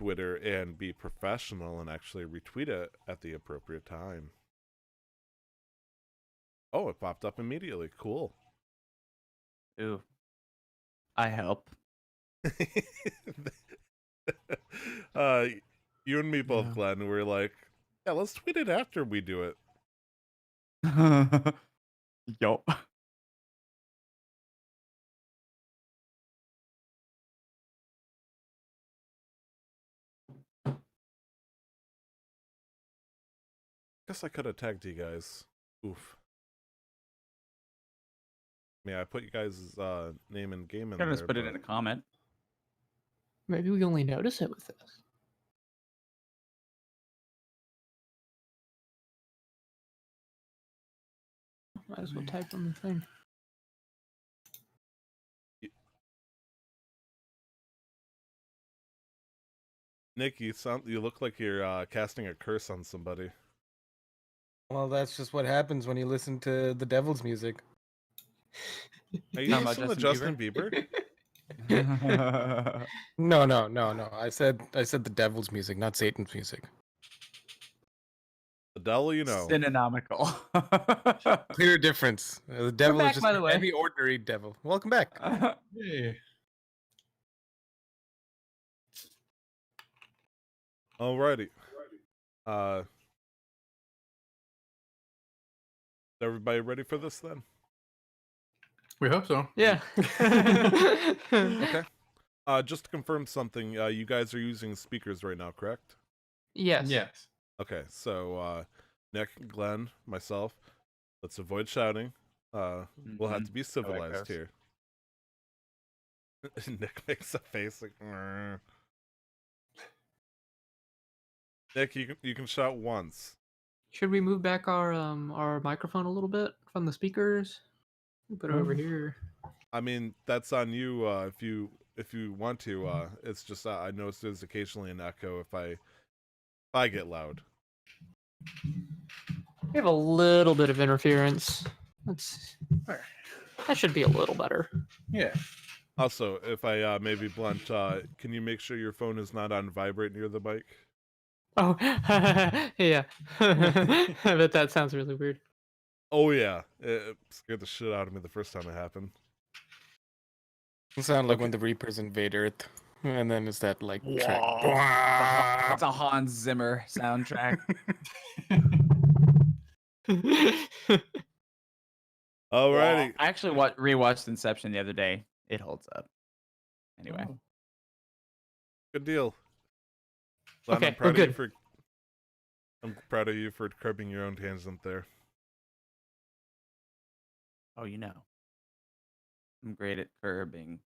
Twitter and be professional and actually retweet it at the appropriate time. Oh, it popped up immediately. Cool. Ooh. I help. You and me both, Glenn, we're like, yeah, let's tweet it after we do it. Yup. Guess I could have tagged you guys. Oof. Yeah, I put you guys' name and game in Could there. just put it in a comment. Maybe we only notice it with this. Might as well type on the thing. Nick, you look like you're casting a curse on somebody. Well, that's just what happens when you listen to the devil's music. Are you listening to Justin Bieber? No. I said the devil's music, not Satan's music. The devil, you know. Synonymical. Clear difference. The devil back, is just by the way. any ordinary devil. Welcome back. Hey. Alrighty. Everybody ready for this then? We hope so. Yeah. Okay. Just to confirm something, you guys are using speakers right now, correct? Yes. Yes. Okay, so Nick, Glenn, myself, let's avoid shouting. We'll have to be civilized here. Nick makes a face like. "Rrr." Nick, you can shout once. Should we move back our microphone a little bit from the speakers? Put it over here. I mean, that's on you. If you want to, it's just I notice there's occasionally an echo if I get loud. We have a little bit of interference. That should be a little better. Yeah. Also, if I may be blunt, can you make sure your phone is not on vibrate near the mic? Oh, yeah. I bet that sounds really weird. Oh yeah, it scared the shit out of me the first time it happened. It sounds like when the Reapers invade Earth, and then it's that like track. It's a Hans Zimmer soundtrack. Alrighty. I actually rewatched Inception the other day. It holds up. Anyway. Oh. Good deal. Glenn, Okay, I'm proud we're of you I'm proud of you for curbing your own tangent there. Oh, you know. I'm great at curbing.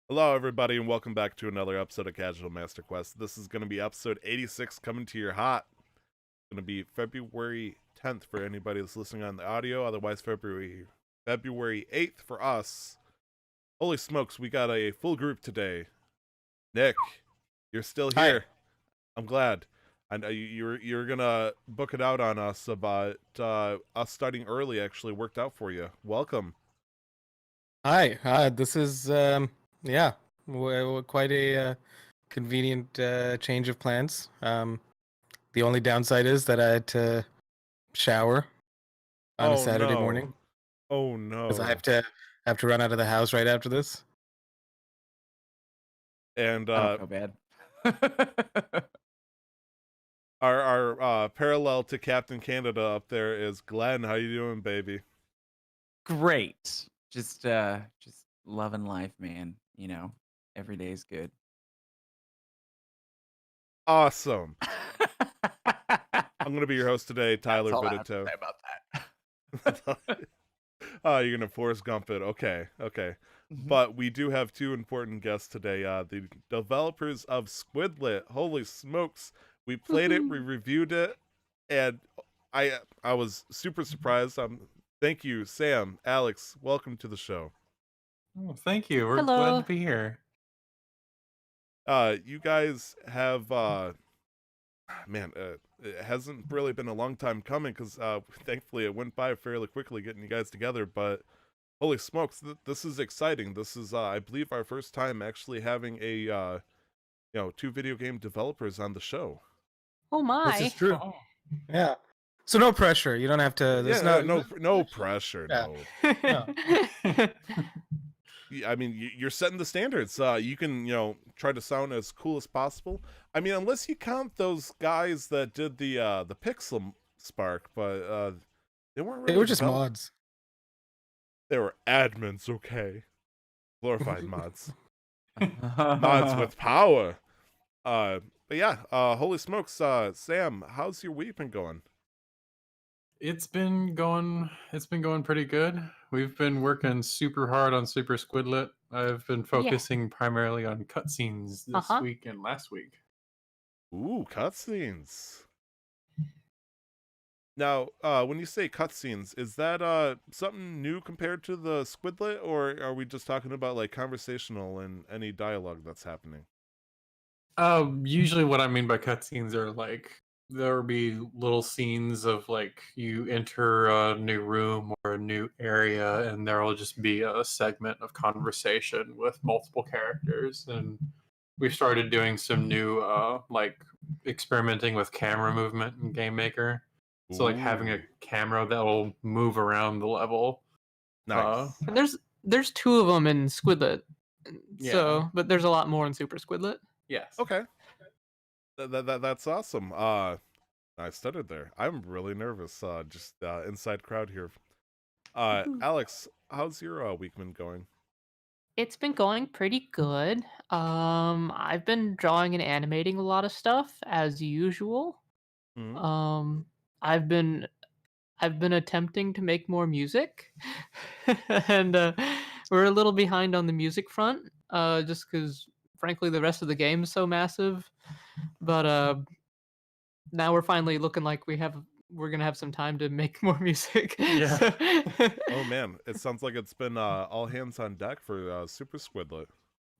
Hello, everybody, and welcome back to another episode of Casual Master Quest. This is going to be episode 86 coming to your hot. It's going to be February 10th for anybody that's listening on the audio. Otherwise, February 8th for us. Holy smokes, we got a full group today. Nick, you're still here. Hi. I'm glad. I know you're gonna book it out on us, but us starting early actually worked out for you. Welcome. Hi. This is quite a convenient change of plans. The only downside is that I had to shower on a Saturday morning. Oh no! Because I have to run out of the house right after this. And I don't feel bad. Our parallel to Captain Canada up there is Glenn. How you doing, baby? Great. Just loving life, man. You know, every day is good. Awesome. I'm gonna be your host today, Tyler Bidito. About that. You're gonna Forrest Gump it. Okay. Mm-hmm. But we do have two important guests today. The developers of Squidlit. Holy smokes! We played it, we reviewed it, and I was super surprised. Thank you, Sam, Alex. Welcome to the show. Oh, thank you. We're Hello. glad to be here. You guys have it hasn't really been a long time coming because thankfully it went by fairly quickly getting you guys together. But Holy smokes, this is exciting. This is, I believe, our first time actually having a, 2 video game developers on the show. Oh This my. is true. Oh, Yeah. So no pressure. You don't have to. There's Yeah, no. no pressure, Yeah. no. No. I mean, you're setting the standards. You can, try to sound as cool as possible. I mean, unless you count those guys that did the Pixel Spark, but they weren't really They were just develop- mods. They were admins, okay. Glorified mods. Mods with power. But yeah, holy smokes, Sam, how's your week been going? it's been going pretty good. We've been working super hard on Super Squidlit. I've been focusing primarily on cutscenes this week and last week. Ooh, cutscenes. Now, when you say cutscenes, is that something new compared to the Squidlit, or are we just talking about like conversational and any dialogue that's happening? Usually what I mean by cutscenes are like there'll be little scenes of like you enter a new room or a new area, and there'll just be a segment of conversation with multiple characters. And we've started doing some new like experimenting with camera movement in Game Maker. So like having a Ooh, camera that will move around the level. nice. And there's 2 of them in Squidlit. Yeah. So, but there's a lot more in Super Squidlit. Yes. Okay, that's awesome. I stuttered there. I'm really nervous. Just inside crowd here. Alex, how's your week been going? It's been going pretty good. I've been drawing and animating a lot of stuff as usual. Mhm. I've been attempting to make more music, and we're a little behind on the music front, just because frankly the rest of the game is so massive. But now we're finally looking like we're gonna have some time to make more music. Yeah. Oh man, it sounds like it's been all hands on deck for Super Squidlet.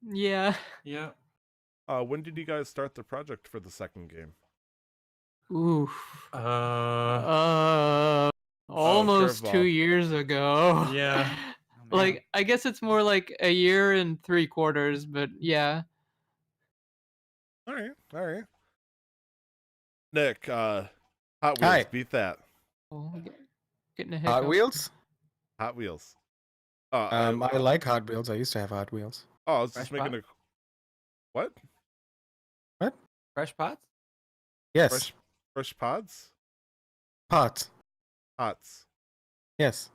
Yeah. Yeah. When did you guys start the project for the second game? Oof. Almost 2 curveball. years ago. Yeah. Like, I guess it's more like a year and 3/4, but yeah. All right. Nick, Hot Wheels, Hi. beat that. Oh, getting a hiccup. Hot Wheels. Hot Wheels. I like Hot Wheels. I used to have Hot Wheels. I was just Fresh making a. What? Fresh pots? Yes. Fresh pods? Pots. Hots. Yes.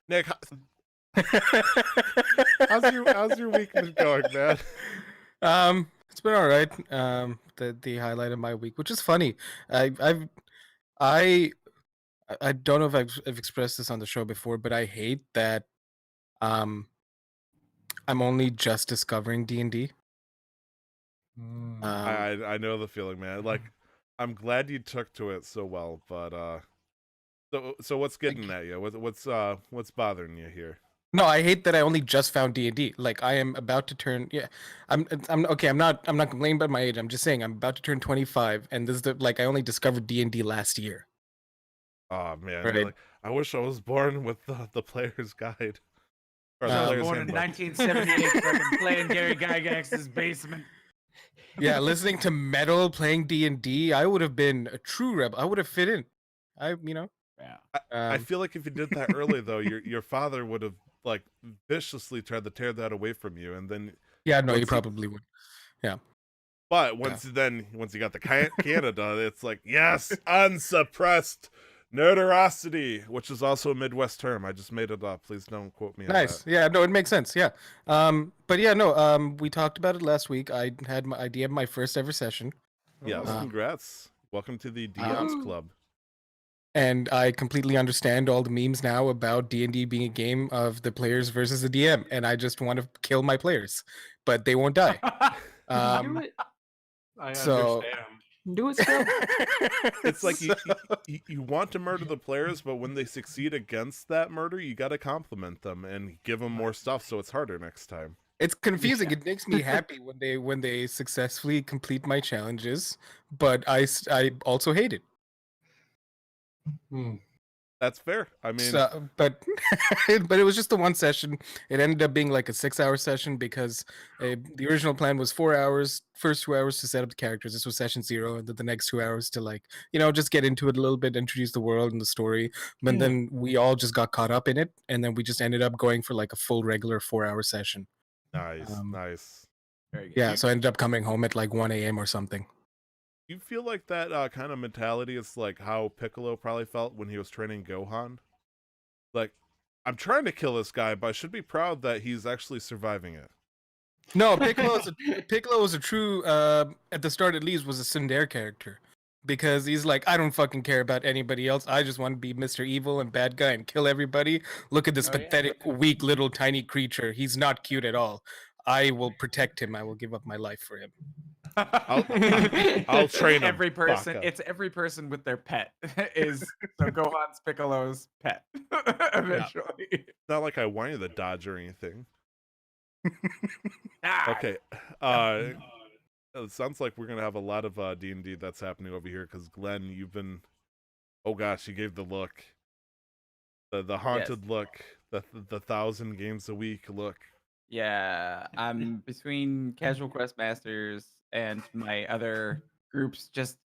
Nick, how's your week been going, man? It's been all right. The highlight of my week, which is funny. I don't know if I've expressed this on the show before, but I hate that I'm only just discovering D&D. I know the feeling, man. Like, I'm glad you took to it so well, but so what's getting at you? What's bothering you here? No, I hate that I only just found D&D. Like I am about to turn. Yeah, I'm okay. I'm not complaining about my age. I'm just saying I'm about to turn 25, and this is I only discovered D&D last year. Oh man, Right. you're like, I wish I was born with the player's guide. Or the I was player's Born in handbook. 1978, fucking playing Gary Gygax's basement. Yeah, listening to metal, playing D&D, I would have been a true rebel. I would have fit in. Yeah. I feel like if you did that early though, your father would have like viciously tried to tear that away from you, and then Yeah, no, once you you- probably would. but once you got the Canada, it's like yes, unsuppressed nerderosity, which is also a Midwest term. I just made it up. Please don't quote me on Nice. that. Yeah, no, it makes sense. Yeah. But yeah, no, we talked about it last week. I DM'd my first ever session, Yes, Uh, congrats. Welcome to the DMs Club. and I completely understand all the memes now about D&D being a game of the players versus the DM, and I just want to kill my players, but they won't die. Do it. I So- understand. Do it still. It's like So- you want to murder the players, but when they succeed against that murder, you got to compliment them and give them more stuff, so it's harder next time. It's confusing. It makes me happy when they successfully complete my challenges, but I also hate it. Hmm. That's fair. I mean, So, but but it was just the one session. It ended up being like a 6-hour session because the original plan was 4 hours. First 2 hours to set up the characters. This was session 0, and then the next 2 hours to like just get into it a little bit, introduce the world and the story. But then we all just got caught up in it, and then we just ended up going for like a full regular 4-hour session. nice, nice. Very good. Yeah, so I ended up coming home at like 1 a.m. or something. You feel like that kind of mentality is like how Piccolo probably felt when he was training Gohan? Like, I'm trying to kill this guy, but I should be proud that he's actually surviving it. No, Piccolo is a true at the start at least was a tsundere character. Because he's like, I don't fucking care about anybody else. I just want to be Mr. Evil and bad guy and kill everybody. Look at this pathetic, weak little tiny creature. He's not cute at all. I will protect him. I will give up my life for him. I'll train him. Every person, Baka. it's every person with their pet is so Gohan's Piccolo's pet. Eventually. It's not like I want you to dodge or anything. Ah, Okay. It sounds like we're gonna have a lot of D&D that's happening over here because Glenn, you've been. Oh gosh, you gave the look. The haunted look. The 1,000 games a week look. Yeah, I'm between Casual Quest Masters and my other groups. Just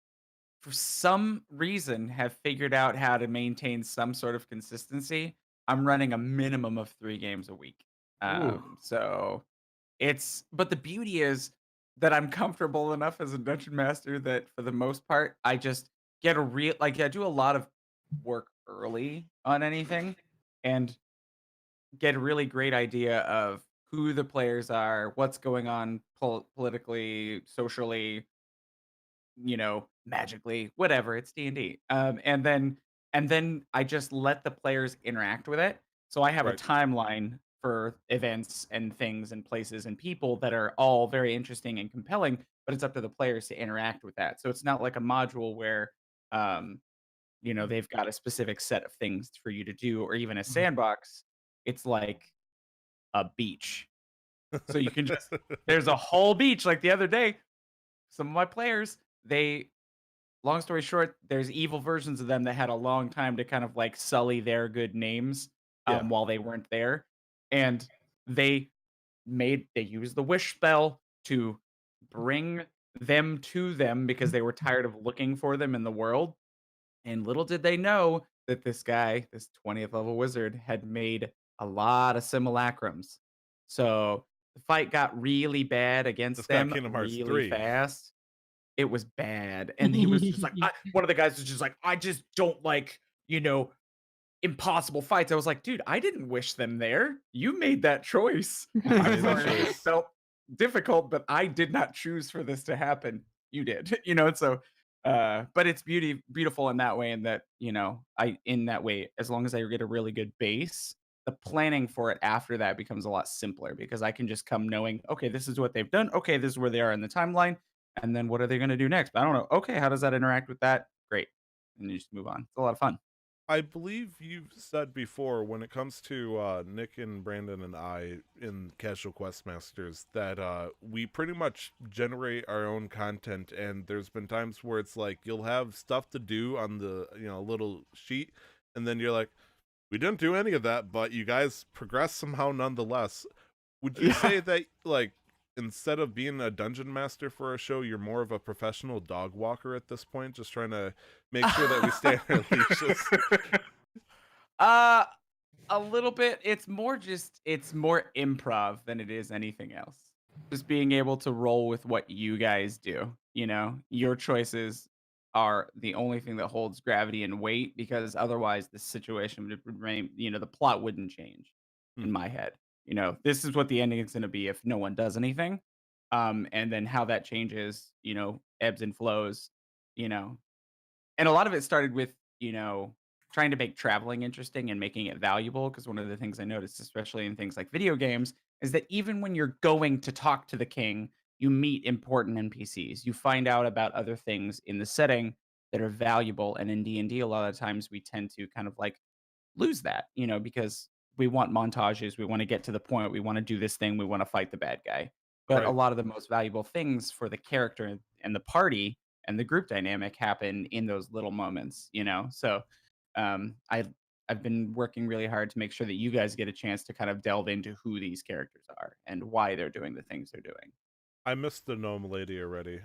for some reason, have figured out how to maintain some sort of consistency. I'm running a minimum of 3 games a week. So but the beauty is that I'm comfortable enough as a dungeon master that for the most part, I just get a real like I do a lot of work early on anything and get a really great idea of who the players are, what's going on politically, socially, magically, whatever. It's D&D. And then I just let the players interact with it. So I have a Right. timeline for events and things and places and people that are all very interesting and compelling, but it's up to the players to interact with that. So it's not like a module where they've got a specific set of things for you to do or even a sandbox. It's like a beach. So you can just there's a whole beach like the other day. Some of my players, long story short, there's evil versions of them that had a long time to kind of like sully their good names Yeah. while they weren't there. And they used the wish spell to bring them to them because they were tired of looking for them in the world. And little did they know that this guy, this 20th level wizard, had made a lot of simulacrums. So the fight got really bad against Just got them Kingdom Hearts really 3. fast. It was bad. And he was just like, one of the guys was just like, I just don't like, impossible fights. I was like, dude, I didn't wish them there. You made that choice. I I'm made that sorry. It choice. felt difficult, but I did not choose for this to happen. You did, so but it's beautiful in that way, and that, in that way, as long as I get a really good base, the planning for it after that becomes a lot simpler because I can just come knowing, okay, this is what they've done. Okay, this is where they are in the timeline. And then what are they going to do next? I don't know. Okay, how does that interact with that? Great. And you just move on. It's a lot of fun. I believe you've said before when it comes to Nick and Brandon and I in Casual Quest Masters that we pretty much generate our own content, and there's been times where it's like you'll have stuff to do on the little sheet, and then you're like, we didn't do any of that, but you guys progress somehow nonetheless. Would you say that like instead of being a dungeon master for a show, you're more of a professional dog walker at this point, just trying to make sure that we stay on our leashes? A little bit. It's more improv than it is anything else. Just being able to roll with what you guys do. Your choices are the only thing that holds gravity and weight because otherwise the situation would remain, the plot wouldn't change in my head. This is what the ending is going to be if no one does anything. And then how that changes, ebbs and flows, and a lot of it started with, trying to make traveling interesting and making it valuable. Because one of the things I noticed, especially in things like video games, is that even when you're going to talk to the king, you meet important NPCs. You find out about other things in the setting that are valuable. And in D&D, a lot of times we tend to kind of like lose that, because we want montages. We want to get to the point. We want to do this thing. We want to fight the bad guy. But a Right. lot of the most valuable things for the character and the party and the group dynamic happen in those little moments, So I I've been working really hard to make sure that you guys get a chance to kind of delve into who these characters are and why they're doing the things they're doing. I missed the gnome lady already.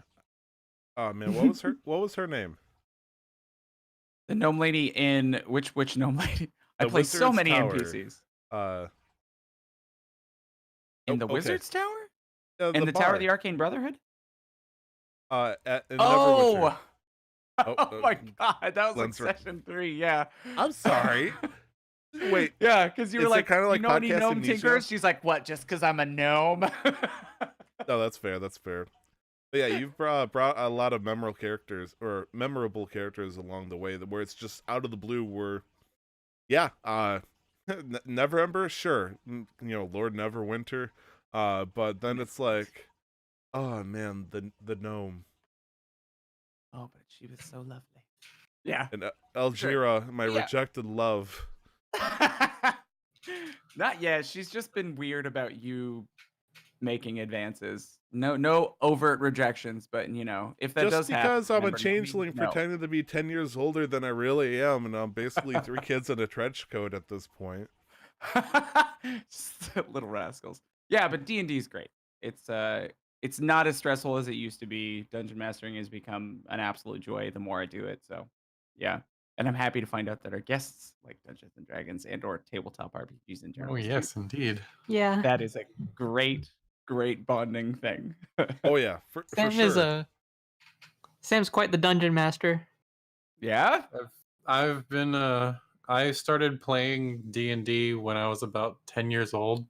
Oh man, what was her name? The gnome lady in which gnome lady? I The play so Wizard's many Tower. NPCs. Uh, In the okay. Wizard's Tower? the In the Tower bar. of the Arcane Brotherhood? In Neverwinter. Oh! Oh, Oh my god, that was like Glenn's right. session 3, yeah. I'm sorry. Wait, Yeah, because you were is it like, kinda you like know any podcast gnome amnesia? tinkers? She's like, what, just because I'm a gnome? no, that's fair. That's fair. But yeah, you've brought a lot of memorable characters along the way, where it's just out of the blue. Where, yeah, Neverember, sure, Lord Neverwinter, but then it's like, oh man, the gnome Oh, but she was so lovely. Yeah. and Elgira, my Yeah. rejected love. Not yet. She's just been weird about you making advances. No overt rejections, but if that Just does happen, because I'm a remember, no means changeling no. pretending to be 10 years older than I really am, and I'm basically 3 kids in a trench coat at this point. Just little rascals. Yeah, but D&D is great. It's not as stressful as it used to be. Dungeon mastering has become an absolute joy the more I do it. So, yeah. And I'm happy to find out that our guests like Dungeons and Dragons and or tabletop RPGs in general. Oh yes, indeed. Yeah. That is a great bonding thing. Oh yeah, for Sam sure. is Sam's quite the dungeon master. Yeah? I've been I started playing D&D when I was about 10 years old.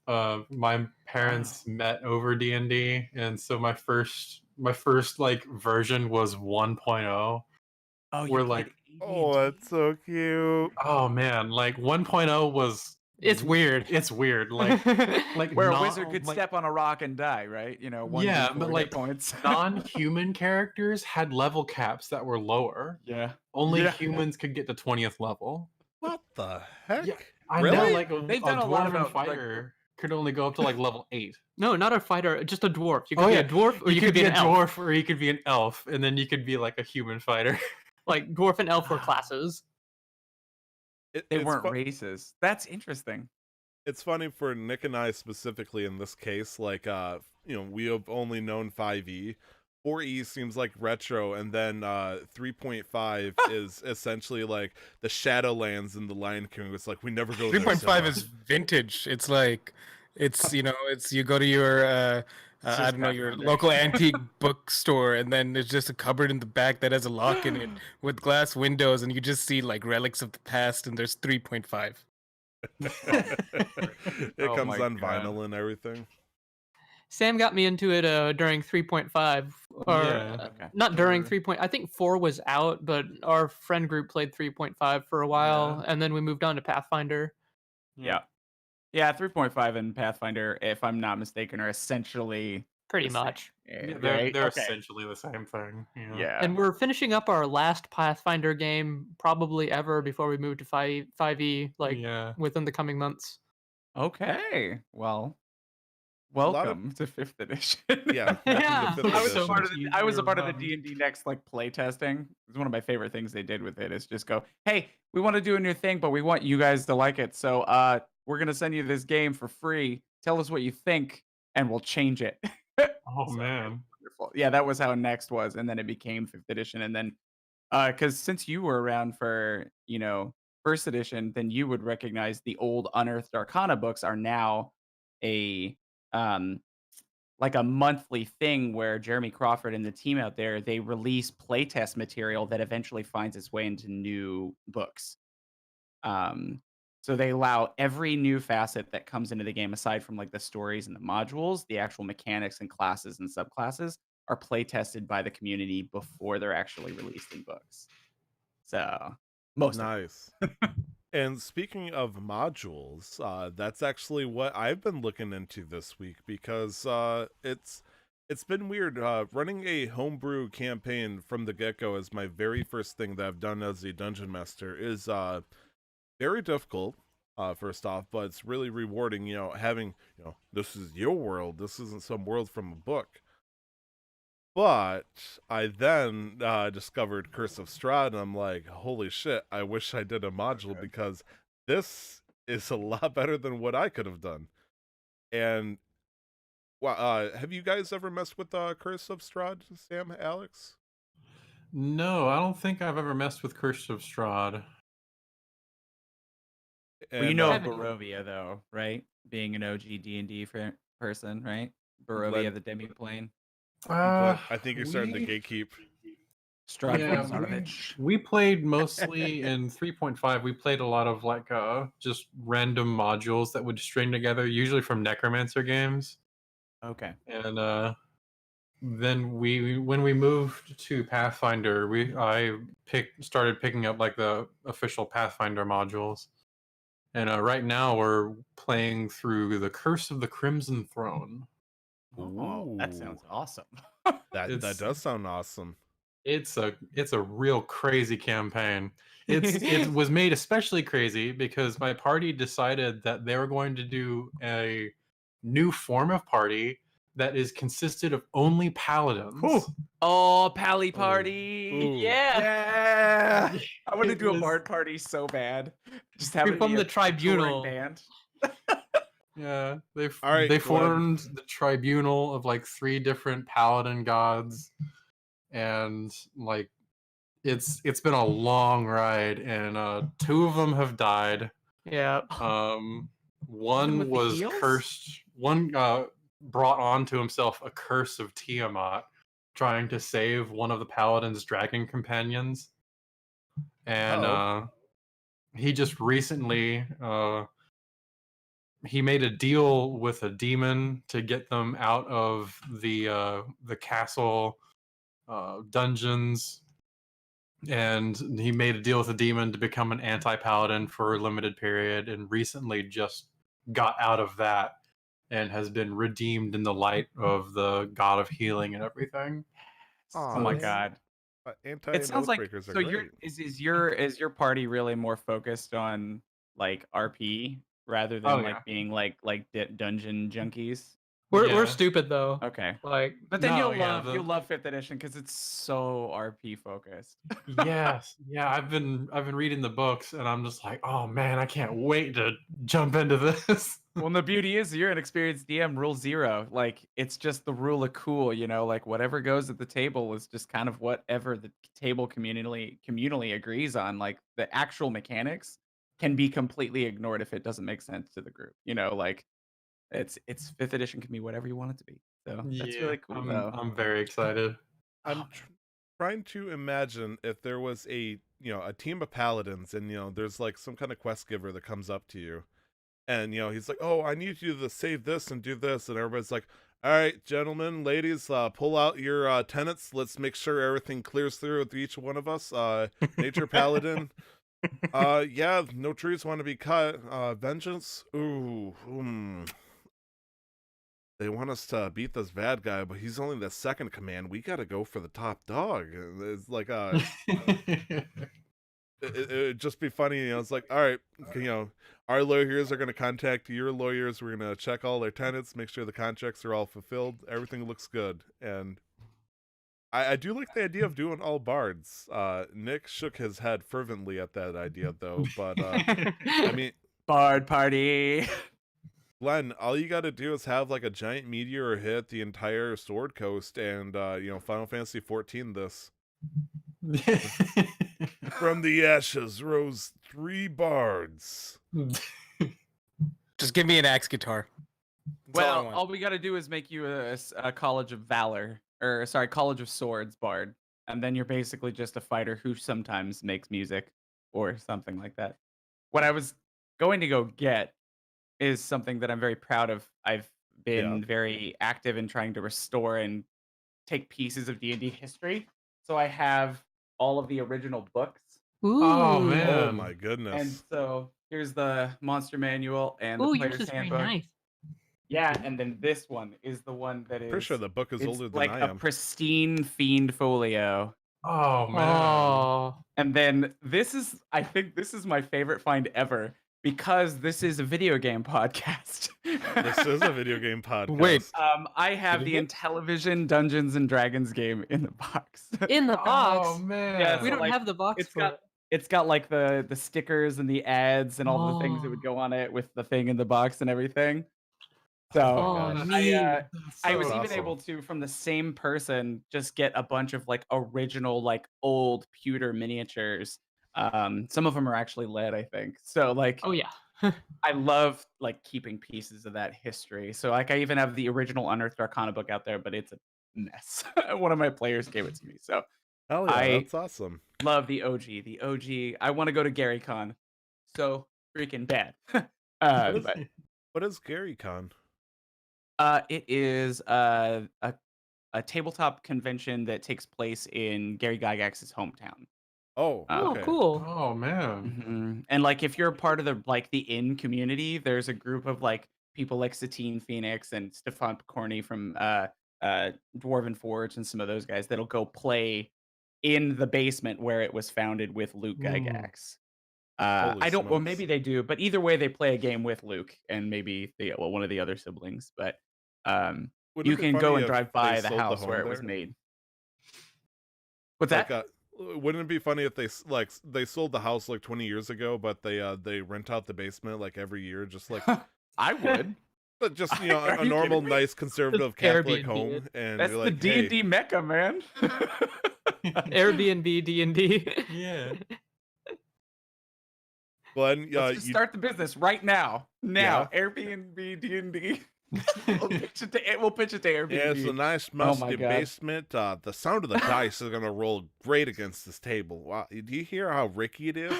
My parents met over D&D, and so my first like version was 1.0. Oh, We're you like, played Oh, AD&D? that's so cute. oh man, like 1.0 was It's weird. It's weird. Like Where a non- wizard could like, step on a rock and die, right? One Yeah, D4 but hit like points. non-human characters had level caps that were lower. Yeah. Only Yeah. humans could get to 20th level. What the heck? Yeah, I Really? know, like They've a done a lot dwarven about, like, fighter could only go up to like level 8. No, not a fighter, just a dwarf. You could Oh, be yeah. a dwarf, or you could be a an elf. dwarf, or you could be an elf, and then you could be like a human fighter. Like dwarf and elf were classes. They it's weren't fu- races. That's interesting. It's funny for Nick and I specifically in this case. Like, we have only known 5e. 4e seems like retro, and then 3.5 is essentially like the Shadowlands in the Lion King. It's like we never go. 3.5 is vintage. It's like, it's you go to your It's I just don't know, your Pathfinder. local antique bookstore, and then there's just a cupboard in the back that has a lock in it with glass windows, and you just see like relics of the past, and there's 3.5. It Oh comes my on God. vinyl and everything. Sam got me into it during 3.5, or Yeah. Okay. not during 3. I think 4 was out, but our friend group played 3.5 for a while, and then we moved on to Pathfinder. Yeah. Yeah, 3.5 and Pathfinder, if I'm not mistaken, are essentially Pretty the same. much. Yeah, Yeah, they're right? Okay. essentially the same thing. Yeah. And we're finishing up our last Pathfinder game probably ever before we move to 5e, like yeah. within the coming months. Okay. Well, lot of- welcome to 5th edition. Yeah, Yeah. welcome to fifth I was a edition. part of the I was a part of the Easier, D&D Next like play testing. It's one of my favorite things they did with it is just go, "Hey, we want to do a new thing, but we want you guys to like it. So, we're going to send you this game for free. Tell us what you think and we'll change it." Oh So, man. wonderful. Yeah, that was how Next was, and then it became 5th edition, and then because since you were around for first edition, then you would recognize the old Unearthed Arcana books are now a like a monthly thing where Jeremy Crawford and the team out there, they release playtest material that eventually finds its way into new books. So they allow every new facet that comes into the game, aside from like the stories and the modules, the actual mechanics and classes and subclasses are play tested by the community before they're actually released in books. So most of them. Nice. And speaking of modules, that's actually what I've been looking into this week because it's been weird. Running a homebrew campaign from the get-go as my very first thing that I've done as a dungeon master is very difficult, first off, but it's really rewarding, having, this is your world. This isn't some world from a book. But I then discovered Curse of Strahd, and I'm like, holy shit, I wish I did a module because this is a lot better than what I could have done. And have you guys ever messed with Curse of Strahd, Sam, Alex? No, I don't think I've ever messed with Curse of Strahd. Well, you And know Haven't- Barovia, though, right? Being an OG D&D person, right? Glenn- Barovia, the demi-plane. Glenn, I think you're starting to we- gatekeep. Strahd Yeah, Zarovich. we played mostly in 3.5. We played a lot of like just random modules that would string together, usually from Necromancer games. Okay. And then when we moved to Pathfinder, I started picking up like the official Pathfinder modules. And right now we're playing through the Curse of the Crimson Throne. Oh, that Ooh. sounds awesome. That It's- does sound awesome. It's a real crazy campaign. It was made especially crazy because my party decided that they were going to do a new form of party that is consisted of only paladins. Ooh. Oh, Pally Ooh. Party. Ooh. Yeah. I want to It do a was- bard party so bad. Just have it From be the a touring tribunal. band. Yeah, All right, they Glenn. formed the tribunal of like 3 different paladin gods, and like it's been a long ride, and 2 of them have died. Yeah. One with the was heels? cursed. One brought onto himself a curse of Tiamat, trying to save one of the paladin's dragon companions, and Oh. he just recently he made a deal with a demon to get them out of the castle dungeons, and he made a deal with a demon to become an anti-paladin for a limited period, and recently just got out of that and has been redeemed in the light of the god of healing and everything. Oh my Aw. god. Anti It sounds like Oathbreakers are so. great. Is your party really more focused on like RP rather than Oh, like yeah. being like dungeon junkies? We're Yeah. stupid though. Okay, Like but then No, you'll yeah, love the- you'll love 5th edition because it's so RP focused. Yes, yeah, I've been reading the books, and I'm just like, oh man, I can't wait to jump into this. Well, and the beauty is you're an experienced DM. Rule 0, like it's just the rule of cool. You know, like whatever goes at the table is just kind of whatever the table communally agrees on. Like the actual mechanics can be completely ignored if it doesn't make sense to the group. You know, like it's 5th edition can be whatever you want it to be. So that's really cool. though. I'm very excited. I'm trying to imagine if there was a team of paladins, and there's like some kind of quest giver that comes up to you, and he's like, oh, I need you to save this and do this, and everybody's like, all right, gentlemen, ladies, pull out your tenets, let's make sure everything clears through with each one of us. Nature paladin, yeah, no trees want to be cut. Vengeance, ooh, they want us to beat this bad guy, but he's only the second command. We got to go for the top dog. And it's like, it'd just be funny. It's like, all right, our lawyers are going to contact your lawyers. We're going to check all their tenants, make sure the contracts are all fulfilled. Everything looks good. And I do like the idea of doing all bards. Nick shook his head fervently at that idea, though. But, I mean, Bard party. Glenn, all you got to do is have like a giant meteor hit the entire Sword Coast, and Final Fantasy 14 this. From the ashes rose 3 bards. Just give me an axe guitar. That's all I Well, want. all we got to do is make you a College of Valor, or sorry, College of Swords bard, and then you're basically just a fighter who sometimes makes music or something like that. What I was going to go get is something that I'm very proud of. I've been very active in trying to restore and take pieces of D&D history. So I have all of the original books. Ooh. Oh, man. Oh my goodness. And so here's the monster manual and the Ooh, yours player's is very handbook. nice. Yeah, and then this one is the one that is Pretty sure the book is it's older than like I a am. pristine fiend folio. Oh man. Oh. And then this is, I think this is my favorite find ever, Because this is a video game podcast. This is a video game podcast. Wait. I have the Video game? Intellivision Dungeons and Dragons game in the box. In the box. Oh man. Yeah, we so, don't like, have the box it's for got it. it's got like the stickers and the ads and all the things that Oh. would go on it with the thing in the box and everything. So Oh, gosh. neat. I was so even awesome. able to, from the same person, just get a bunch of like original, like old pewter miniatures. Some of them are actually lead, I think. So like, Oh yeah. I love like keeping pieces of that history. So like, I even have the original Unearthed Arcana book out there, but it's a mess. One of my players gave it to me. So Hell yeah, I- that's awesome. love the OG. The OG. I want to go to Gary Con. So freaking bad. What is- But What is Gary Con? it is a tabletop convention that takes place in Gary Gygax's hometown. Oh, Oh, okay. cool. Oh man. And like, if you're part of the inn community, there's a group of like people like Satine Phoenix and Stefan Picorni from Dwarven Forge and some of those guys that'll go play in the basement where it was founded with Luke Gygax. Holy I don't. Well, smokes. maybe they do, but either way, they play a game with Luke and maybe one of the other siblings. But Wouldn't you it be can go funny and if drive they by the sold house home where it was there? made. What's Like, that? wouldn't it be funny if they sold the house like 20 years ago, but they rent out the basement like every year, just like I would. but just Are a you normal, kidding me? nice conservative Just Catholic Airbnb home, it. and That's you're the like, D&D mecca, man. Airbnb D&D. Yeah. Glenn, Let's just start the business right now. Airbnb D&D. We'll pitch it to Airbnb. yeah, it's a nice Oh my musty God. basement. The sound of the dice is gonna roll great against this table. Wow, do you hear how rickety it is?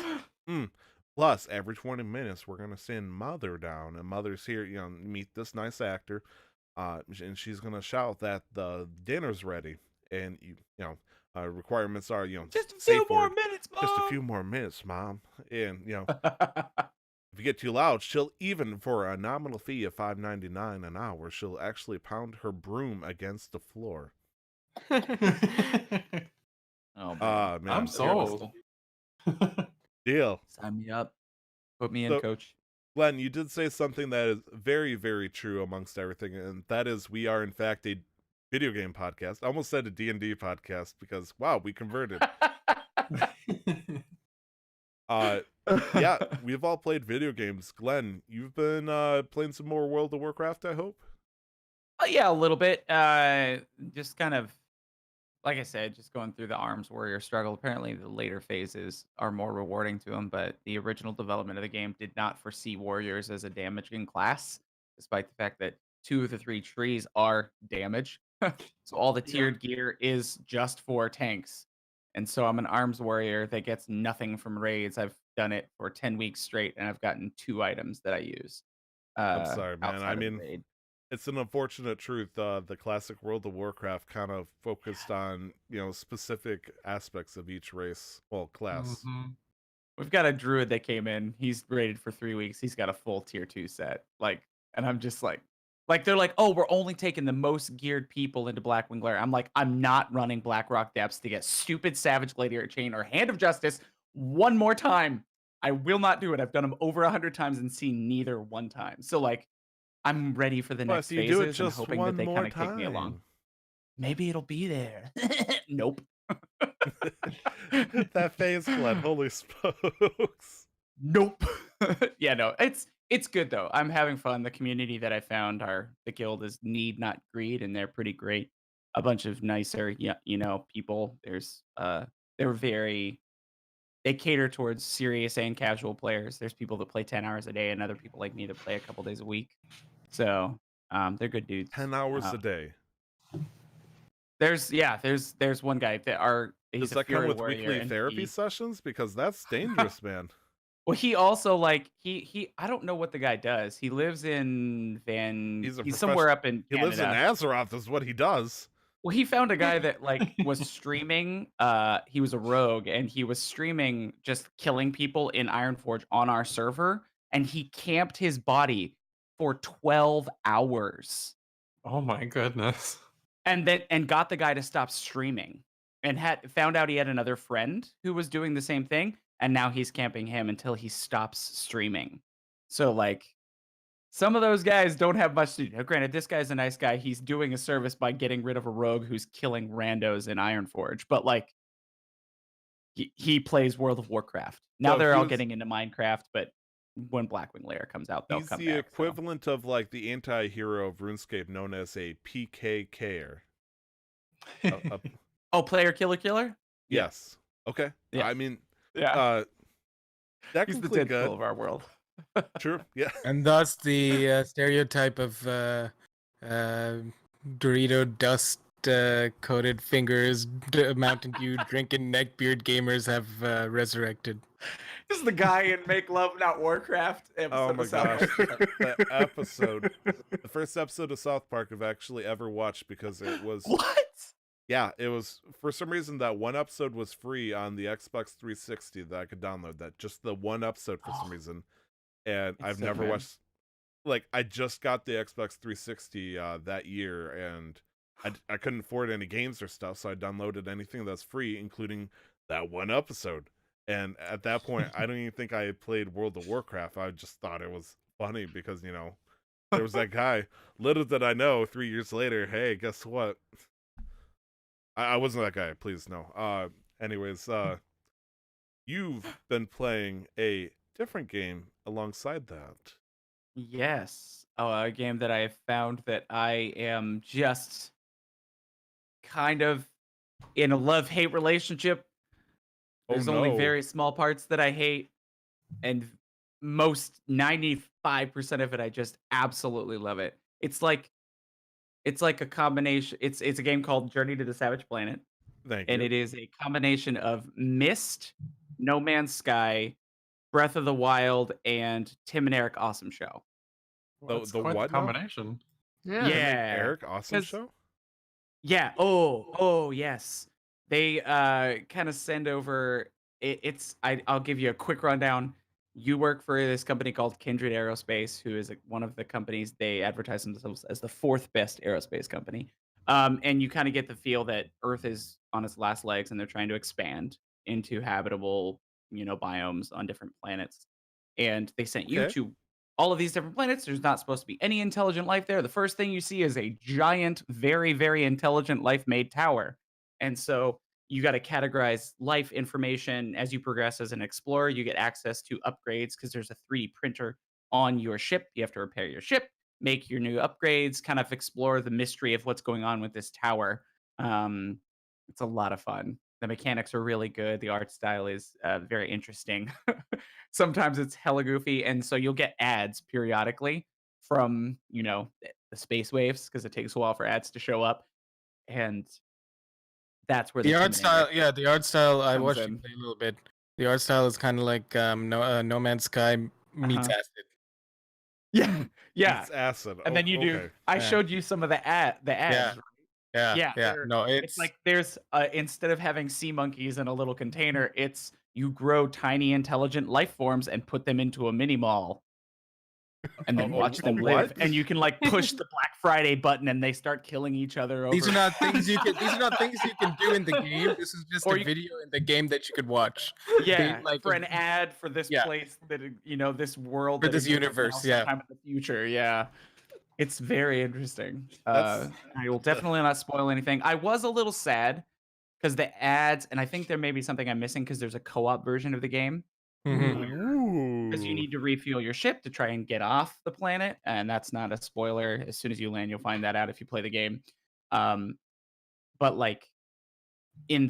Plus, every 20 minutes, we're gonna send Mother down, and Mother's here. Meet this nice actor, and she's gonna shout that the dinner's ready, and requirements are Just a safe few more word. minutes, Mom. Just a few more minutes, Mom, and if you get too loud, she'll, even for a nominal fee of $5.99 an hour, she'll actually pound her broom against the floor. Oh, man. Man, I'm sold. deal. Sign me up. Put me in, So- coach. Glenn, you did say something that is very, very true amongst everything, and that is we are in fact a video game podcast. I almost said a D&D podcast because wow, we converted. Yeah, we've all played video games. Glenn, you've been playing some more World of Warcraft, I hope. Yeah, a little bit. Just kind of, like I said, just going through the Arms Warrior struggle. Apparently, the later phases are more rewarding to him, but the original development of the game did not foresee warriors as a damaging class, despite the fact that 2 of the 3 trees are damage. So all the tiered gear is just for tanks. And so I'm an Arms Warrior that gets nothing from raids. I've done it for 10 weeks straight, and I've gotten 2 items that I use. I'm sorry, man. outside I of the mean, raid. it's an unfortunate truth. The classic World of Warcraft kind of focused on, specific aspects of each race, well, class. Mhm. We've got a druid that came in. He's rated for 3 weeks. He's got a full tier 2 set. And I'm just like they're like, oh, we're only taking the most geared people into Blackwing Glare. I'm like, I'm not running Blackrock Depths to get stupid Savage Gladiator Chain or Hand of Justice one more time. I will not do it. I've done them over 100 times and seen neither one time. So I'm ready for the Well, next if you phases do it and just hoping one that they more kind of kick me along. time. Maybe it'll be there. Nope. That phase, Glenn, holy smokes. Nope. Yeah, no, it's good though. I'm having fun. The community that I found the guild is Need Not Greed, and they're pretty great. A bunch of nicer, people. They cater towards serious and casual players. There's people that play 10 hours a day, and other people like me that play a couple days a week. So they're good dudes. 10 hours a day. There's one guy that he's Does a that come Fury with warrior, weekly and therapy sessions? Because that's dangerous, man. Well, he also he I don't know what the guy does. He lives in he's somewhere up in He Canada. lives in Azeroth, is what he does. Well, he found a guy that was streaming. He was a rogue, and he was streaming just killing people in Ironforge on our server, and he camped his body for 12 hours. Oh my goodness. And got the guy to stop streaming, and found out he had another friend who was doing the same thing, and now he's camping him until he stops streaming. So like some of those guys don't have much to do. Now, granted, this guy's a nice guy. He's doing a service by getting rid of a rogue who's killing randos in Ironforge. But like he plays World of Warcraft. Now So they're he all was- getting into Minecraft, but when Blackwing Lair comes out, they'll He's come the back. so. equivalent of like the anti-hero of RuneScape known as a PKKer. A- Oh, player killer killer? Yeah. Yes. Okay. Yeah. I mean, Yeah. He's the technically Deadpool good. of our world. True. Yeah. And thus the stereotype of Dorito dust coated fingers, Mountain Dew drinking neckbeard gamers have resurrected. This is the guy in Make Love Not Warcraft episode Oh my of South gosh. Park. That episode, the first episode of South Park I've actually ever watched because it was What? Yeah, it was for some reason that one episode was free on the Xbox 360 that I could download that just the one episode for some reason. And It's I've so never good. watched I just got the Xbox 360 that year and I couldn't afford any games or stuff, so I downloaded anything that's free, including that one episode. And at that point, I don't even think I had played World of Warcraft. I just thought it was funny because, there was that guy. Little did I know, 3 years later, hey, guess what? I wasn't that guy, please, no. Anyways, you've been playing a different game alongside that. Yes. A game that I have found that I am just kind of in a love-hate relationship. There's only no. very small parts that I hate, and most 95% of it I just absolutely love it. It's like a combination. It's a game called Journey to the Savage Planet, Thank and you. it is a combination of Myst, No Man's Sky, Breath of the Wild, and Tim and Eric Awesome Show. Well, that's the quite what now? combination. Yeah. Tim and Yeah. Eric, awesome 'Cause- show? Yeah. Oh, yes. They kind of send over. I'll give you a quick rundown. You work for this company called Kindred Aerospace, who is one of the companies they advertise themselves as the fourth best aerospace company. And you kind of get the feel that Earth is on its last legs, and they're trying to expand into habitable, biomes on different planets. And they sent you Okay. to all of these different planets. There's not supposed to be any intelligent life there. The first thing you see is a giant, very, very intelligent life-made tower. And so you got to categorize life information as you progress as an explorer. You get access to upgrades because there's a 3D printer on your ship. You have to repair your ship, make your new upgrades, kind of explore the mystery of what's going on with this tower. It's a lot of fun. The mechanics are really good. The art style is very interesting. Sometimes it's hella goofy, and so you'll get ads periodically from the space waves because it takes a while for ads to show up, and that's where The Tim art and style, Eric yeah, the art style. I comes watched in. you play a little bit. The art style is kind of like No Man's Sky meets Uh-huh. acid. Yeah. It's acid. And then you do. Okay. I Yeah. showed you some of the ads. Yeah, Yeah, yeah. they're- No, It's like there's instead of having sea monkeys in a little container, it's you grow tiny intelligent life forms and put them into a mini mall. And then watch them live, what? and you can like push the Black Friday button, and they start killing each other. these are over- not things you can. These are not things you can do in the game. This is just Or a you- video in the game that you could watch. Yeah, like for a- an ad for this Yeah. place that this world For that this exists now universe, yeah. sometime in the future. Yeah, it's very interesting. That's- I will definitely not spoil anything. I was a little sad because the ads, and I think there may be something I'm missing because there's a co-op version of the game Mhm. because you need to refuel your ship to try and get off the planet, and that's not a spoiler. As soon as you land, you'll find that out if you play the game. But like in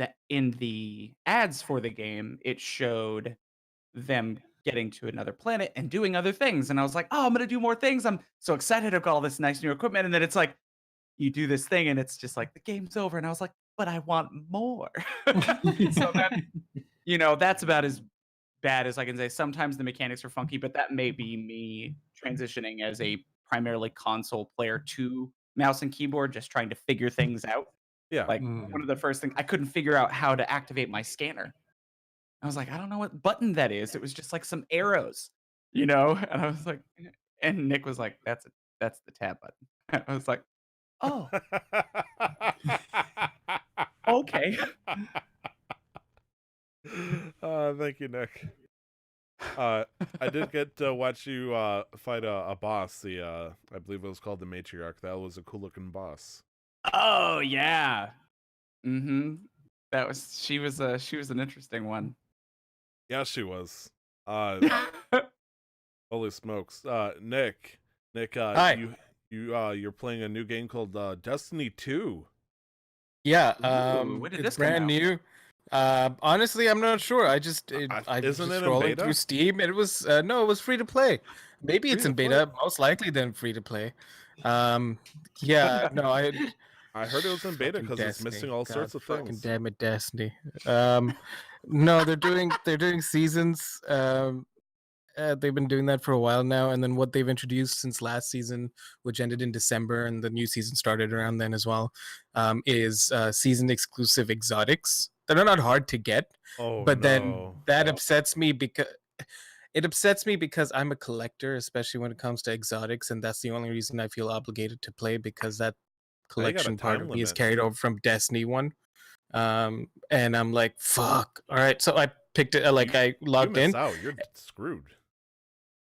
the ads for the game, it showed them getting to another planet and doing other things, and I was like, "Oh, I'm gonna do more things! I'm so excited! I've got all this nice new equipment." And then it's like, you do this thing, and it's just like the game's over, and I was like, "But I want more." So that's about as bad as I can say. Sometimes the mechanics are funky, but that may be me transitioning as a primarily console player to mouse and keyboard, just trying to figure things out. Yeah. Like one of the first things, I couldn't figure out how to activate my scanner. I was like, I don't know what button that is. It was just like some arrows, and I was like, and Nick was like, that's the tab button. I was like, oh, okay. Thank you, Nick. I did get to watch you fight a boss. I believe it was called the Matriarch. That was a cool looking boss. Oh yeah. Mm-hmm. She was an interesting one. Yeah, she was. Holy smokes. Nick, Hi. you're playing a new game called Destiny 2. Yeah, Ooh, when did it's this come brand out? new. Honestly, I'm not sure. I was Isn't just it in scrolling beta? through Steam, and it was no, it was free to play. Maybe it's Free in to play? beta. Most likely, then free to play. Yeah, no, I heard it was in beta fucking because it's Destiny. missing all God sorts of fucking things. damn it, Destiny. No, they're doing seasons. They've been doing that for a while now, and then what they've introduced since last season, which ended in December, and the new season started around then as well, is season exclusive exotics that are not hard to get, Oh but then no. that upsets me because I'm a collector, especially when it comes to exotics, and that's the only reason I feel obligated to play, because that Now you got a collection part time of me is limit. carried over from Destiny 1. And I'm like, fuck. All right, so I picked it. I You logged miss in. out. You're screwed.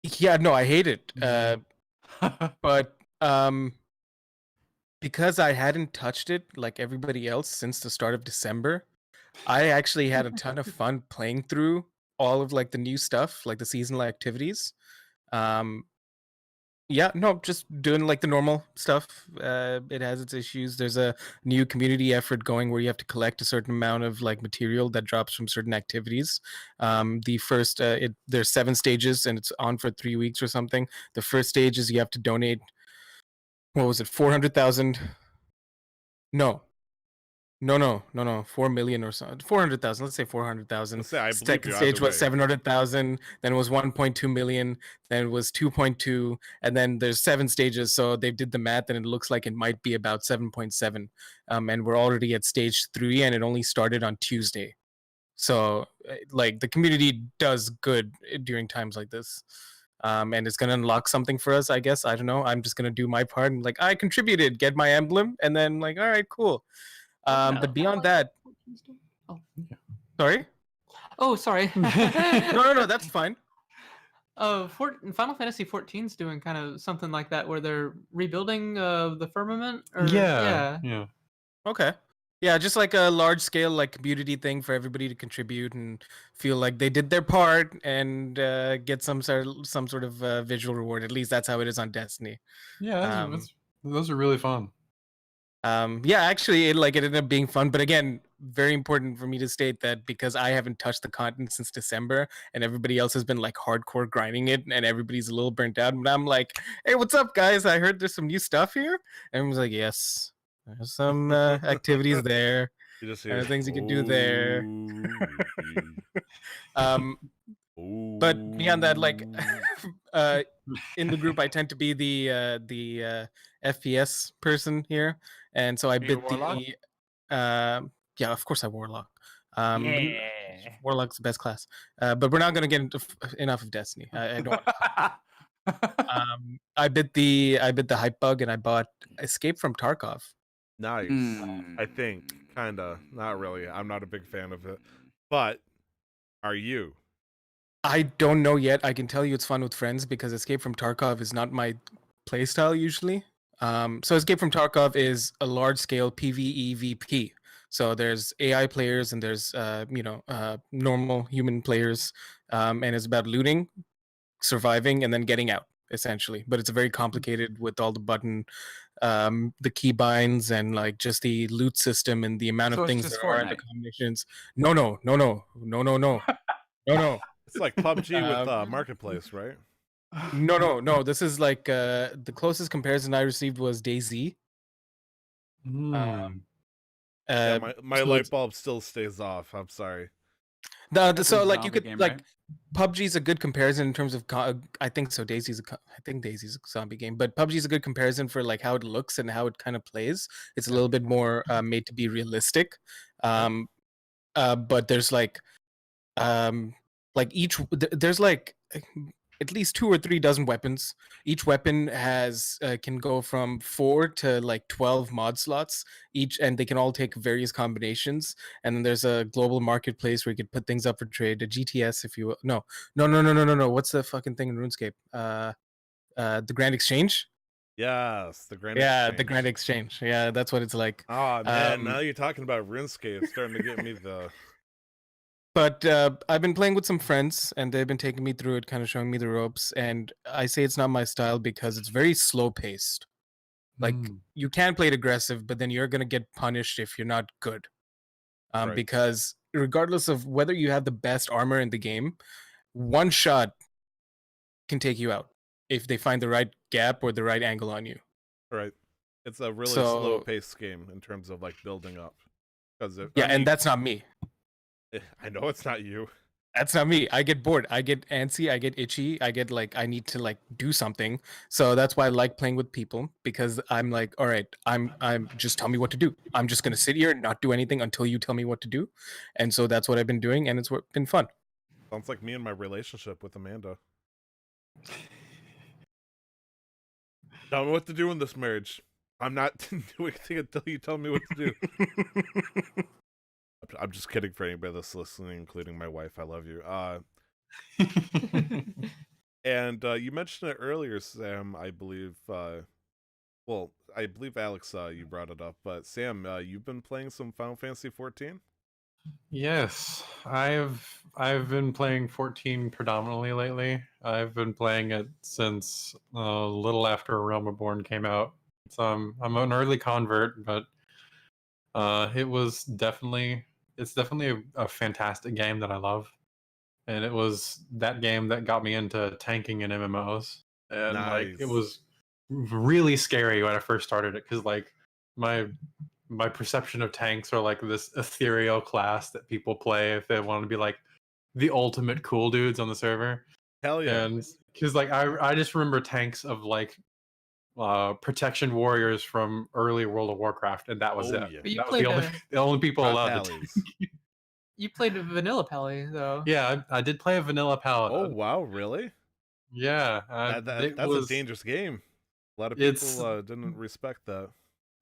Yeah, no, I hate it. Mm-hmm. But because I hadn't touched it like everybody else since the start of December, I actually had a ton of fun playing through all of like the new stuff, like the seasonal activities. Um, yeah, no, just doing like the normal stuff. It has its issues. There's a new community effort going where you have to collect a certain amount of like material that drops from certain activities. The first, there's 7 stages and it's on for 3 weeks or something. The first stage is you have to donate. What was it? 400,000? No, no. 4 million or so. 400,000. Let's say 400,000. Let's say I believe Second you stage either was way. 700,000. Then it was 1.2 million. Then it was 2.2. And then there's 7 stages. So they did the math, and it looks like it might be about 7.7. And we're already at stage 3, and it only started on Tuesday. So like the community does good during times like this. And it's gonna unlock something for us, I guess. I don't know. I'm just gonna do my part and like I contributed, get my emblem, and then like, all right, cool. But beyond that, Oh, sorry. oh, sorry. No, that's fine. Final Fantasy 14 is doing kind of something like that, where they're rebuilding the firmament. Or, Yeah. Okay. Yeah, just like a large scale like community thing for everybody to contribute and feel like they did their part and get some sort of visual reward. At least that's how it is on Destiny. Yeah, Um, those are really fun. Yeah, actually, it ended up being fun. But again, very important for me to state that because I haven't touched the content since December, and everybody else has been like hardcore grinding it, and everybody's a little burnt out. And I'm like, hey, what's up, guys? I heard there's some new stuff here. And everyone's like, yes, there's some activities there. You just There hear are things you can do there. Um, but beyond that, like, in the group, I tend to be the FPS person here, and so I Are you a bit warlock? the yeah, of course I warlock. But Yeah. warlock's the best class. But we're not gonna get into enough of Destiny. I don't. I bit the hype bug, and I bought Escape from Tarkov. Nice. I think. Kinda. Not really. I'm not a big fan of it. But are you? I don't know yet. I can tell you it's fun with friends because Escape from Tarkov is not my playstyle usually. So Escape from Tarkov is a large scale PvE/VP. So there's AI players and there's normal human players, and it's about looting, surviving, and then getting out essentially. But it's very complicated with all the the key binds and like just the loot system and the amount So of it's things just there are and the Fortnite. combinations. No. It's like PUBG with Um, Marketplace, right? No. This is like the closest comparison I received was DayZ. Mm. Yeah, Uh, my so light bulb still stays off. I'm sorry. That's so a like you zombie could game, like right? PUBG's a good comparison in terms of I think so. I think DayZ's a zombie game, but PUBG's a good comparison for like how it looks and how it kind of plays. It's a Yeah. little bit more made to be realistic. But there's like each there's like at least 2 or 3 dozen weapons. Each weapon has can go from 4 to like 12 mod slots each, and they can all take various combinations. And then there's a global marketplace where you can put things up for trade. A GTS, if you will. No. What's the fucking thing in RuneScape? The Grand Exchange. Yes, the Grand Yeah, Exchange. the Grand Exchange. Yeah, that's what it's like. Oh man, now you're talking about RuneScape, starting to get me the. But I've been playing with some friends, and they've been taking me through it, kind of showing me the ropes. And I say it's not my style because it's very slow paced. Like you can play it aggressive, but then you're gonna get punished if you're not good. Right. Because regardless of whether you have the best armor in the game, one shot can take you out if they find the right gap or the right angle on you. Right. It's a really So- slow paced game in terms of like building up. Because Yeah, and that's not me. I know it's not you. That's not me. I get bored. I get antsy. I get itchy. I get like I need to like do something. So that's why I like playing with people, because I'm like, all right, I'm just tell me what to do. I'm just gonna sit here and not do anything until you tell me what to do. And so that's what I've been doing, and it's been fun. Sounds like me and my relationship with Amanda. Tell me what to do in this marriage. I'm not doing anything until you tell me what to do. I'm just kidding for anybody that's listening, including my wife. I love you. And you mentioned it earlier, Sam, I believe. Well, I believe Alex, you brought it up, but Sam, you've been playing some Final Fantasy 14? Yes, I've been playing 14 predominantly lately. I've been playing it since a little after Realm Reborn came out. So I'm an early convert, but it's definitely a fantastic game that I love, and it was that game that got me into tanking in MMOs, and like it Nice. was really scary when I first started it because like my perception of tanks are like this ethereal class that people play if they want to be like the ultimate cool dudes on the server. Hell yeah. And because like I just remember tanks of like protection warriors from early World of Warcraft, and that was Oh, it. yeah. But you That was played the only people Drop allowed to alleys. you played a vanilla Pally though. Yeah, I did play a vanilla paladin. Oh, wow, really? Yeah, That's a dangerous game. A lot of It's- people didn't respect that.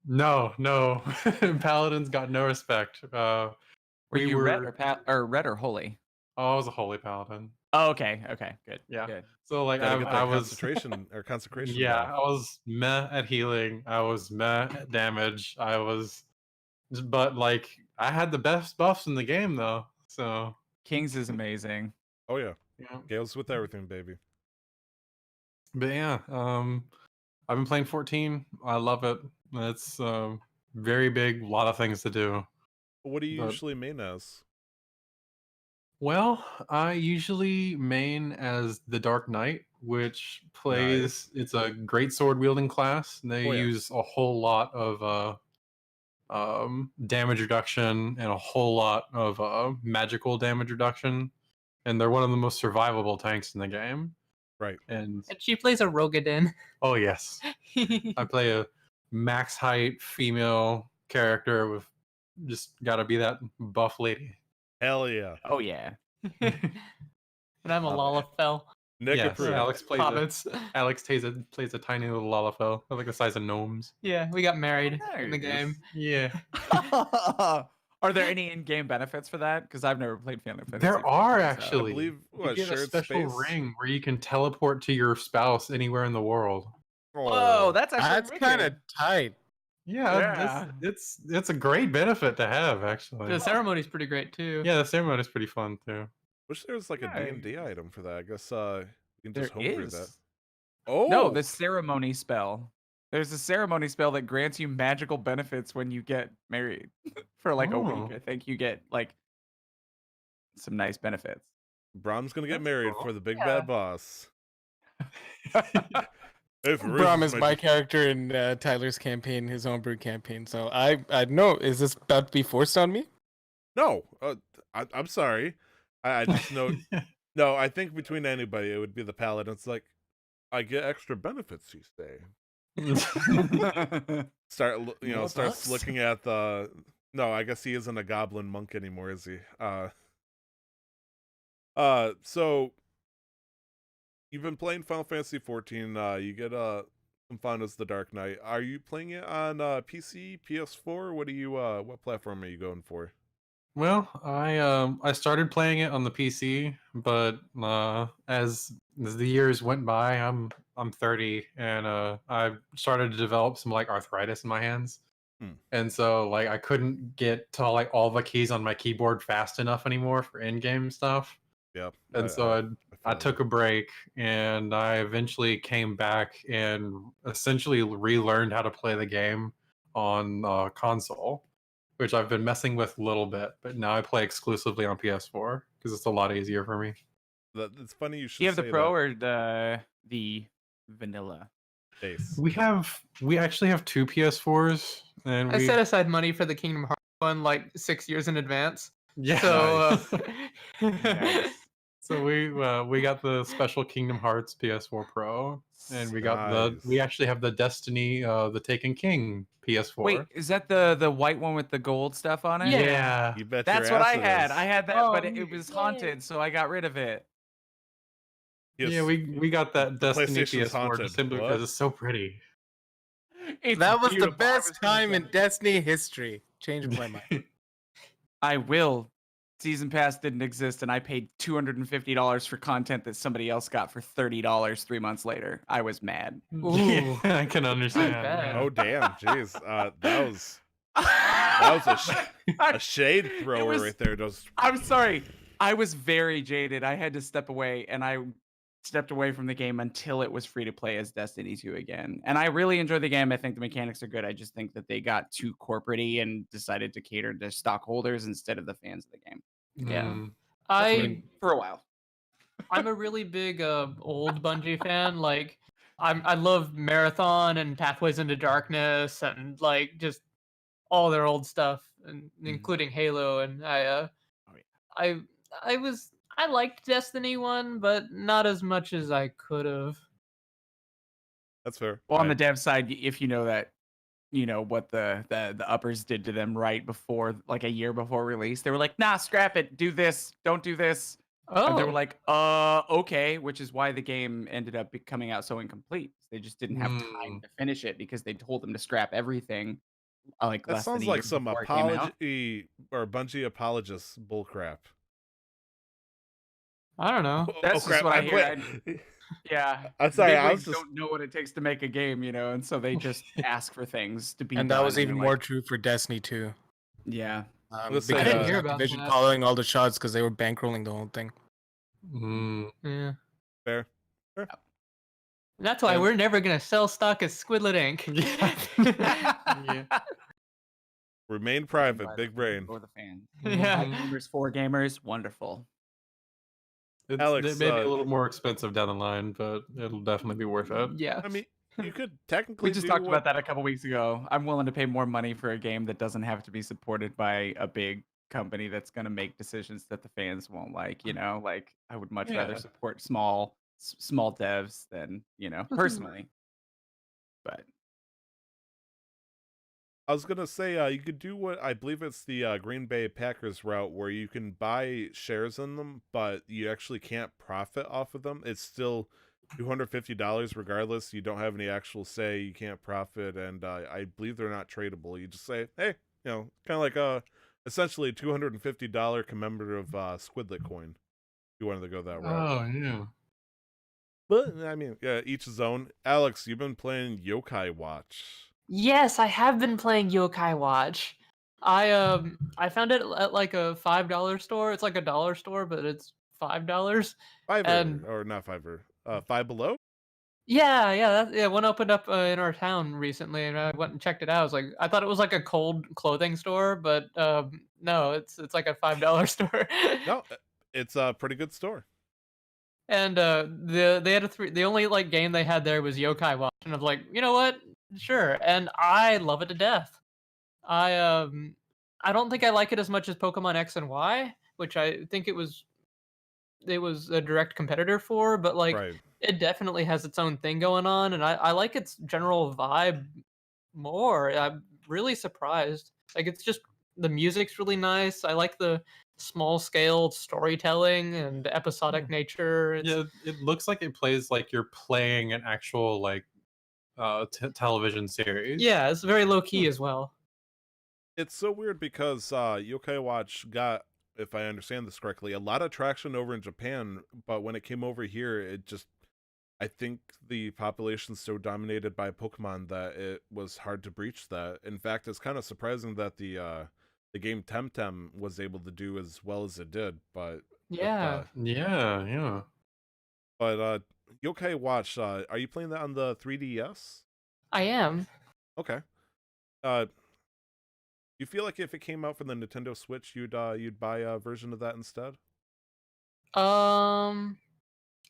No, paladins got no respect. Were you red or red or holy? Oh, I was a holy paladin. Oh, okay, good. Yeah. Good. So like Gotta get that I was concentration or consecration. yeah, down. I was meh at healing. I was meh at damage. But like I had the best buffs in the game though. So Kings is amazing. Oh yeah, yeah. Gales with everything, baby. But yeah, I've been playing 14. I love it. It's very big, a lot of things to do. What do you But- usually main as? Well, I usually main as the Dark Knight, which plays. It's a great sword wielding class. They Oh, yeah. use a whole lot of damage reduction and a whole lot of magical damage reduction, and they're one of the most survivable tanks in the game. Right. And And she plays a Rogadin. oh yes, I play a max height female character with just got to be that buff lady. Hell yeah. Oh yeah. And I'm a Lalafell. Nick Yes, approved. Alex plays Hobbits. Alex plays a tiny little Lalafell. They're like the size of gnomes. Yeah, we got married in the Nice. game. Yeah, Are there any in-game benefits for that? Because I've never played Final Fantasy. there are 14, so- I actually. believe You what, get a shared special space. ring where you can teleport to your spouse anywhere in the world. Whoa, Oh, that's actually That's kind of wicked. tight. Yeah, Yeah. it's a great benefit to have actually. The ceremony's pretty great too. Yeah, the ceremony is pretty fun too. wish there was like a D&D item for that. I guess you can There just homebrew that. is. Oh No, the ceremony spell. There's a ceremony spell that grants you magical benefits when you get married for like a week. Oh. I think you get like some nice benefits. Brahm's gonna get That's married cool. for the big Yeah. bad boss. Hey, for Braum real, is my character in Tyler's campaign, his homebrew campaign. So I know. Is this about to be forced on me? No, I'm sorry. I just know. No, I think between anybody, it would be the paladin. It's like, I get extra benefits, you say. More Starts buffs? looking at the. No, I guess he isn't a goblin monk anymore, is he? So you've been playing Final Fantasy 14. You get some fun as the Dark Knight. Are you playing it on PC, PS4? What what platform are you going for? Well, I started playing it on the PC, but as the years went by, I'm 30, and I started to develop some like arthritis in my hands, and so like I couldn't get to like all the keys on my keyboard fast enough anymore for in-game stuff, Yeah, and so I feel took a break, and I eventually came back and essentially relearned how to play the game on console, which I've been messing with a little bit, but now I play exclusively on PS4 because it's a lot easier for me. It's funny you should Do you have the say pro that. or the vanilla? Base. We actually have two PS4s, and I set aside money for the Kingdom Hearts one like 6 years in advance. yeah. So Nice. So we got the special Kingdom Hearts PS4 Pro, and we got we Nice. actually have the Destiny the Taken King PS4. Wait, is that the white one with the gold stuff on it? Yeah. You bet That's your what ass I it had. is. I had that, Oh, but it was yay. haunted, so I got rid of it. Yes. Yeah, we got that Destiny PlayStation's PS4 haunted. just simply What? because it's so pretty. It's That was the beautiful. I best was gonna time say- in Destiny history. Changed my mind. I will. Season pass didn't exist, and I paid $250 for content that somebody else got for $30 3 months later. I was mad. Yeah, I can understand. bad. Oh damn, jeez. That was a shade thrower was- right there. Just I'm sorry. I was very jaded. I had to step away, and I stepped away from the game until it was free to play as Destiny 2 again. And I really enjoy the game. I think the mechanics are good. I just think that they got too corporate-y and decided to cater to stockholders instead of the fans of the game. Yeah. Mm. For a while. I'm a really big old Bungie fan. Like I love Marathon and Pathways into Darkness and like just all their old stuff, and including Halo. And I liked Destiny 1, but not as much as I could have. that's fair. Well, on the dev side, if you know that, you know what the uppers did to them right before, like a year before release, they were like, "Nah, scrap it. Do this. Don't do this." Oh, And they were like, okay," which is why the game ended up coming out so incomplete. They just didn't have time to finish it because they told them to scrap everything. Like that less than sounds a year like some before it came out. apology or Bungie apologists bullcrap. I don't know. That's just what I hear. Yeah, I'm sorry, I bigwigs was just don't know what it takes to make a game, you know, and so they just ask for things to be And that done, was even they're more like, true for Destiny 2. yeah. Let's say, Because I didn't hear about Activision that. calling all the shots because they were bankrolling the whole thing. Yeah. fair. And that's why And- we're never gonna sell stock as Squidlit Inc. Yeah. Remain By private, the big brain. Or the fan. Yeah. 5 gamers, 4 gamers, wonderful. It's Alex, it may be a little more expensive down the line, but it'll definitely be worth it. Yeah. I mean, you could technically We just do talked what- about that a couple weeks ago. I'm willing to pay more money for a game that doesn't have to be supported by a big company that's going to make decisions that the fans won't like, you know? Like I would much rather Yeah. support small devs than, you know, personally. But I was gonna say you could do what I believe it's the Green Bay Packers route, where you can buy shares in them, but you actually can't profit off of them. It's still $250 regardless. You don't have any actual say. You can't profit, and I believe they're not tradable. You just say, hey, you know, kind of like essentially a $250 commemorative Squidlit coin. If you wanted to go that route. Oh yeah. But I mean, yeah, each his own. Alex, you've been playing Yokai Watch. Yes, I have been playing Yokai Watch. I found it at like a $5 store. It's like a dollar store, but it's $5. Fiverr, or not Fiverr, Five Below? Yeah. One opened up in our town recently, and I went and checked it out. I thought it was like a cold clothing store, but no, it's like a $5 store. No, it's a pretty good store. And they had the only like game they had there was Yokai Watch, and I was like, you know what? Sure. And I love it to death. I don't think I like it as much as Pokemon X and Y, which I think it was a direct competitor for, but like Right. it definitely has its own thing going on, and I like its general vibe more. I'm really surprised. Like it's just the music's really nice. I like the small scale storytelling and episodic nature. It's Yeah, it looks like it plays like you're playing an actual like television series. yeah, it's very low key Hmm. as well. It's so weird because Yokai Watch got, if I understand this correctly, a lot of traction over in Japan, but when it came over here, it just, I think the population's so dominated by Pokemon that it was hard to breach that. In fact, it's kind of surprising that the game Temtem was able to do as well as it did, but Yeah, Yeah. Yokai Watch, are you playing that on the 3DS? I am. Okay. Uh, you feel like if it came out for the Nintendo Switch, you'd buy a version of that instead? Um,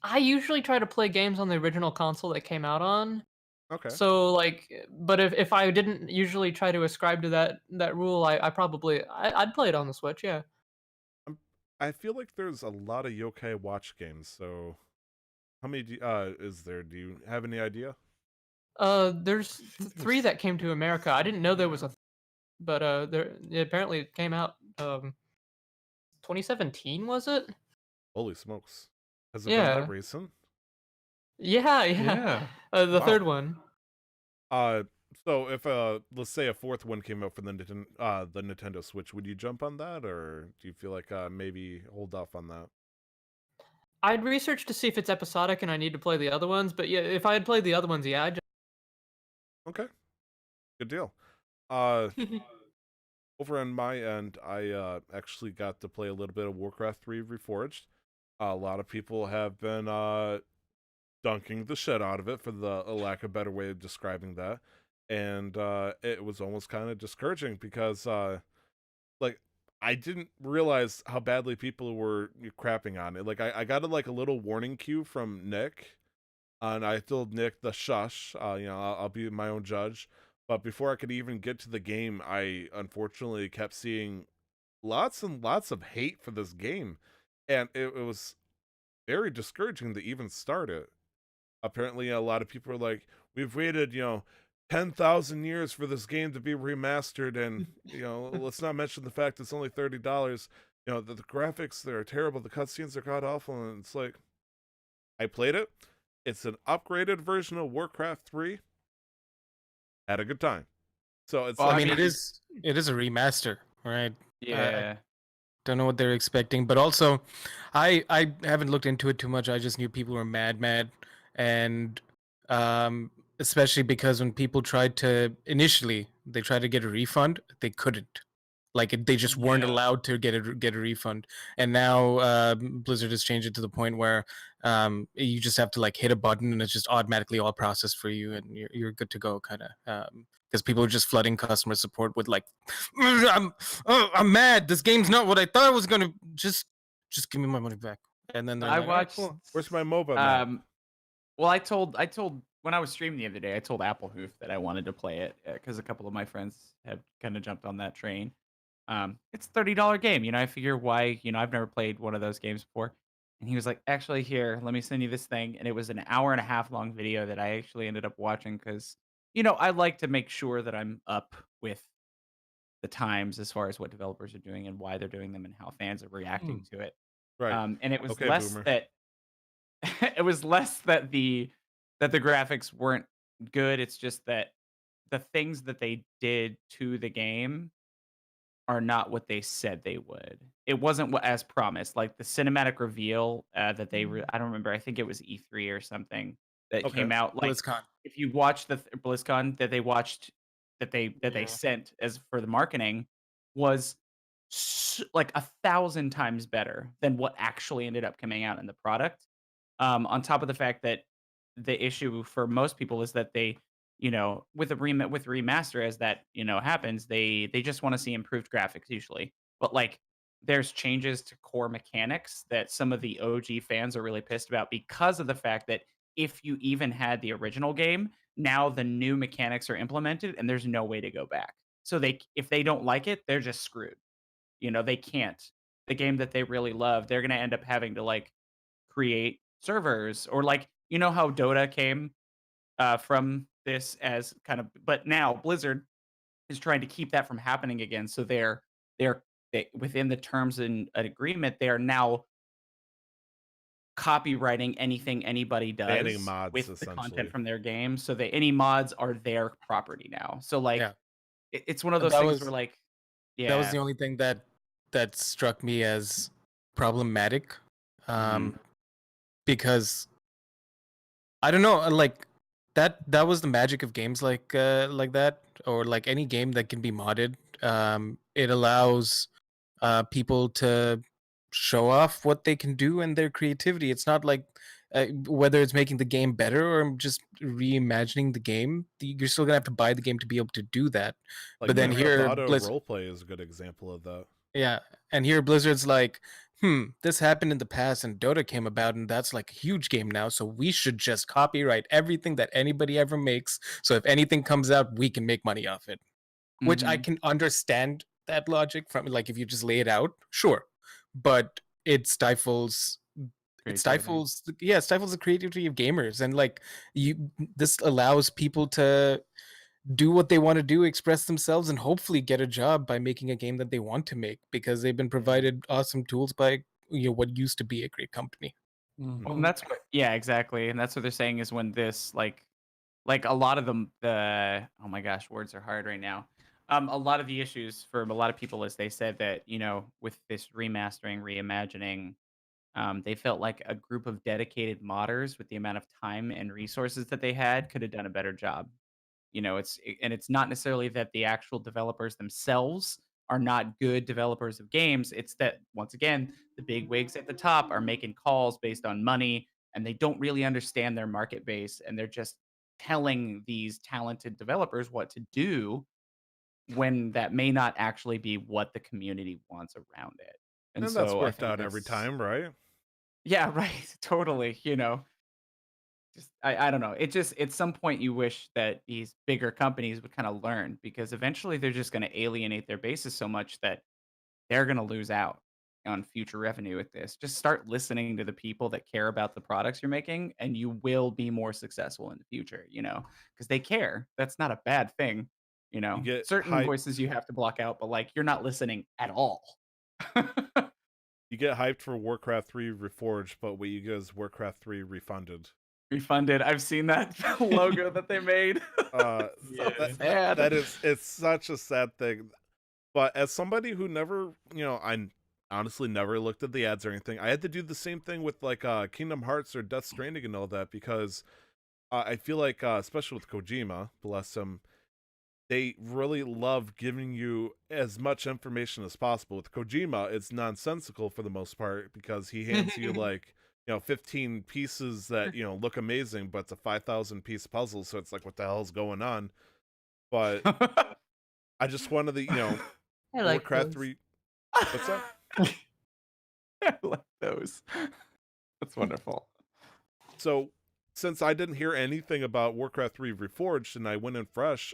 I usually try to play games on the original console that came out on. Okay. So like, but if I didn't usually try to ascribe to that rule, I probably I'd play it on the Switch. Yeah. I feel like there's a lot of Yokai Watch games, so how many is there? Do you have any idea? There's three that came to America. I didn't know there was a, but apparently it came out 2017 was it? Holy smokes. Has it been that Yeah. recent? Yeah, yeah. Yeah. The Wow. third one. So if let's say a fourth one came out for the Nintendo Switch, would you jump on that, or do you feel like maybe hold off on that? I'd research to see if it's episodic and I need to play the other ones, but yeah, if I had played the other ones, yeah, I'd Okay, good deal. Uh, over on my end, I actually got to play a little bit of Warcraft 3 Reforged. A lot of people have been dunking the shit out of it, for the a lack of a better way of describing that, and it was almost kind of discouraging because like I didn't realize how badly people were crapping on it. Like I got a little warning cue from Nick, and I told Nick the shush. I'll be my own judge. But before I could even get to the game, I unfortunately kept seeing lots and lots of hate for this game, and it was very discouraging to even start it. Apparently, a lot of people are like, "We've waited, 10,000 years for this game to be remastered, and let's not mention the fact it's only $30. The graphics, they're terrible, the cutscenes are god awful." And it's like, I played it. It's an upgraded version of Warcraft 3. Had a good time. So it's Well, like, I mean, it is a remaster, right? I Yeah. don't know what they're expecting, but also, I haven't looked into it too much. I just knew people were mad, and especially because when people initially they tried to get a refund, they couldn't. Like they just weren't Yeah. allowed to get a refund, and now Blizzard has changed it to the point where you just have to like hit a button and it's just automatically all processed for you, and you're good to go, kind of. Because people are just flooding customer support with like, I'm mad. This game's not what I thought it was gonna. Just give me my money back. And then they're I like, "All right, watched. cool." where's my MOBA, man? Well, I told when I was streaming the other day, I told Apple Hoof that I wanted to play it because a couple of my friends have kind of jumped on that train. It's a $30 game. I figure why. I've never played one of those games before. And he was like, actually, here, let me send you this thing. And it was an hour and a half long video that I actually ended up watching because, I like to make sure that I'm up with the times as far as what developers are doing and why they're doing them and how fans are reacting to it. Right. And it was Okay, less boomer. that it was less that the graphics weren't good. It's just that the things that they did to the game are not what they said they would. It wasn't what as promised. Like the cinematic reveal that I don't remember. I think it was E3 or something that Okay. came out. Like BlizzCon. if you watch the BlizzCon that they watched that they Yeah. sent as for the marketing was like 1,000 times better than what actually ended up coming out in the product. On top of the fact that the issue for most people is that they, with with remaster as that happens, they just want to see improved graphics usually. But like, there's changes to core mechanics that some of the OG fans are really pissed about because of the fact that if you even had the original game, now the new mechanics are implemented and there's no way to go back. So if they don't like it, they're just screwed. They can't. The game that they really love, they're gonna end up having to like create servers or like how Dota came from this as kind of, but now Blizzard is trying to keep that from happening again. So they're within the terms and an agreement, they are now copywriting anything anybody Banning does mods, with the essentially. content from their game, so that any mods are their property now. So like Yeah. it's one of And those things where like that was yeah. the only thing that struck me as problematic, Mhm. because I don't know, like that was the magic of games like that, or like any game that can be modded. It allows people to show off what they can do and their creativity. It's not like whether it's making the game better or just reimagining the game, you're still gonna have to buy the game to be able to do that. Like But then Grand Theft here, Auto roleplay is a good example of that. yeah, and here Blizzard's like, this happened in the past and Dota came about and that's like a huge game now, so we should just copyright everything that anybody ever makes. So if anything comes out, we can make money off it. Which I Mhm. can understand that logic from, like, if you just lay it out, sure. But it stifles Creativity. it stifles the creativity of gamers, and like this allows people to do what they want to do, express themselves, and hopefully get a job by making a game that they want to make, because they've been provided awesome tools by what used to be a great company. Well, and that's what yeah, exactly. And that's what they're saying is when this like a lot of the oh my gosh, words are hard right now. A lot of the issues for a lot of people is they said that, with this remastering, reimagining, they felt like a group of dedicated modders with the amount of time and resources that they had could have done a better job. And it's not necessarily that the actual developers themselves are not good developers of games. It's that once again, the big wigs at the top are making calls based on money, and they don't really understand their market base, and they're just telling these talented developers what to do when that may not actually be what the community wants around it. And And that's so I worked think out every that's time, right? yeah, right, totally. Just I don't know. It just at some point you wish that these bigger companies would kind of learn, because eventually they're just going to alienate their bases so much that they're going to lose out on future revenue with this. Just start listening to the people that care about the products you're making, and you will be more successful in the future, because they care. That's not a bad thing. You get Certain hype. voices you have to block out, but like you're not listening at all. You get hyped for Warcraft 3 Reforged, but what you get is Warcraft 3 Refunded. Refunded. I've seen that logo that they made. Yeah. Sad. It's such a sad thing. But as somebody who never, I honestly never looked at the ads or anything, I had to do the same thing with like Kingdom Hearts or Death Stranding and all that, because I feel like, especially with Kojima, bless him, they really love giving you as much information as possible. With Kojima, it's nonsensical for the most part, because he hands you like, 15 pieces that, look amazing, but it's a 5,000 piece puzzle. So it's like, what the hell's going on? But I just wanted the, I like Warcraft those. 3. What's that? I like those. That's wonderful. So since I didn't hear anything about Warcraft 3 Reforged and I went in fresh,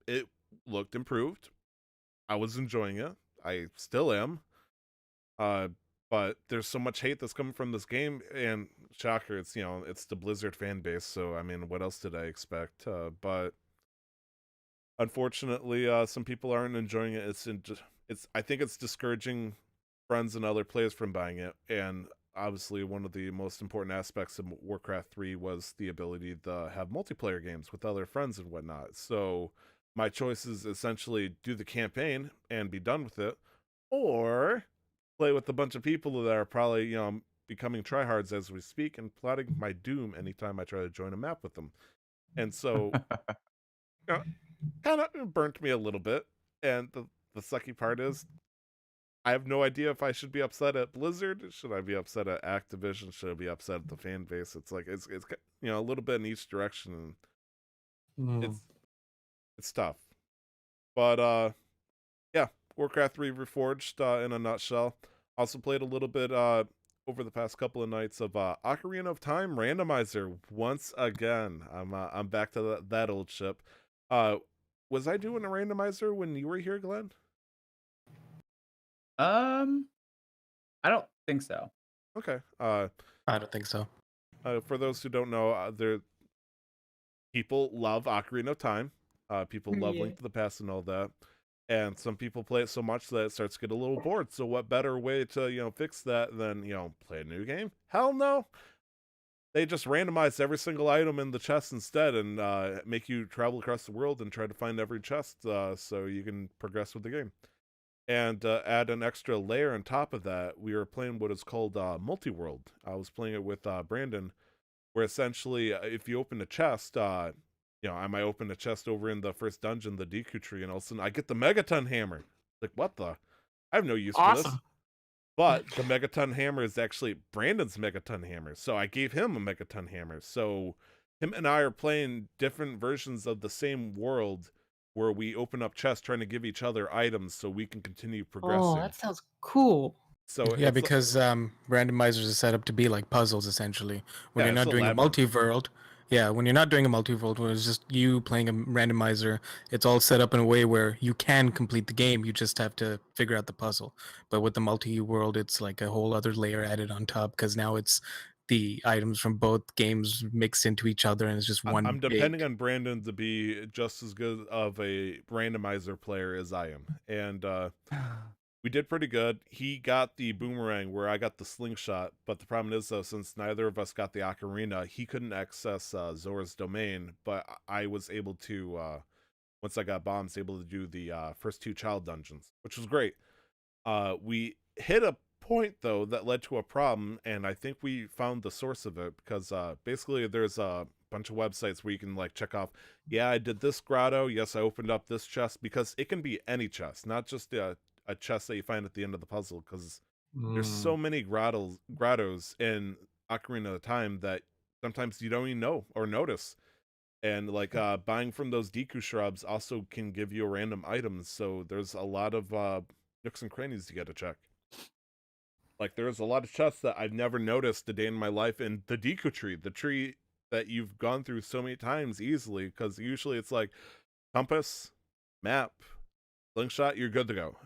it looked improved. I was enjoying it. I still am. But there's so much hate that's coming from this game, and shocker, it's the Blizzard fan base. So I mean, what else did I expect? But unfortunately, some people aren't enjoying it. I think it's discouraging friends and other players from buying it. And obviously, one of the most important aspects of Warcraft 3 was the ability to have multiplayer games with other friends and whatnot. So my choice is essentially do the campaign and be done with it, or play with a bunch of people that are probably, becoming tryhards as we speak and plotting my doom anytime I try to join a map with them. And so, kind of burnt me a little bit. And the sucky part is, I have no idea if I should be upset at Blizzard. Should I be upset at Activision? Should I be upset at the fan base? It's like it's a little bit in each direction, and it's tough. But yeah, Warcraft 3 Reforged in a nutshell. Also played a little bit over the past couple of nights of Ocarina of Time Randomizer once again. I'm back to that old ship. Was I doing a randomizer when you were here, Glenn? I don't think so. Okay. I don't think so. For those who don't know, people love Ocarina of Time. People love Yeah. Link to the Past and all that. And some people play it so much that it starts to get a little bored. So what better way to fix that than play a new game? Hell no. They just randomize every single item in the chest instead, and make you travel across the world and try to find every chest, so you can progress with the game. And add an extra layer on top of that. We were playing what is called multi-world. I was playing it with Brandon, where essentially, if you open a chest, I might open a chest over in the first dungeon, the Deku tree, and all of a sudden I get the Megaton Hammer. Like, what the? I have no use for this. Awesome. But the Megaton Hammer is actually Brandon's Megaton Hammer, so I gave him a Megaton Hammer. So him and I are playing different versions of the same world, where we open up chests trying to give each other items so we can continue progressing. Oh, that sounds cool. So Yeah, it's because randomizers are set up to be like puzzles essentially. When Yeah, you're it's not a doing a labyrinth. multi-world, when you're not doing a multi-world where it's just you playing a randomizer, it's all set up in a way where you can complete the game. You just have to figure out the puzzle. But with the multi-world, it's like a whole other layer added on top because now it's the items from both games mixed into each other, and it's just one. I'm depending on Brandon to be just as good of a randomizer player as I am, and we did pretty good. He got the boomerang where I got the slingshot, but the problem is, though, since neither of us got the ocarina, he couldn't access Zora's domain, but I was able to, once I got bombs, able to do the first 2 child dungeons, which was great. We hit a point, though, that led to a problem, and I think we found the source of it, because basically there's a bunch of websites where you can check off, yeah, I did this grotto, yes, I opened up this chest, because it can be any chest, not just a chest that you find at the end of the puzzle, because there's so many grottos in Ocarina of Time that sometimes you don't even know or notice. And buying from those Deku shrubs also can give you a random item, so there's a lot of nooks and crannies you gotta check. There's a lot of chests that I've never noticed a day in my life in the Deku tree, the tree that you've gone through so many times easily, because usually it's like compass, map, slingshot, you're good to go.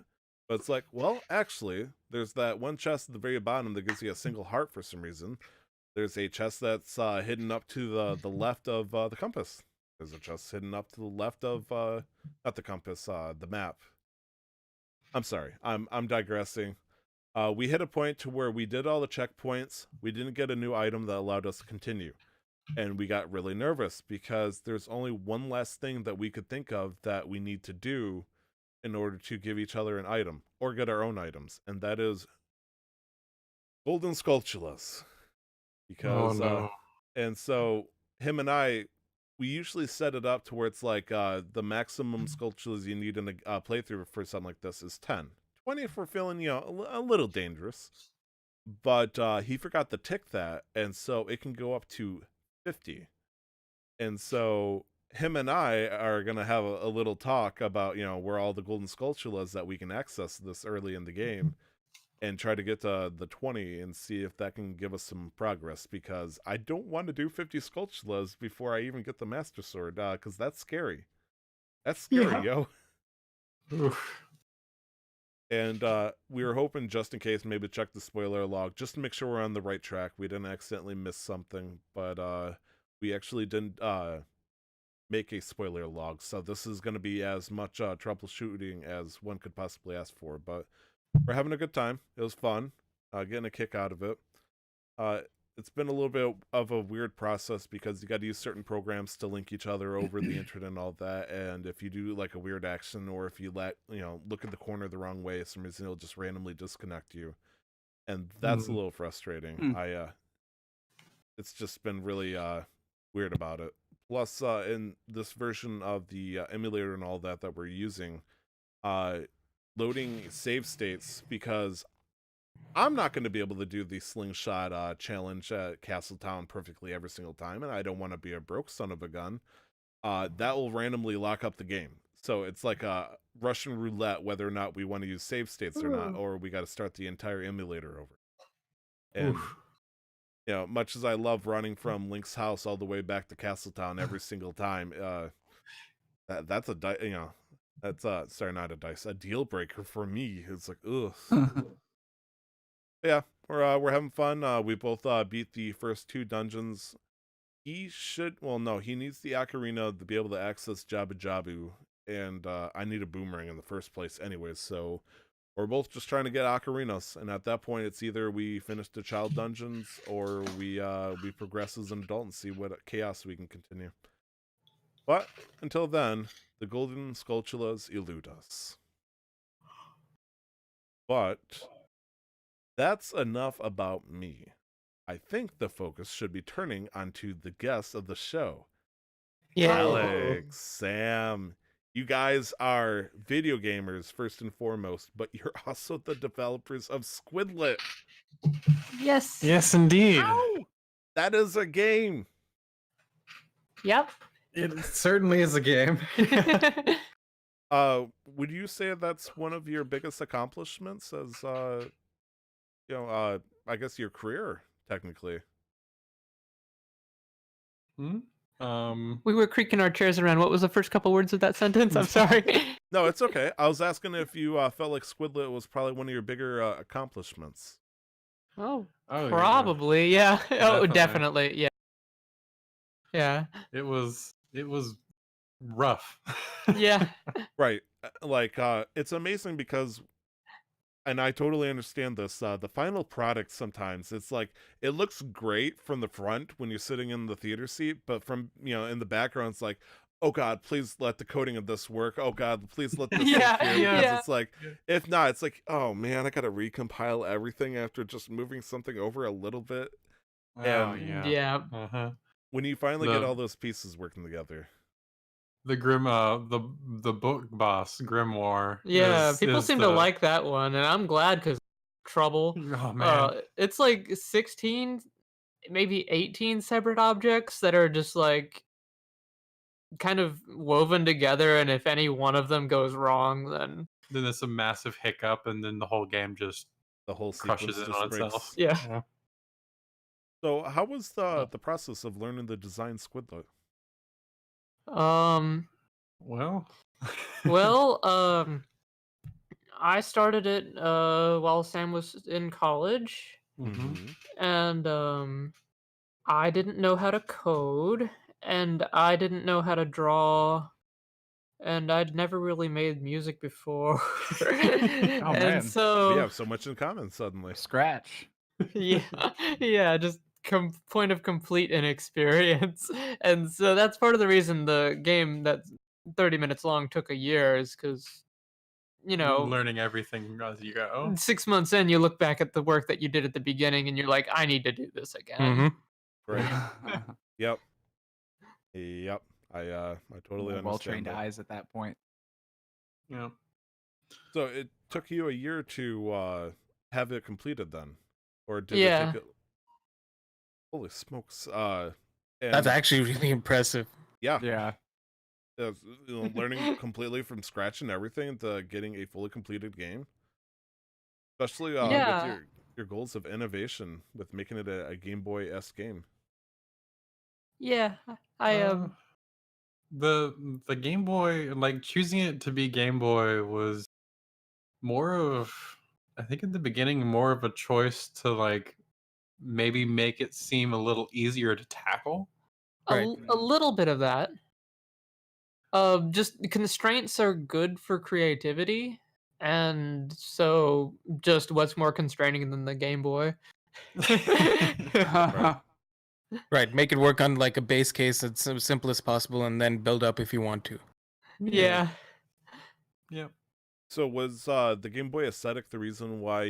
But it's like, well, actually, there's that one chest at the very bottom that gives you a single heart for some reason. There's a chest that's hidden up to the left of the compass. There's a chest hidden up to the left of not the compass, the map. I'm sorry, I'm digressing. We hit a point to where we did all the checkpoints. We didn't get a new item that allowed us to continue. And we got really nervous because there's only one last thing that we could think of that we need to do in order to give each other an item or get our own items. And that is golden sculptulas. Because, and so him and I, we usually set it up to where it's like the maximum sculptulas you need in a playthrough for something like this is 10. 20 if we're feeling, a little dangerous. But he forgot to tick that, and so it can go up to 50. And so him and I are going to have a little talk about, where all the golden sculptulas that we can access this early in the game, and try to get to the 20 and see if that can give us some progress, because I don't want to do 50 sculptulas before I even get the Master Sword, because that's scary. That's scary, yo. Oof. And we were hoping, just in case, maybe check the spoiler log, just to make sure we're on the right track. We didn't accidentally miss something, but we actually didn't make a spoiler log, so this is going to be as much troubleshooting as one could possibly ask for, but we're having a good time. It was fun, getting a kick out of it. It's been a little bit of a weird process because you got to use certain programs to link each other over the internet and all that. And if you do a weird action, or if you look at the corner the wrong way, for some reason it'll just randomly disconnect you, and that's a little frustrating. It's just been really weird about it. Plus, in this version of the emulator and all that we're using, loading save states, because I'm not going to be able to do the slingshot challenge at Castletown perfectly every single time, and I don't want to be a broke son of a gun. That will randomly lock up the game. So it's like a Russian roulette whether or not we want to use save states or not, or we got to start the entire emulator over. And much as I love running from Link's house all the way back to Castletown every single time, that's a that's sorry, not a dice, a deal breaker for me. It's like, ugh. Yeah, we're having fun. We both beat the first 2 dungeons. He needs the ocarina to be able to access Jabu Jabu, and I need a boomerang in the first place anyways, so we're both just trying to get ocarinas, and at that point it's either we finish the child dungeons or we progress as an adult and see what chaos we can continue. But until then, the golden skulltulas elude us. But that's enough about me. I think the focus should be turning onto the guests of the show. Yeah. Alex, Sam, you guys are video gamers first and foremost, but you're also the developers of Squidlit. Yes. Yes, indeed. Ow! That is a game. Yep. It certainly is a game. Would you say that's one of your biggest accomplishments as I guess your career technically? We were creaking our chairs around. What was the first couple words of that sentence? I'm sorry. No, it's okay. I was asking if you felt like Squidlit was probably one of your bigger accomplishments. Oh, Oh, probably. Yeah. Oh, Definitely. definitely. Yeah. Yeah. It was rough. Yeah. Right. Like, it's amazing because, and I totally understand this, the final product sometimes, it's like, it looks great from the front when you're sitting in the theater seat, but from, in the background, it's like, oh God, please let the coding of this work. Oh God, please let this Yeah, sync here. Because yeah. it's like, if not, it's like, oh man, I gotta recompile everything after just moving something over a little bit. Oh And yeah. Yeah. Uh-huh. when you finally get The- all those pieces working together. The the book boss Grimoire. Yeah. is- People is seem to the- like that one, and I'm glad because trouble. Oh man. It's like 16, maybe 18 separate objects that are just like kind of woven together, and if any one of them goes wrong, then Then there's a massive hiccup, and then the whole game just The whole crushes sequence it just on breaks. itself. yeah. So how was the process of learning to design Squidlit? Well. Well, I started it while Sam was in college, Mhm. and I didn't know how to code, and I didn't know how to draw, and I'd never really made music before. man. And We so have so much in common suddenly. Scratch. yeah, yeah, just point of complete inexperience. And so that's part of the reason the game that's 30 minutes long took a year is because, Learning everything as you go. 6 months in, you look back at the work that you did at the beginning and you're like, I need to do this again. Right. Yep. Yep. I totally understand Well-trained that. eyes at that point. Yeah. So it took you a year to have it completed then? Or did Yeah. it take Holy smokes. That's And actually really impressive. yeah, Yeah. learning completely from scratch and everything to getting a fully completed game. Especially with Yeah. your goals of innovation with making it a Game Boy-esque game. Yeah, I The Game Boy, like choosing it to be Game Boy was more of, I think in the beginning, more of a choice to like maybe make it seem a little easier to tackle. Right. a little bit of that. Just constraints are good for creativity, and so just what's more constraining than the Game Boy? Right. Right. Make it work on like a base case that's as simple as possible and then build up if you want to. Yeah. Yep. So was the Game Boy aesthetic the reason why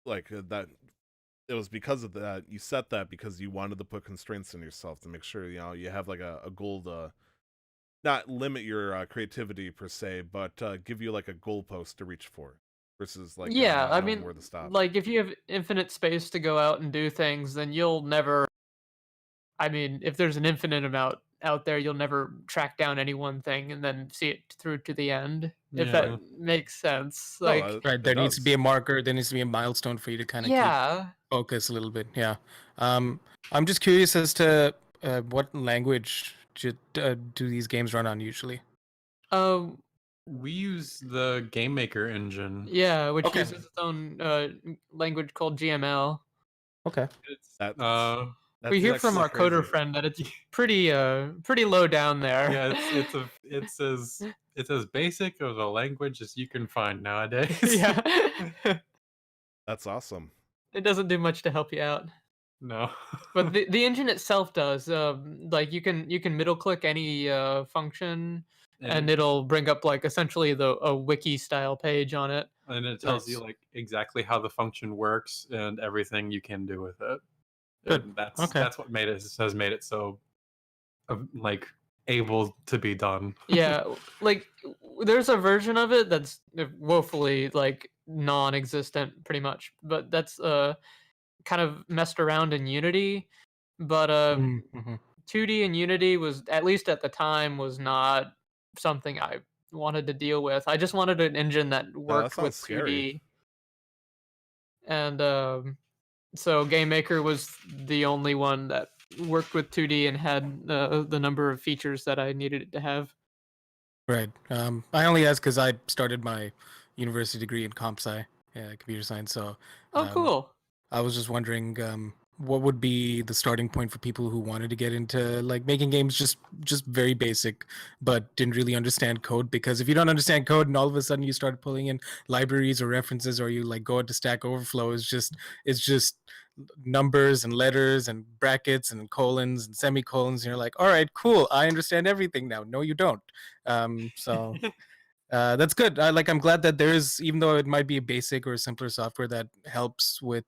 that it was because of that you set that because you wanted to put constraints on yourself to make sure you have like a goal to not limit your creativity per se, but give you like a goalpost to reach for versus like Yeah, not I knowing mean, where to stop. like if you have infinite space to go out and do things, then you'll never. I mean, if there's an infinite amount out there, you'll never track down any one thing and then see it through to the end. If Yeah. that makes sense. No, Like, Right. it There needs to does. be a marker. There needs to be a milestone for you to kind of keep yeah. focus a little bit. Yeah. I'm just curious as to what language do these games run on usually? Um. We use the Game Maker engine. Yeah, which Okay. uses its own language called GML. Okay. It's That's- We hear from actually our coder crazy. friend that it's pretty low down there. Yeah, it's as basic of a language as you can find nowadays. Yeah. That's awesome. It doesn't do much to help you out. No. But the engine itself does. Like you can middle click any function, and it'll bring up like essentially a wiki style page on it. and it tells you That's- like exactly how the function works and everything you can do with it. Good. And that's Okay. that's what has made it so like able to be done. Yeah, like there's a version of it that's woefully like non-existent, pretty much. But that's kind of messed around in Unity. But Mhm. 2D in Unity was, at least at the time, was not something I wanted to deal with. I just wanted an engine that worked with sounds scary. 2D. And so Game Maker was the only one that worked with 2D and had the number of features that I needed it to have. Right. I only asked because I started my university degree in comp sci, computer science. So Oh, cool. I was just wondering what would be the starting point for people who wanted to get into like making games just very basic, but didn't really understand code. Because if you don't understand code and all of a sudden you start pulling in libraries or references, or you like go into Stack Overflow, it's just numbers and letters and brackets and colons and semicolons, and you're like, all right, cool, I understand everything now. No, you don't. So that's good. I'm glad that there is, even though it might be a basic or a simpler software, that helps with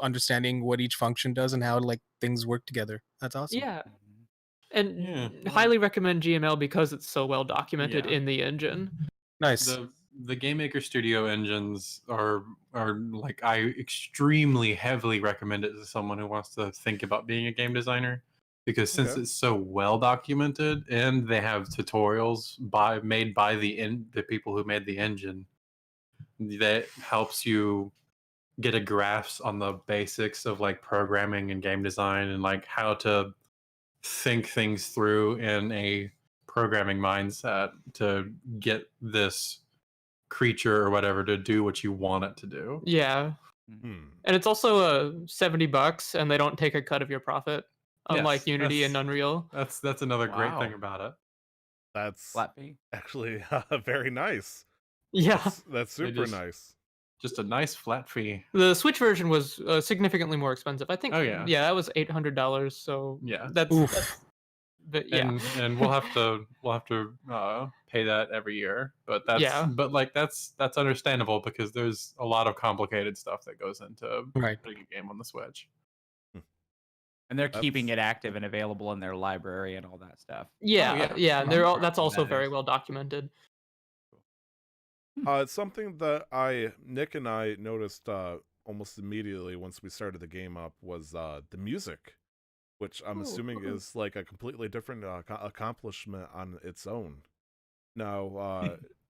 understanding what each function does and how like things work together. That's awesome. Yeah. And Yeah. highly recommend GML because it's so well documented Yeah. in the engine. Nice. The Game Maker Studio engines are like, I extremely heavily recommend it to someone who wants to think about being a game designer, because since Okay. it's so well documented and they have tutorials made by the people who made the engine, that helps you get a grasp on the basics of like programming and game design and like how to think things through in a programming mindset to get this creature or whatever to do what you want it to do. Yeah. Hmm. And it's also $70 and they don't take a cut of your profit, unlike Yes, Unity and Unreal. That's another great thing Wow. about it. That's Flat fee. actually very nice. Yeah. That's They super just- nice. Just a nice flat fee. The Switch version was significantly more expensive. I think. Oh, yeah. Yeah, that was $800. So Yeah. that's Oof. but yeah. And we'll have to pay that every year, but that's understandable because there's a lot of complicated stuff that goes into Right. putting a game on the Switch. And they're keeping That's- it active and available in their library and all that stuff. Yeah, yeah. and they're all, that's That also very matters. well documented. It's something that Nick and I noticed almost immediately once we started the game up was the music, which I'm assuming is like a completely different accomplishment on its own. Now,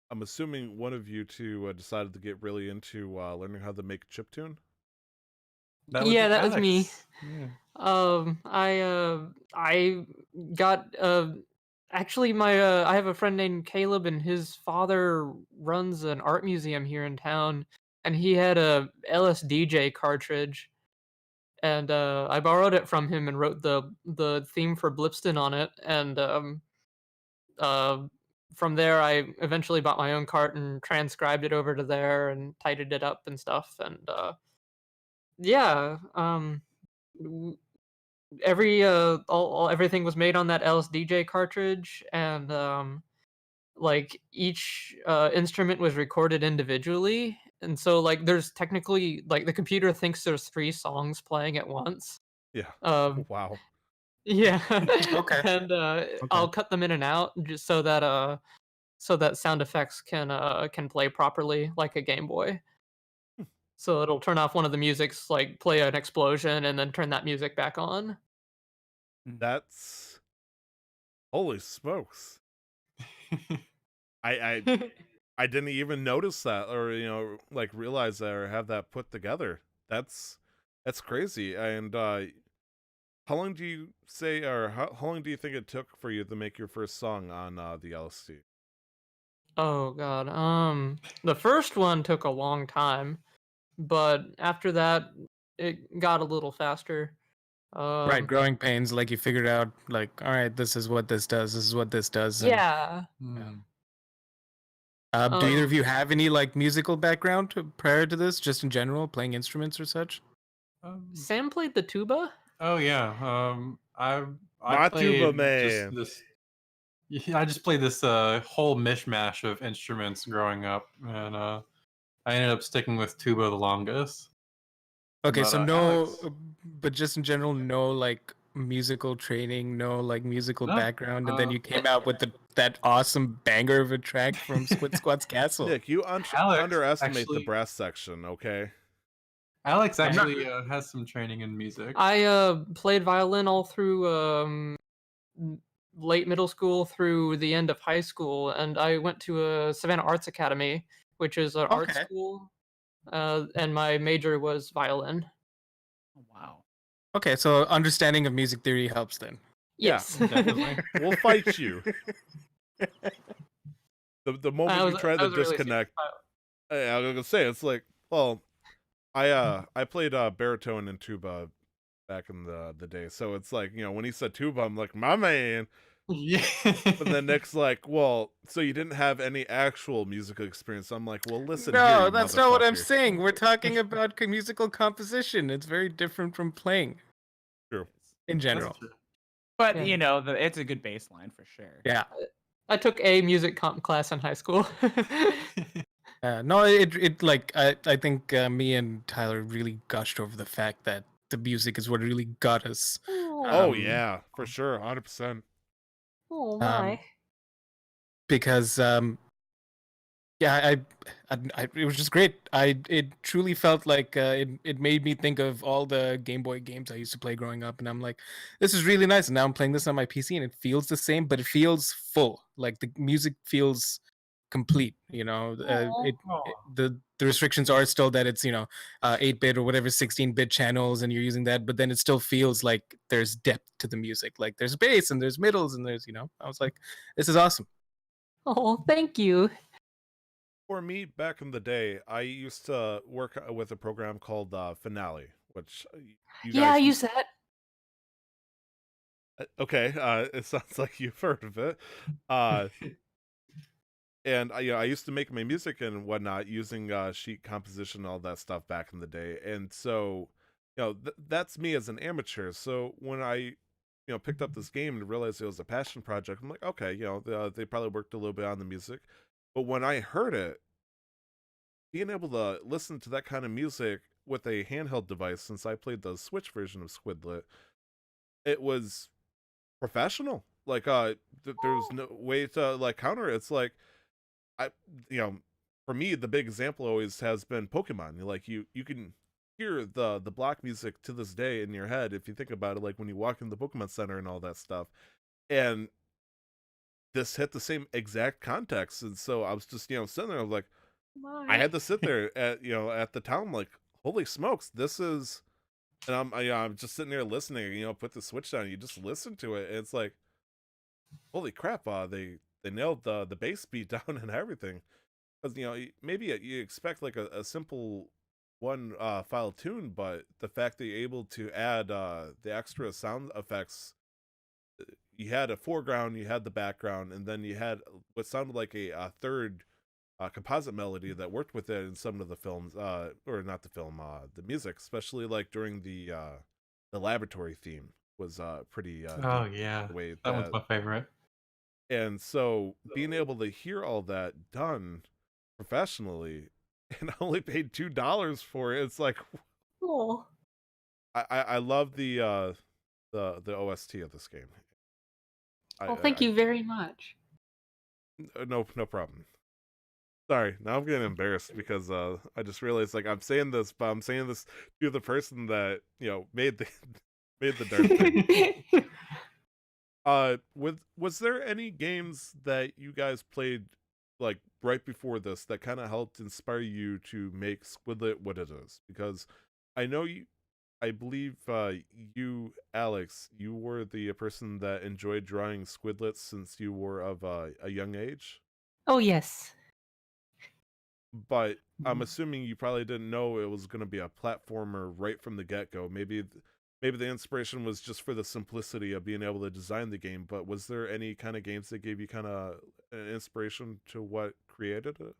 I'm assuming one of you two decided to get really into learning how to make chiptune. Yeah, that was me. Yeah. I got actually my I have a friend named Caleb, and his father runs an art museum here in town, and he had a LSDJ cartridge, and I borrowed it from him and wrote the theme for Blipston on it, and uh from there I eventually bought my own cart and transcribed it over to there and tidied it up and stuff, and yeah, everything was made on that LSDJ cartridge, and like each instrument was recorded individually, and so like there's technically like the computer thinks there's 3 songs playing at once. Yeah. Um, Wow. yeah, Okay. and I'll cut them in and out just so that sound effects can play properly like a Game Boy. So it'll turn off one of the musics, like play an explosion, and then turn that music back on. That's holy smokes. I didn't even notice that, or like realize that, or have that put together. That's crazy. And how long do you say, or how long do you think it took for you to make your first song on the LSD? Oh god. The first one took a long time, but after that it got a little faster. Right, growing pains, like you figured out, like, all right, this is what this does, this is what this does. And, Yeah. Hmm. do either of Um, you have any like musical background prior to this, just in general, playing instruments or such? Sam played the tuba. Oh yeah. I My tuba played just man. this. Yeah, I just played this whole mishmash of instruments growing up, and I ended up sticking with tuba the longest. Okay, But, so Alex, but just in general, no like musical training, no like musical no, background, and then you came out with that awesome banger of a track from Squid Squad's Castle. Nick, you Alex underestimate the actually, brass section, okay? Alex I'm not- actually has some training in music. I played violin all through late middle school through the end of high school, and I went to a Savannah Arts Academy, which is an art Okay. school, and my major was violin. Oh, wow. Okay, so understanding of music theory helps then. Yeah, Yes, definitely. We'll fight you. The moment you try I to was a really serious disconnect, child. I was gonna say it's like, well, I played baritone and tuba back in the day, so it's like, you know, when he said tuba, I'm like, my man. Yeah. But then Nick's like, well, so you didn't have any actual musical experience. I'm like, well, listen here, No, you that's not what I'm motherfucker. saying. We're talking about musical composition. It's very different from playing True. in That's general. true. But Yeah. you know, it's a good baseline for sure. Yeah. I took a music comp class in high school. No, it like I think me and Tyler really gushed over the fact that the music is what really got us. Oh Um, yeah, for sure, 100%. Oh um, my. because yeah, it was just great. It truly felt like it made me think of all the Game Boy games I used to play growing up, and I'm like, this is really nice. And now I'm playing this on my PC, and it feels the same, but it feels full. Like the music feels complete. You know, the restrictions are still that it's 8-bit or whatever 16-bit channels, and you're using that, but then it still feels like there's depth to the music. Like there's bass and there's middles and there's I was like, this is awesome. Oh, thank you. For me, back in the day, I used to work with a program called Finale, which you Yeah, I guys. use that. Okay, it sounds like you've heard of it. And I used to make my music and whatnot using sheet composition, all that stuff back in the day. And so, that's me as an amateur. So when I, picked up this game and realized it was a passion project, I'm like, okay, they probably worked a little bit on the music. But when I heard it, being able to listen to that kind of music with a handheld device, since I played the Switch version of Squidlit, it was professional. Like, there was no way to like counter it. It's like, I, for me, the big example always has been Pokemon. Like, you can hear the block music to this day in your head if you think about it. Like when you walk in the Pokemon Center and all that stuff, and this hit the same exact context. And so I was just sitting there. I was like, I had to sit there at the town, like, holy smokes, this is. And I'm just sitting there listening. Put the Switch down. You just listen to it, and it's like, holy crap! They nailed the bass beat down and everything. Because maybe you expect like a simple one file tune, but the fact that you're able to add the extra sound effects, you had a foreground, you had the background, and then you had what sounded like a third composite melody that worked with it in some of the films, or not the film, the music, especially like during the laboratory theme was pretty. Oh deep, yeah, the way that one's my favorite. and so being able to hear all that done professionally and I only paid $2 for it, it's like Oh. I love the OST of this game. Well, thank you very much. No problem. Sorry, now I'm getting embarrassed because I just realized like I'm saying this, but I'm saying this to the person that made the made the darn thing. Was there any games that you guys played like right before this that kind of helped inspire you to make Squidlit what it is? Because I know I believe you, Alex, you were the person that enjoyed drawing Squidlits since you were of a young age. Oh, yes. But I'm assuming you probably didn't know it was going to be a platformer right from the get-go. Maybe maybe the inspiration was just for the simplicity of being able to design the game, but was there any kind of games that gave you kind of an inspiration to what created it?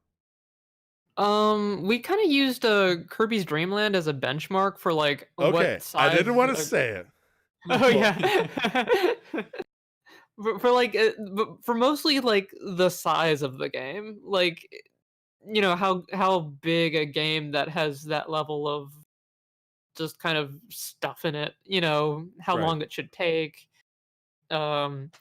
We kind of used Kirby's Dream Land as a benchmark for like Okay, what I size. didn't want to say it. Oh yeah. for like for mostly like the size of the game, like how big a game that has that level of just kind of stuff in it, how Right. long it should take. Um,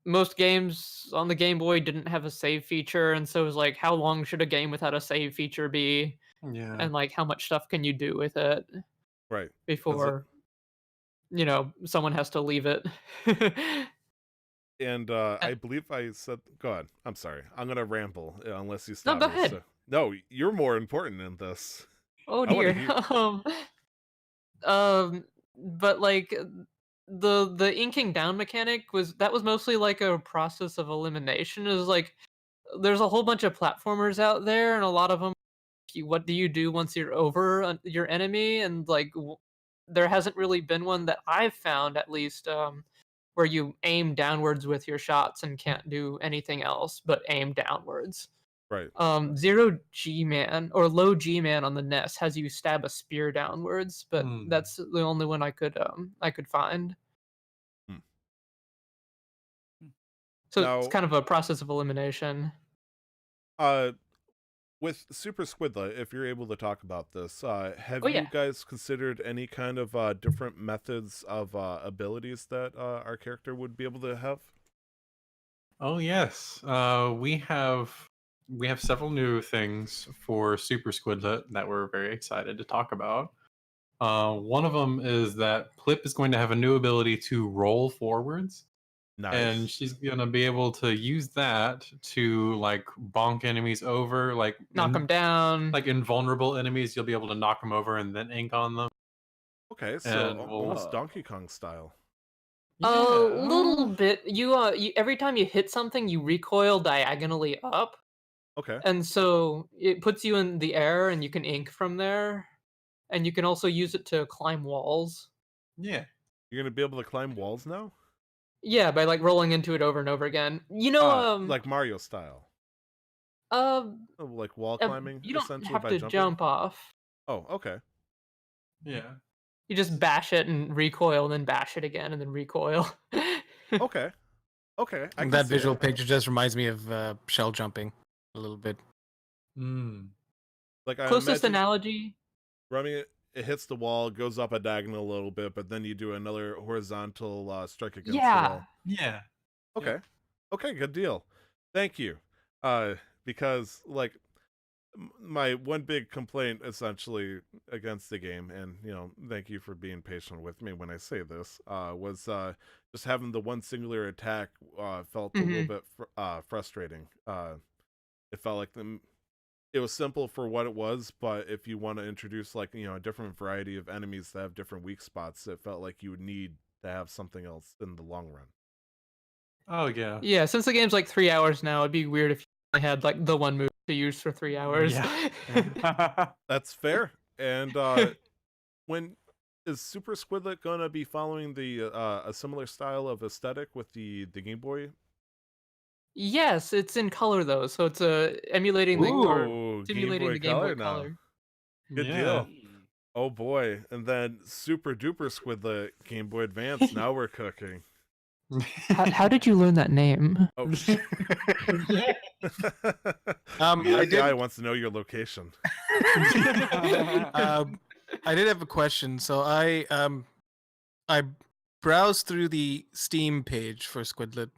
most games on the Game Boy didn't have a save feature, and so it was like, how long should a game without a save feature be? Yeah. And like, how much stuff can you do with it Right. before someone has to leave it? And I believe I said, go ahead. I'm sorry. I'm going to ramble unless you No, stop go me. ahead. So, no, you're more important in this. Oh I wanna dear. hear- But like the inking down mechanic was mostly like a process of elimination. It was like there's a whole bunch of platformers out there, and a lot of them. What do you do once you're over your enemy? And like, there hasn't really been one that I've found, at least, where you aim downwards with your shots and can't do anything else but aim downwards. Right. Zero G Man or low G Man on the NES has you stab a spear downwards, but that's the only one I could find. Hmm. So it's Now, kind of a process of elimination. with Super Squidlit, if you're able to talk about this, have Oh, you yeah. guys considered any kind of different methods of abilities that our character would be able to have? Oh yes, we have several new things for Super Squidlet that we're very excited to talk about. One of them is that Plip is going to have a new ability to roll forwards, and Nice. she's gonna be able to use that to like bonk enemies over, like Knock them down. like invulnerable enemies. You'll be able to knock them over and then ink on them. Okay, so And almost Donkey Kong style. A little bit. You every time you hit something, you recoil diagonally up, Okay. and so it puts you in the air, and you can ink from there, and you can also use it to climb walls. Yeah. You're gonna be able to climb walls now? Yeah, by like rolling into it over and over again. Like Mario style. Like wall climbing, you don't essentially have by to jumping. jump off. Oh, okay. Yeah. You just bash it and recoil, and then bash it again, and then recoil. Okay. Okay. I can That see visual it. picture just reminds me of shell jumping a little bit. Like I Closest imagine analogy. running it hits the wall, goes up a diagonal a little bit, but then you do another horizontal strike against the wall. Yeah. Okay. Okay, good deal. Thank you. Because like my one big complaint essentially against the game, and thank you for being patient with me when I say this, was just having the one singular attack felt a little bit frustrating. It felt like it was simple for what it was, but if you want to introduce like a different variety of enemies that have different weak spots, it felt like you would need to have something else in the long run. Oh yeah. Yeah, since the game's like 3 hours now, it'd be weird if you only had like the one move to use for 3 hours. Yeah. That's fair. And when is Super Squidlet gonna be following the a similar style of aesthetic with the Game Boy? Yes, it's in color though, so it's emulating the or Ooh, Game simulating Boy the Game Boy Color now. Color. Good deal. Oh boy. And then Super Duper Squidlet Game Boy Advance. Now we're cooking. How did you learn that name? Oh, I the did. guy wants to know your location. I did have a question. So I browsed through the Steam page for Squidlit,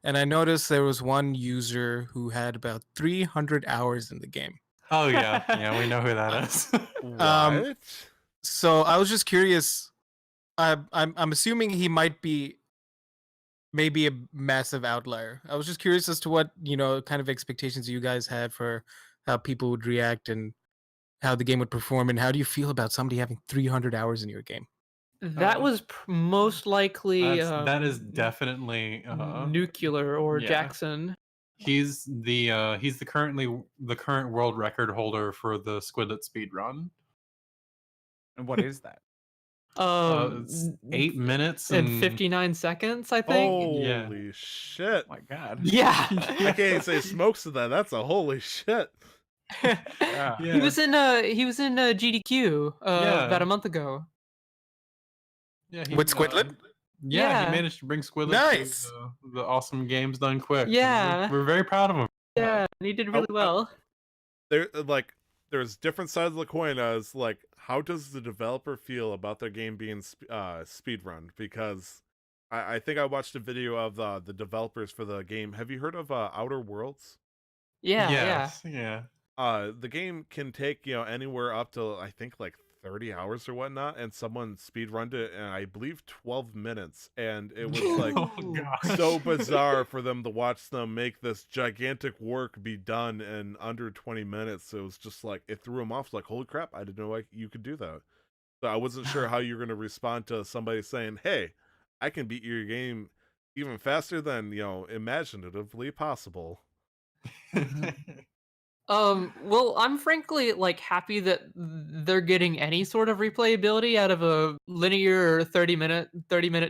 and I noticed there was one user who had about 300 hours in the game. Oh yeah. Yeah, we know who that is. What? So I was just curious. I'm assuming he might be maybe a massive outlier. I was just curious as to what kind of expectations you guys had for how people would react and how the game would perform, and how do you feel about somebody having 300 hours in your game? That was most likely that is definitely Nuclear or yeah. Jackson. He's the current world record holder for the Squidlet speed run. And what is that? It's 8 minutes and and 59 seconds, I think. Yeah. Holy shit. Oh my God. Yeah. I can't even say smokes to that. That's a holy shit. Yeah. He was in GDQ about Yeah. a month ago. Yeah, With Squidlit? Yeah, he Yeah. managed to bring Squidlit Nice. to the awesome games done quick. Yeah. We're very proud of him. Yeah, and he did really well. There's different sides of the coin as like how does the developer feel about their game being speed run? Because I think I watched a video of the developers for the game. Have you heard of Outer Worlds? Yeah, Yes, yeah. The game can take anywhere up to I think like 30 hours or whatnot, and someone speedrunned it in I believe 12 minutes, and it was like Oh gosh. so bizarre for them to watch them make this gigantic work be done in under 20 minutes. It was just like it threw them off. Like, holy crap, I didn't know you could do that. So I wasn't sure how you're going to respond to somebody saying, hey, I can beat your game even faster than imaginatively possible. Well, I'm frankly like happy that they're getting any sort of replayability out of a linear 30 minute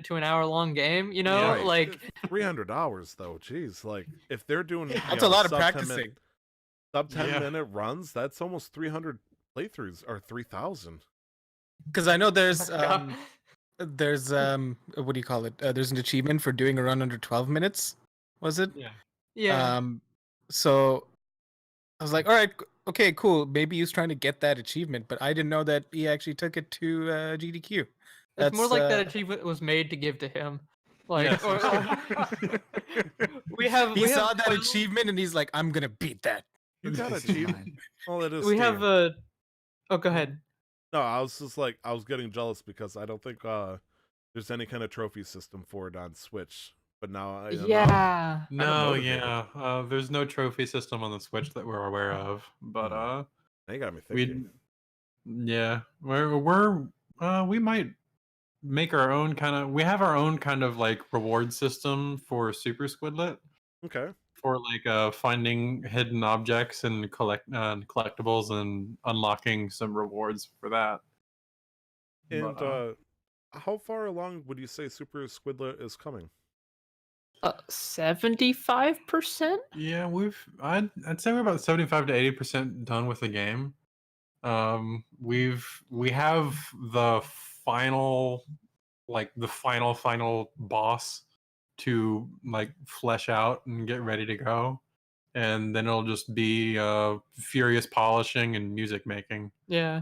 to an hour long game, you know? Right. Like 300 hours though. Jeez, like if they're doing That's a lot of sub 10 practicing. sub 10 Yeah. minute runs, that's almost 300 playthroughs or 3,000. Because I know there's God. what do you call it? There's an achievement for doing a run under 12 minutes. Was it? Yeah. yeah. So I was like, all right, okay, cool. Maybe he was trying to get that achievement, but I didn't know that he actually took it to GDQ. It's more That's, like that achievement was made to give to him. Like Yes. we have He we saw have that 12 achievement and he's like, I'm gonna beat that. You got This is achieved. mine. Well, it is. we have Steam. Oh, go ahead. No, I was just like I was getting jealous because I don't think there's any kind of trophy system for it on Switch. But now I Yeah. No, motivated. yeah. There's no trophy system on the Switch that we're aware of. But now you got me we thinking. we might make our own we have our own kind of like reward system for Super Squidlit Okay. for like finding hidden objects and collectibles and unlocking some rewards for that. And But, how far along would you say Super Squidlet is coming? 75%? yeah, I'd say we're about 75 to 80% done with the game. We have the final final boss to like flesh out and get ready to go, and then it'll just be furious polishing and music making. Yeah.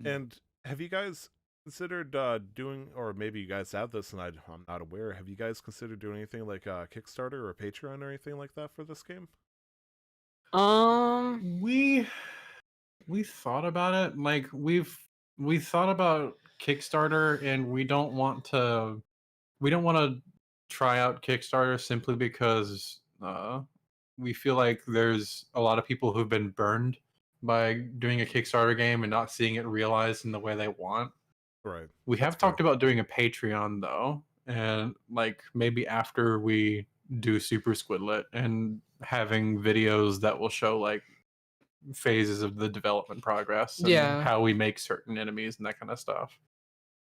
And have you guys considered doing, or maybe you guys have this and I'm not aware, have you guys considered doing anything like Kickstarter or Patreon or anything like that for this game? We thought about it. Like we thought about Kickstarter, and we don't want to try out Kickstarter simply because we feel like there's a lot of people who've been burned by doing a Kickstarter game and not seeing it realized in the way they want. Right. We That's have talked about doing a Patreon though, and like maybe after we do Super Squidlit and having videos that will show like phases of the development progress and Yeah. how we make certain enemies and that kind of stuff.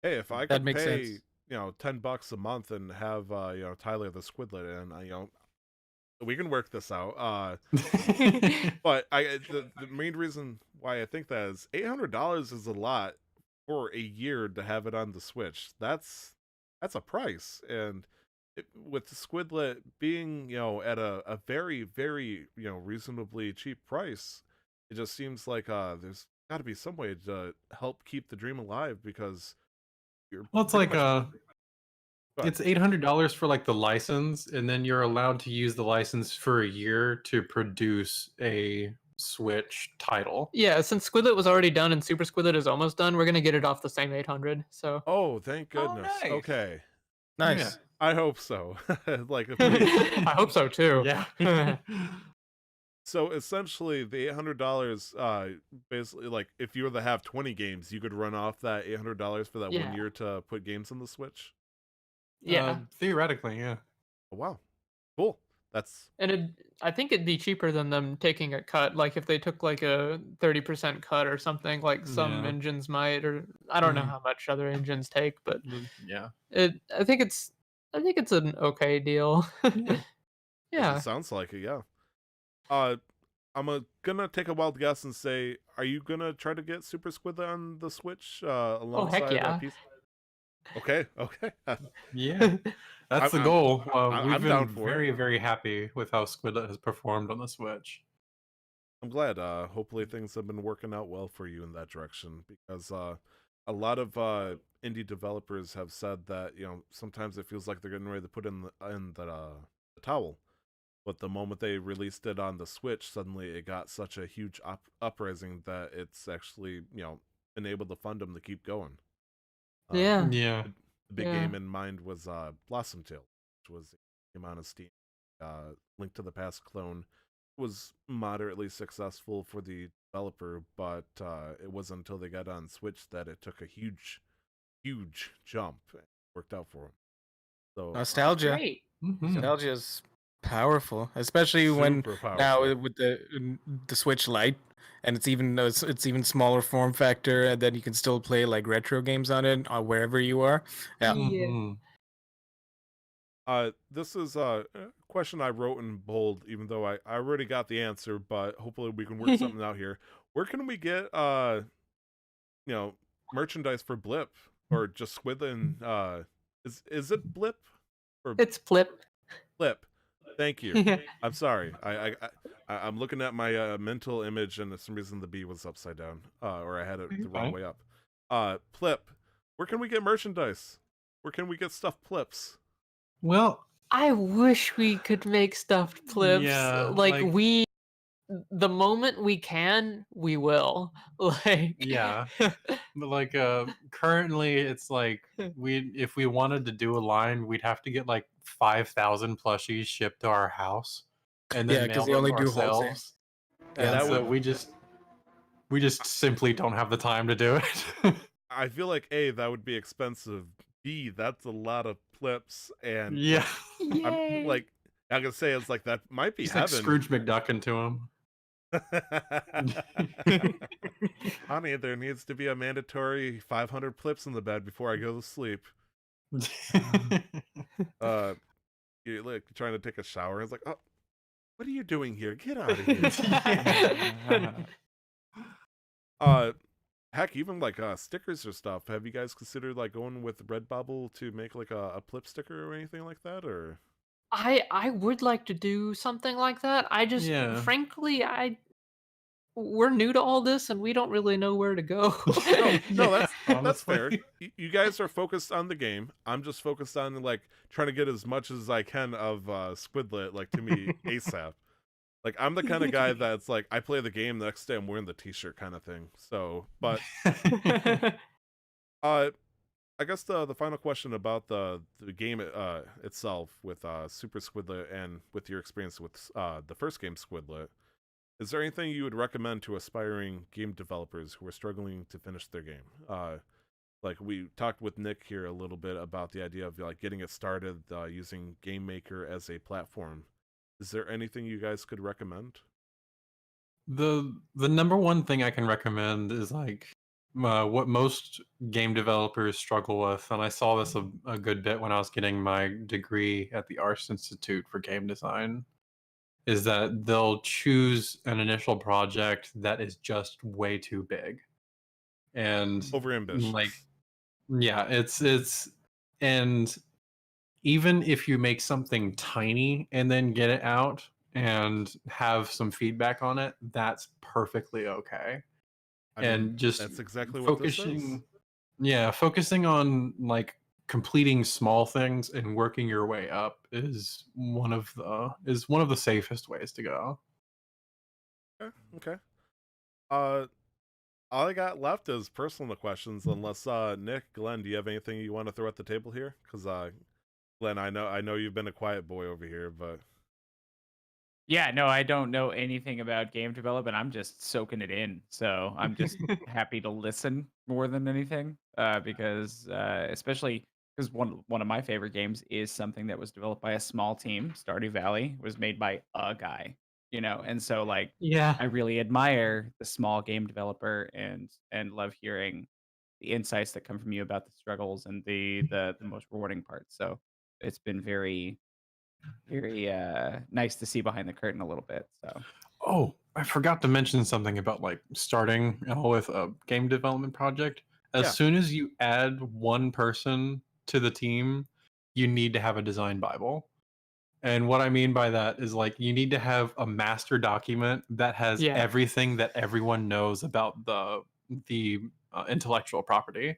Hey, if I That could makes pay, sense. $10 a month and have Tyler the Squidlet, and we can work this out. But the main reason why I think that is $800 is a lot for a year to have it on the Switch. That's a price, and with the Squidlet being at a very very reasonably cheap price, it just seems like there's got to be some way to help keep the dream alive because you're Well, it's pretty like much- it's $800 for like the license, and then you're allowed to use the license for a year to produce a Switch title. Yeah, since Squidlit was already done and Super Squidlit is almost done, we're gonna get it off the same 800. So Oh, thank Oh, goodness. nice. Okay, Nice. I hope so. Like if I hope so too. Yeah. so essentially the $800 basically like if you were to have 20 games you could run off that $800 for that Yeah. 1 year to put games on the Switch. Yeah. Theoretically, yeah. Oh, wow, cool. That's I think it'd be cheaper than them taking a cut. Like if they took like a 30% cut or something, like some Yeah. engines might, or I don't know Mhm. how much other engines take, but Yeah. I think it's an okay deal. Yeah. Yeah. it sounds like it. Yeah. I'm gonna take a wild guess and say, are you gonna try to get Super Squidlet on the Switch Oh heck alongside yeah. PC? Okay, okay. Yeah. That's the I'm goal. We've I'm down been for it. very, very happy with how Squidlit has performed on the Switch. I'm glad. Hopefully things have been working out well for you in that direction because a lot of indie developers have said that sometimes it feels like they're getting ready to put the towel, but the moment they released it on the Switch, suddenly it got such a huge uprising that it's actually been able to fund them to keep going. Yeah. Yeah. The big Yeah. game in mind was Blossom Tale, which was came out on Steam. Link to the Past clone was moderately successful for the developer, but it wasn't until they got on Switch that it took a huge jump and worked out for them. So Nostalgia. Great. Mhm. Nostalgia is powerful, especially when super now powerful. with the Switch Lite, and it's even smaller form factor, and then you can still play like retro games on it wherever you are. Yeah. Yeah. Mhm. This is a question I wrote in bold, even though I already got the answer, but hopefully we can work something out here. Where can we get merchandise for Blip or just Squidlet and is it Blip or It's Flip. Blip? Thank you. Yeah. I'm sorry. I'm looking at my mental image, and for some reason the B was upside down, or I had it the wrong Fine. way up. Plip. Where can we get merchandise? Where can we get stuffed Plips? Well, I wish we could make stuffed Flips. yeah, Like like- the moment we can, we will. Like yeah. But like currently it's like if we wanted to do a line, we'd have to get like 5,000 plushies shipped to our house and Yeah, then 'cause mail they them only do wholesale. ourselves. Yeah. And That so would- we just simply don't have the time to do it. I feel like A, that would be expensive. B, that's a lot of Plips, and Yeah. I'm Yay. like I can say it's like that might be Just like heaven. Scrooge McDuck into him. Honey, there needs to be a mandatory 500 Plips in the bed before I go to sleep. You're like trying to take a shower, and it's like, oh, what are you doing here? Get out of here. Heck, even like stickers or stuff. Have you guys considered like going with Redbubble to make like a Plip sticker or anything like that? Or I would like to do something like that. I just Yeah. frankly we're new to all this and we don't really know where to go. no, that's honestly. fair. You guys are focused on the game. I'm just focused on like trying to get as much as I can of Squidlit like to me ASAP. Like I'm the kind of guy that's like I play the game, the next day I'm wearing the t-shirt kind of thing. So, but I guess the final question about the game itself with Super Squidlit and with your experience with the first game Squidlit, is there anything you would recommend to aspiring game developers who are struggling to finish their game? Like we talked with Nick here a little bit about the idea of like getting it started using Game Maker as a platform. Is there anything you guys could recommend? The number one thing I can recommend is like what most game developers struggle with, and I saw this a good bit when I was getting my degree at the Arts Institute for game design, is that they'll choose an initial project that is just way too big, and Overambitious. like yeah, it's and even if you make something tiny and then get it out and have some feedback on it, that's perfectly okay. I mean, And just that's exactly what this is. focusing on like completing small things and working your way up is one of the safest ways to go. Okay. All I got left is personal questions. Unless Nick, Glenn, do you have anything you want to throw at the table here? Because Glenn, I know you've been a quiet boy over here, but Yeah, no, I don't know anything about game development. I'm just soaking it in. So I'm just happy to listen more than anything. Because especially because one of my favorite games is something that was developed by a small team. Stardew Valley was made by a guy, and so like Yeah. I really admire the small game developer and love hearing the insights that come from you about the struggles and the most rewarding parts. So it's been very very nice to see behind the curtain a little bit. So Oh, I forgot to mention something about like starting with a game development project. As Yeah. soon as you add one person to the team, you need to have a design Bible. And what I mean by that is like you need to have a master document that has Yeah. everything that everyone knows about the intellectual property.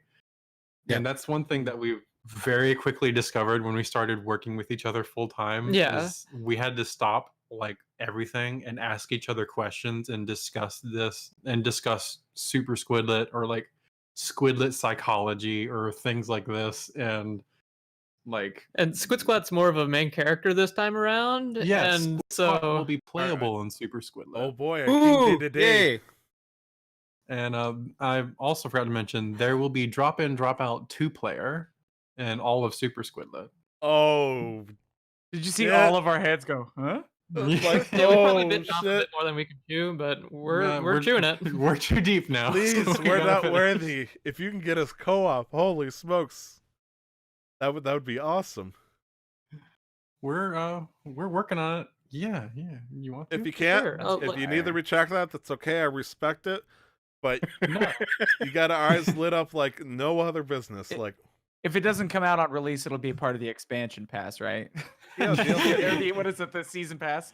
Yeah. And that's one thing that we've very quickly discovered when we started working with each other full time. Yeah. Is we had to stop like everything and ask each other questions and discuss this and discuss super squidlet or like squidlet psychology or things like this. And like And Squid Squat's more of a main character this time around. yes, And Squidlet will so be playable in super squidlet. Oh boy, a King Day Ooh, today. yay! And I also forgot to mention there will be drop in, drop out 2-player in all of Super Squidlet. Oh, did you see Yeah. all of our heads go, huh? like yeah, we probably oh bit off a shit! bit more than we could chew, but Nah, we're chewing it. We're too deep now. Please, so we we're gotta not finish. worthy. If you can get us co-op, holy smokes, that would be awesome. We're working on it. Yeah. You want to? If you can't, Sure. if you need to retract that, that's okay. I respect it. But No. you got our eyes lit up like no other business. Like, If it doesn't come out on release, it'll be part of the expansion pass, right? Yeah, DLC. What is it? The season pass?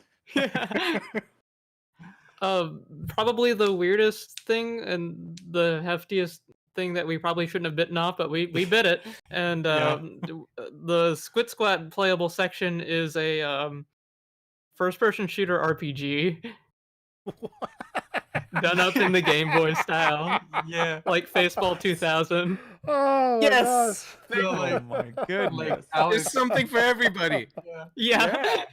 Probably the weirdest thing and the heftiest thing that we probably shouldn't have bitten off, but we bit it. And Yeah. the Squid Squad playable section is a first-person shooter RPG done up in the Game Boy style, Yeah. like Faceball 2000. Oh my Yes! gosh. Oh my goodness. There's something for everybody. Yeah.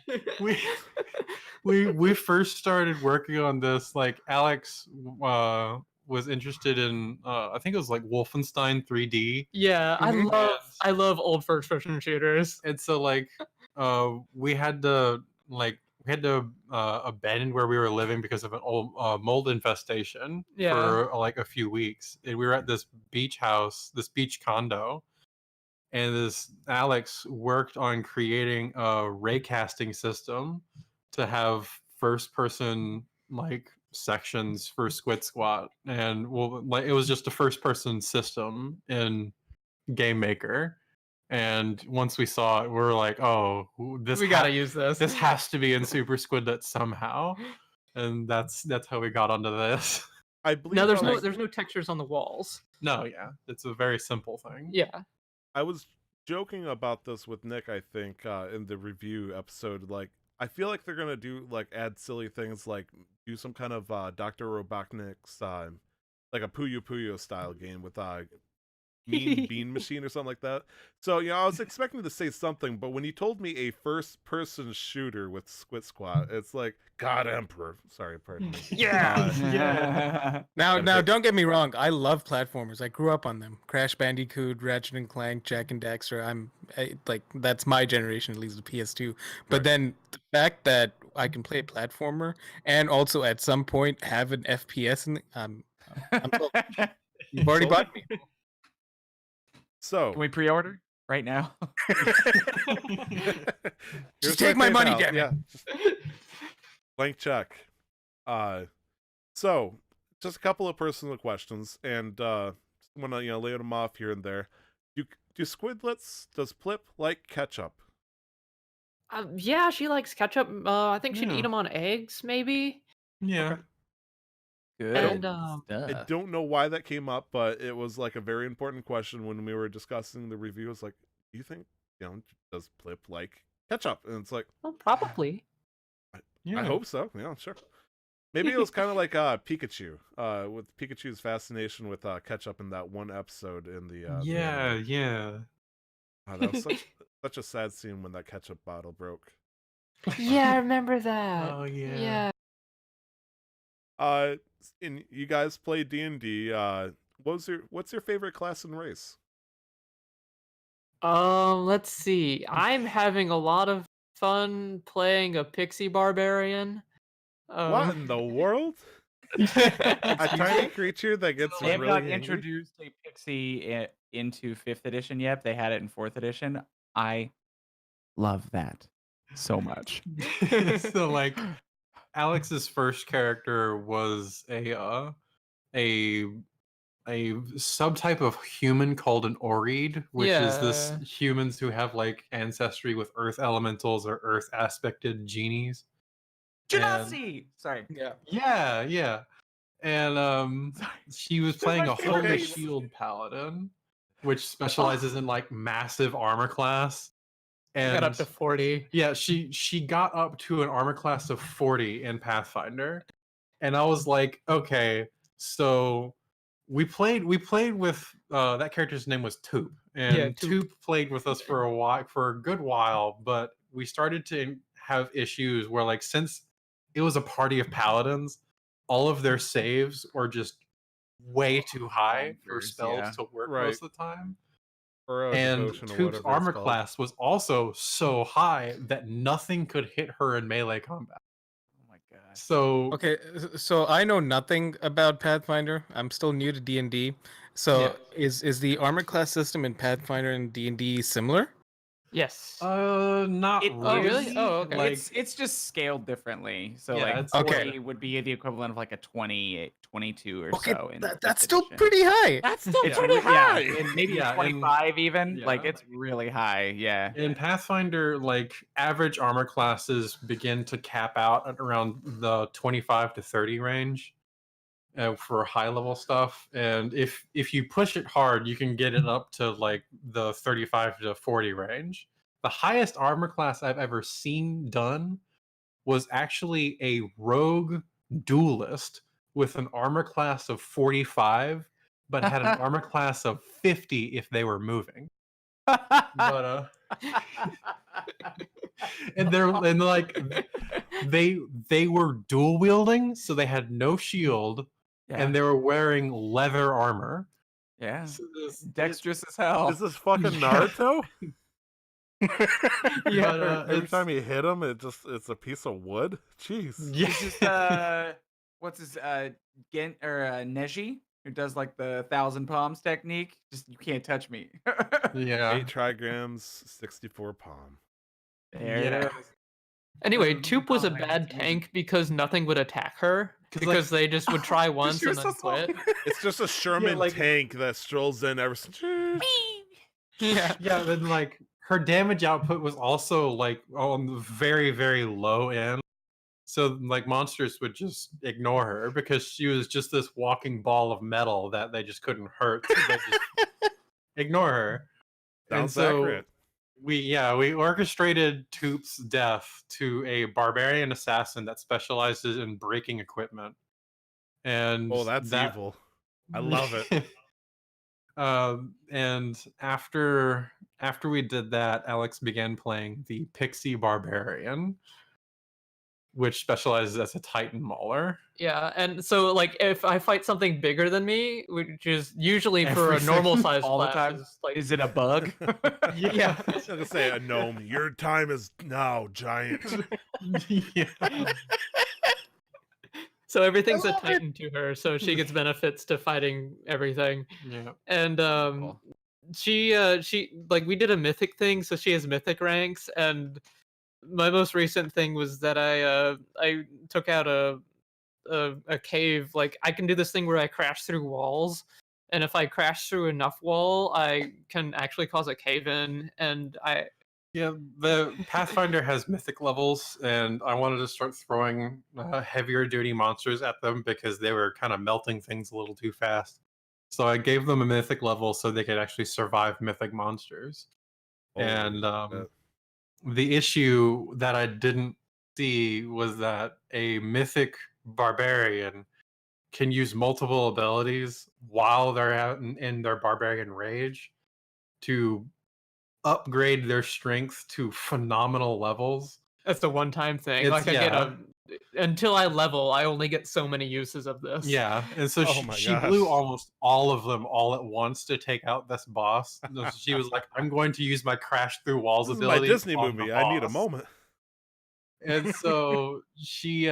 We first started working on this. Like Alex was interested in I think it was like Wolfenstein 3D. Yeah, Mhm. I love old first-person shooters. And so like we had to abandon where we were living because of an old mold infestation Yeah. for like a few weeks. And we were at this beach condo, and this Alex worked on creating a raycasting system to have first person like sections for Squid Squat. And well, like it was just a first person system in Game Maker. And once we saw it, we were like, "Oh, We gotta use this. this has to be in Super Squidlet somehow." And that's how we got onto this. I believe No, I was, there's no textures on the walls. No, yeah, it's a very simple thing. Yeah. I was joking about this with Nick, I think, in the review episode. Like, I feel like they're gonna do like add silly things, like do some kind of Dr. Robotnik's like a Puyo Puyo style game with Mean Bean Machine or something like that. So, I was expecting to say something, but when you told me a first-person shooter with Squid Squad, it's like, God Emperor. Sorry, pardon me. Yeah. Now, don't get me wrong. I love platformers. I grew up on them. Crash Bandicoot, Ratchet and Clank, Jack and Daxter. Like that's my generation, at least the PS2. But Right. then the fact that I can play a platformer and also at some point have an FPS, I'm sold. You've already bought me. So, Can we pre-order right now? here's Just take my money, PayPal. damn it. Yeah, just blank check. So just a couple of personal questions, and want to lay them off here and there. Do squidlets? Does Plip like ketchup? Yeah, she likes ketchup. I think she'd Yeah. eat them on eggs, maybe. Yeah. Okay. Good And, I stuff. don't know why that came up, but it was like a very important question when we were discussing the review. It's like, do you think does Plip like ketchup? And it's like, Well, probably. Yeah. I hope so. Yeah, sure. Maybe it was kind of like Pikachu, with Pikachu's fascination with ketchup in that one episode in the Yeah, anime. yeah. That was such a sad scene when that ketchup bottle broke. Yeah, I remember that. Oh yeah. Yeah. And you guys play D&D. What's your favorite class and race? Let's see. I'm having a lot of fun playing a pixie barbarian. What in the world? A A tiny creature that gets They have really not angry? introduced a pixie into 5th edition yet. They had it in 4th edition. I love that so much. So like Alex's first character was a subtype of human called an Oreed, which is this Yeah. humans who have like ancestry with earth elementals or earth aspected genies. And Genasi! Sorry. Yeah. yeah. And Sorry. she was That's playing my a favorite holy face. shield paladin, which specializes in like massive armor class. I got up to And 40. yeah, she got up to an armor class of 40 in Pathfinder. And I was like, okay, so we played with that character's name was Toop. Yeah, And Toop. Toop played with us for a good while, but we started to have issues where like since it was a party of paladins, all of their saves were just way too high for Bonkers, spells yeah. to work Right. most of the time. Or And devotion or Toop's whatever it's armor called. class was also so high that nothing could hit her in melee combat. Oh my gosh. So Okay, so I know nothing about Pathfinder. I'm still new to D&D. So is the armor class system in Pathfinder and D&D similar? Yes. not It Oh, really? really. Oh, okay. Like, it's just scaled differently. So Yeah, like it's- 40 Okay. would be the equivalent of like a 20, 22 or Okay, so in that's 5th still edition. pretty high. That's still It's pretty high. Yeah, and maybe Yeah, and- 25 even. Like yeah. it's really high. Yeah. in Pathfinder, like average armor classes begin to cap out at around the 25 to 30 range for high level stuff. And if you push it hard, you can get it up to like the 35 to 40 range. The highest armor class I've ever seen done was actually a rogue duelist with an armor class of 45, but had an armor class of 50 if they were moving. But and like they were dual wielding, so they had no shield, and they were wearing leather armor. Yeah. So Dexterous as hell. Is this fucking Yeah. Naruto? Yeah. But, Every it's- time you hit him, it's a piece of wood. Jeez. yeah. It's just what's his Gen or Neji, who does like the 1,000 palms technique. Just you can't touch me. yeah. 8 trigrams, 64 palm. There Yeah. it is. Anyway, Um, Toop was oh, a man, bad it's amazing. tank because nothing would attack her. 'Cause, Because like- they just would try once She and was then so small. quit. It's just a Sherman like- tank that strolls in ever since. Yeah. Yeah, then like her damage output was also like on the very, very low end. So like monsters would just ignore her because she was just this walking ball of metal that they just couldn't hurt. So they just ignore her. And Sounds so accurate. we orchestrated Toop's death to a barbarian assassin that specializes in breaking equipment. And Oh, that's that, evil. I love it. And after we did that, Alex began playing the Pixie Barbarian, which specializes as a Titan Mauler. Yeah, and so like if I fight something bigger than me, which is usually for a Everything, normal size all the class, time? is like Is it a bug? yeah. I was gonna say a gnome. Your time is now, giant. Yeah. So everything's a love it. titan to her, so she gets benefits to fighting everything. Yeah. And Cool. she like we did a mythic thing, so she has mythic ranks. And my most recent thing was that I took out a cave. Like I can do this thing where I crash through walls, and if I crash through enough wall, I can actually cause a cave in. And Yeah, the Pathfinder has mythic levels, and I wanted to start throwing heavier duty monsters at them because they were kind of melting things a little too fast. So I gave them a mythic level so they could actually survive mythic monsters. And shit. the issue that I didn't see was that a mythic barbarian can use multiple abilities while they're out in their barbarian rage to upgrade their strength to phenomenal levels That's a one-time thing. It's- Like I get yeah. until I level, I only get so many uses of this. Yeah, and so Oh my she blew gosh. almost all of them all at once to take out this boss. So she was like, "I'm going to use my crash through walls This is my ability Disney on the movie. I need a boss." moment. And so she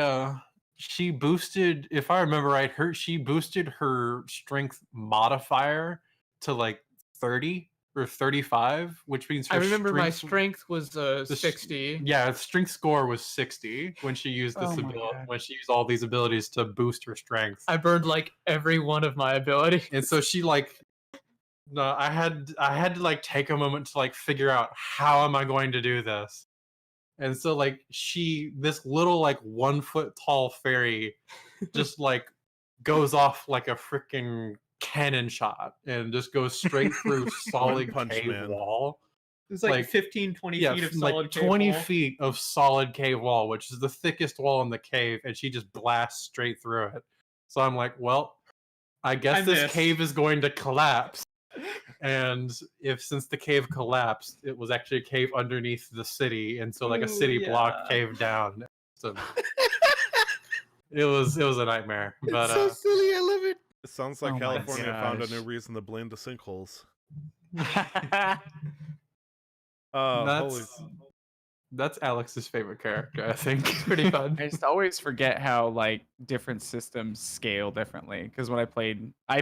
boosted, if I remember right, she boosted her strength modifier to like 30 or 35, which means I her remember my strength strength was the 60. yeah, strength score was 60 when she used this Oh my ability, God. when she used all these abilities to boost her strength. I burned like every one of my abilities. And so she like no, I had to like take a moment to like figure out how am I going to do this. And so like this little like 1 foot tall fairy just like goes off like a freaking cannon shot and just goes straight through solid Punch cave Man. wall. It's like 15, 20 Yeah, feet of like solid 20 cable. feet of solid cave wall, which is the thickest wall in the cave, and she just blasts straight through it. So I'm like, well, I guess I this missed. cave is going to collapse. And since the cave collapsed, it was actually a cave underneath the city, and so like a Ooh, city block yeah. caved down. So it was a nightmare. But It's so silly. I love it. It sounds like Oh my California found a new gosh. reason to blame the sinkholes. that's that's Alex's favorite character, I think. Pretty fun. I just always forget how like different systems scale differently. Because when I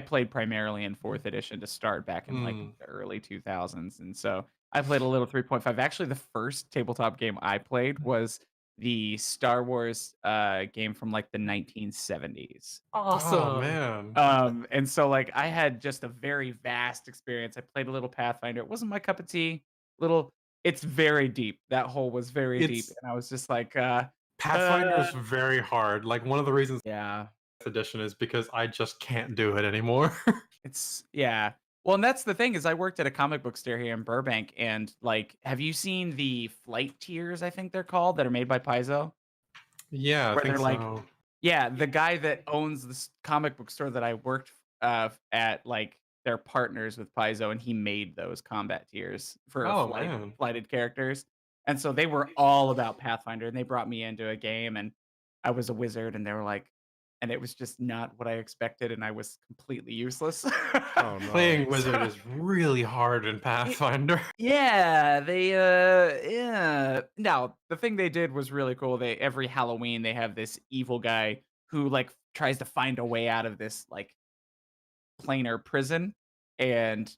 played primarily in 4th edition to start back in like the early 2000s, and so I played a little 3.5. Actually, the first tabletop game I played was the Star Wars game from like the 1970s. Awesome. Oh man. And so like I had just a very vast experience. I played a little Pathfinder. It wasn't my cup of tea. It's very deep. That hole was very deep, It's and I was just like, Pathfinder is very hard. Like one of the reasons yeah, edition is because I just can't do it anymore. yeah. Well, and that's the thing is I worked at a comic book store here in Burbank, and like, have you seen the flight tiers? I think they're called that are made by Paizo. Yeah, I Where think they're like, so. yeah, the guy that owns this comic book store that I worked at, like, they're partners with Paizo, and he made those combat tiers for Oh man. flighted characters. And so they were all about Pathfinder, and they brought me into a game, and I was a wizard, and they were like, and it was just not what I expected, and I was completely useless. Oh no. Playing wizard is really hard in Pathfinder. Yeah, yeah. Now, the thing they did was really cool. Every Halloween they have this evil guy who like tries to find a way out of this like planar prison, and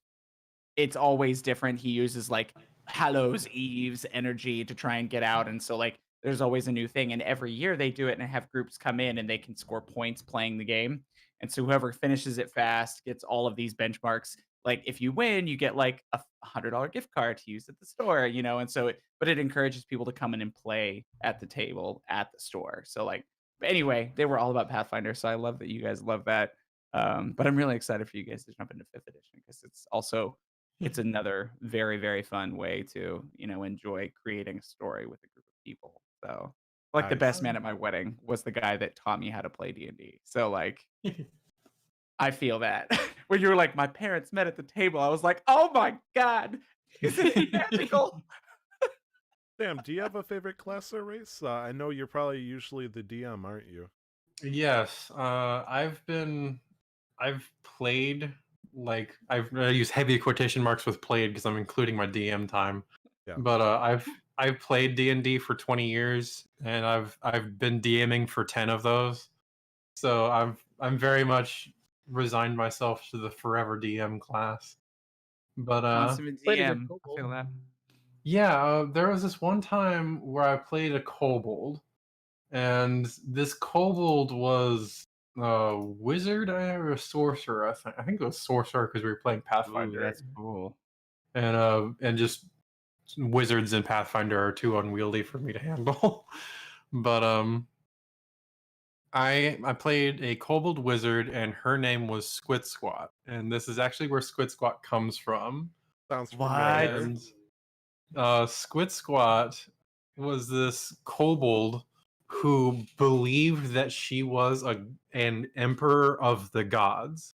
it's always different. He uses like Hallows Eve's energy to try and get out, and so like there's always a new thing. And every year they do it and have groups come in and they can score points playing the game. And so whoever finishes it fast gets all of these benchmarks. Like if you win, you get like a $100 gift card to use at the store, you know. And so but it encourages people to come in and play at the table at the store. So like, but anyway, they were all about Pathfinder. So I love that you guys love that. But I'm really excited for you guys to jump into 5th edition because it's another very, very fun way to, you know, enjoy creating a story with a group of people. So like the Nice. best man at my wedding was the guy that taught me how to play D&D. So like I feel that. When you were like, my parents met at the table, I was like, oh my God, isn't he magical? Sam, do you have a favorite class or race? I know you're probably usually the DM, aren't you? Yes, I've played I use heavy quotation marks with played because I'm including my DM time. Yeah. But I've played D&D for 20 years and I've been DMing for 10 of those. So I'm very much resigned myself to the forever DM class. But Consummate Played as a DM. I feel that. yeah, there was this one time where I played a kobold, and this kobold was a wizard or a sorcerer. I think it was sorcerer because we were playing Ooh, Pathfinder, that's cool. and just wizards in Pathfinder are too unwieldy for me to handle. But I played a kobold wizard, and her name was Squid Squat, and this is actually where Squid Squat comes from. Sounds What? familiar. And Squid Squat was this kobold who believed that she was an emperor of the gods.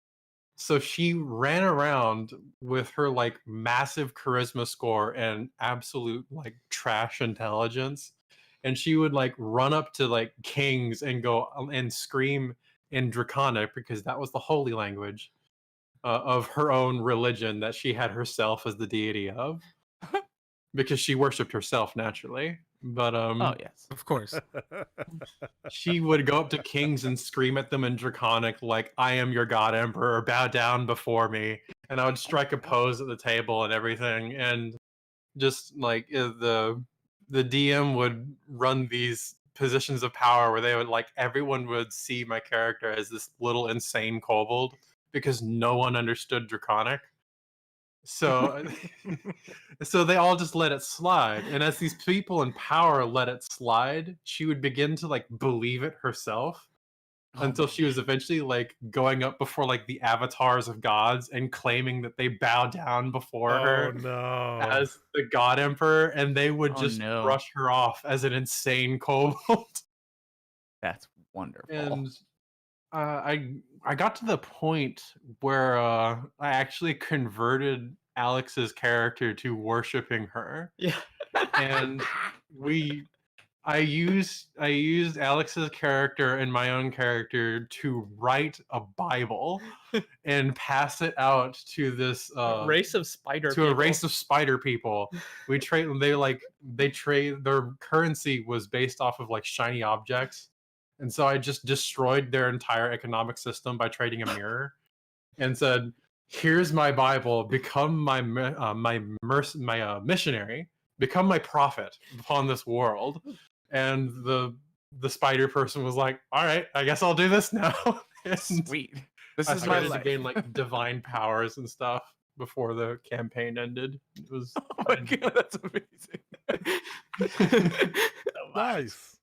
So she ran around with her massive charisma score and absolute trash intelligence, and she would like run up to like kings and go and scream in Draconic because that was the holy language of her own religion that she had herself as the deity of, because she worshipped herself naturally. But Oh yes. Of course. she would go up to kings and scream at them in Draconic, like, I am your god emperor, bow down before me. And I would strike a pose at the table and everything. And just like the DM would run these positions of power where they would like everyone would see my character as this little insane kobold because no one understood Draconic. So so they all just let it slide. And as these people in power let it slide, she would begin to like believe it herself until she was eventually like going up before like the avatars of gods and claiming that they bow down before Oh her no. as the god emperor, and they would Oh, just no. brush her off as an insane kobold. That's wonderful. And I got to the point where I actually converted Alex's character to worshiping her, Yeah. and I used Alex's character and my own character to write a Bible and pass it out to this Race of spider to people. a race of spider people. We trade. They trade. Their currency was based off of like shiny objects, and so I just destroyed their entire economic system by trading a mirror, and said, "Here's my Bible. Become my missionary. Become my prophet upon this world." And the spider person was like, "All right, I guess I'll do this now." And Sweet. This I is my started to life. gain like divine powers and stuff before the campaign ended. It was Oh my god, that's amazing. Nice.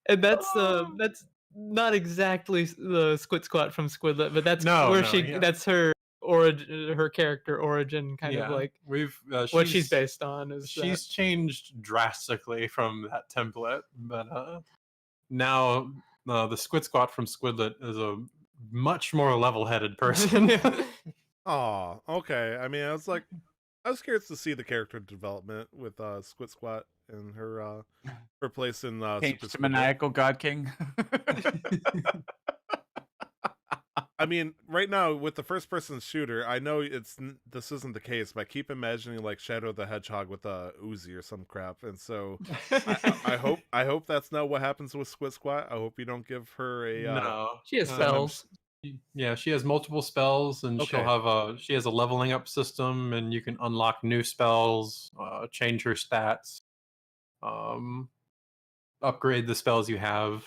And that's not exactly the Squid Squat from Squidlit, but that's No, where no, she yeah. that's her origin, her character origin, kind of like we've what she's based on. Is she's changed drastically from that template, but now the Squid Squat from Squidlit is a much more level-headed person. Oh, okay. I mean, I was curious to see the character development with Squid Squat and her place in Changed Super to Squidlet. maniacal god king. I mean, right now with the first-person shooter, I know this isn't the case, but I keep imagining like Shadow the Hedgehog with a Uzi or some crap, and so I hope that's not what happens with Squid Squat. I hope you don't give her a No, she has spells. Yeah, she has multiple spells, and Okay. she has a leveling up system, and you can unlock new spells, change her stats, upgrade the spells you have.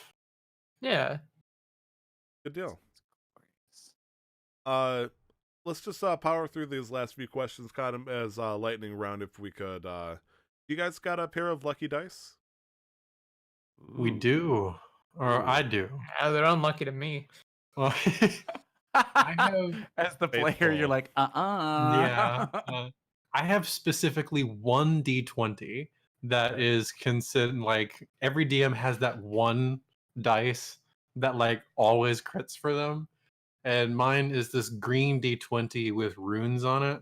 Yeah. good deal. Let's just power through these last few questions kind of as lightning round if we could. You guys got a pair of lucky dice? We do, or I do. Yeah, they're unlucky to me. Well, I have As the player, Faithful. you're like, yeah. I have specifically one D20 that is considered like every DM has that one dice that like always crits for them. And mine is this green D20 with runes on it.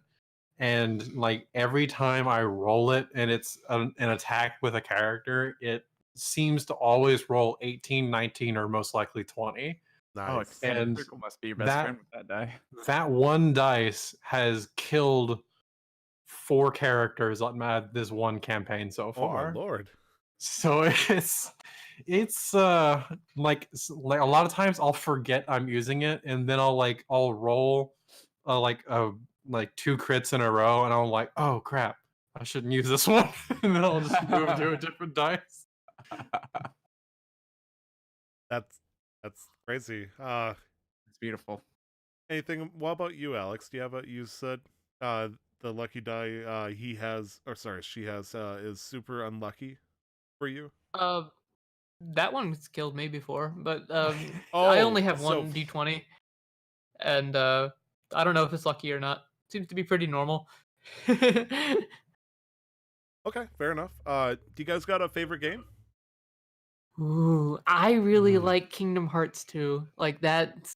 And like every time I roll it and it's an attack with a character, it seems to always roll 18, 19, or most likely 20. Nice. Oh, extended And circle must be your best that- friend with that die. That one dice has killed 4 characters on this one campaign so Oh my far. lord. So it's like a lot of times I'll forget I'm using it, and then I'll roll like 2 crits in a row, and I'm like, oh crap, I shouldn't use this one, and then I'll just move to a different dice. That's crazy. It's beautiful. Anything? What about you, Alex? Do you have you said the lucky die he has, or sorry, she has is super unlucky for you? That one's killed me before, but I Oh, only have so- one D20, and I don't know if it's lucky or not. Seems to be pretty normal. Okay, fair enough. Do you guys got a favorite game? Ooh, I really Mm. like Kingdom Hearts 2. Like that's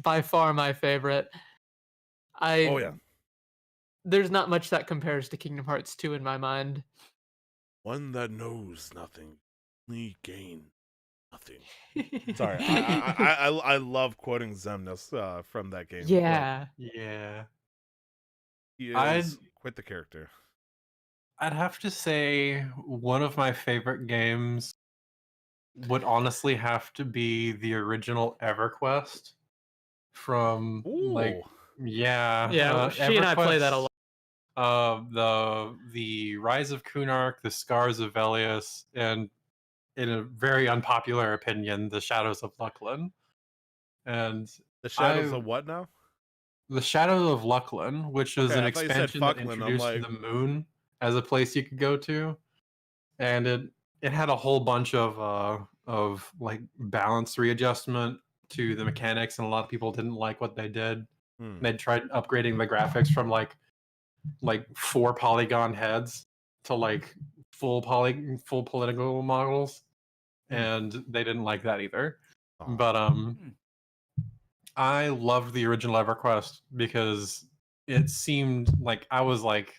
by far my favorite. Oh yeah, There's not much that compares to Kingdom Hearts 2 in my mind. one that knows nothing. only gain nothing. Sorry, I love quoting Zemnis from that game. but Yeah. Yeah. he I'd is quite the character. I'd have to say one of my favorite games would honestly have to be the original EverQuest from Ooh, yeah, Yeah, she and I play that a lot. The Rise of Kunark, the Scars of Velius, and in a very unpopular opinion, the Shadows of Lucklin. And the shadows I of what now? the Shadow of Lucklin, which was Okay, an I thought you said expansion that Fucklin. I'm introduced like, the moon as a place you could go to, and it had a whole bunch of like balance readjustment to the mechanics, and a lot of people didn't like what they did. hmm. They tried upgrading the graphics from like 4 polygon heads to like full polygonal models, Hmm. and they didn't like that either. Aw. But I loved the original EverQuest because it seemed like I was like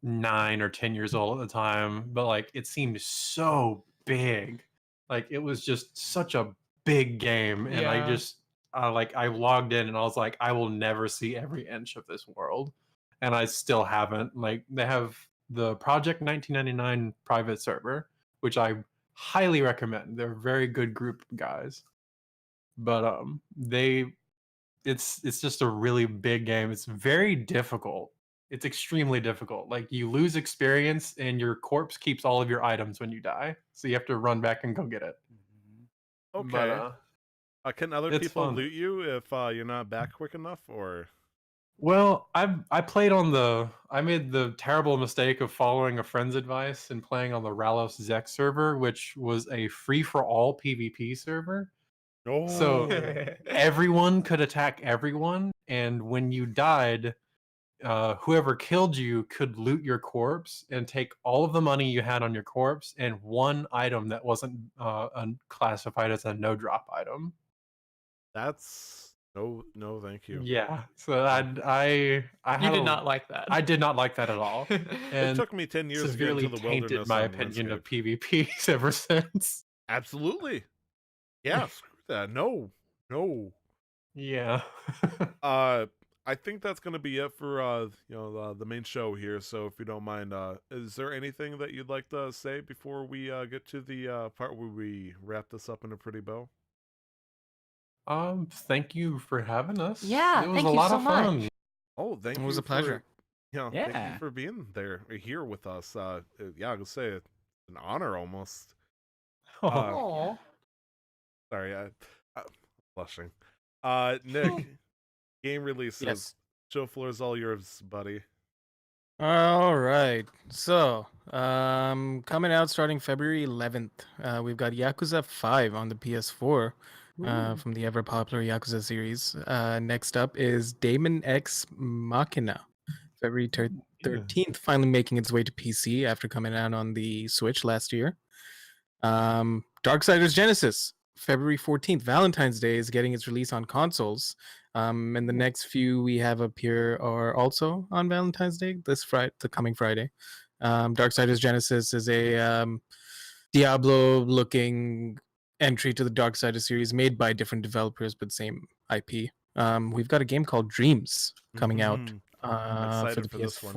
9 or 10 years old at the time, but like it seemed so big. Like it was just such a big game, and I Yeah. just I logged in and I was like, I will never see every inch of this world, and I still haven't. Like they have the Project 1999 private server, which I highly recommend. They're a very good group of guys, but it's just a really big game. It's very difficult. It's extremely difficult. Like you lose experience and your corpse keeps all of your items when you die. So you have to run back and go get it. But Okay. Can other it's people fun. loot you if you're not back quick enough, or? Well, I played on I made the terrible mistake of following a friend's advice and playing on the Ralos Zek server, which was a free for all PvP server. No. So everyone could attack everyone, and when you died, whoever killed you could loot your corpse and take all of the money you had on your corpse and one item that wasn't classified as a no drop item. That's no, thank you. Yeah, so I You had did not like that. I did not like that at all, It and took me 10 years to get severely into the tainted wilderness my on opinion of RuneScape. PvPs ever since. Absolutely. Yeah, screw that. No. Yeah. I think that's gonna be it for the main show here. So if you don't mind, is there anything that you'd like to say before we get to the part where we wrap this up in a pretty bow? Thank you for having us. Yeah, it was thank a you lot so of fun. much. Oh, thank It you. was a pleasure. Thank Yeah. you for being here with us. Yeah, I would say it's an honor almost. Aw. Sorry, I'm blushing. Nick, game releases. Yes. Show floor is all yours, buddy. All right. So, coming out starting February 11th, we've got Yakuza 5 on the PS4 from the ever popular Yakuza series. Next up is Daemon X Machina, February 13th, finally making its way to PC after coming out on the Switch last year. Darksiders Genesis, February 14th, Valentine's Day, is getting its release on consoles. And the next few we have up here are also on Valentine's Day, the coming Friday. Darksiders Genesis is a Diablo-looking entry to the Darksiders series made by different developers, but same IP. We've got a game called Dreams coming out for Excited the for this one.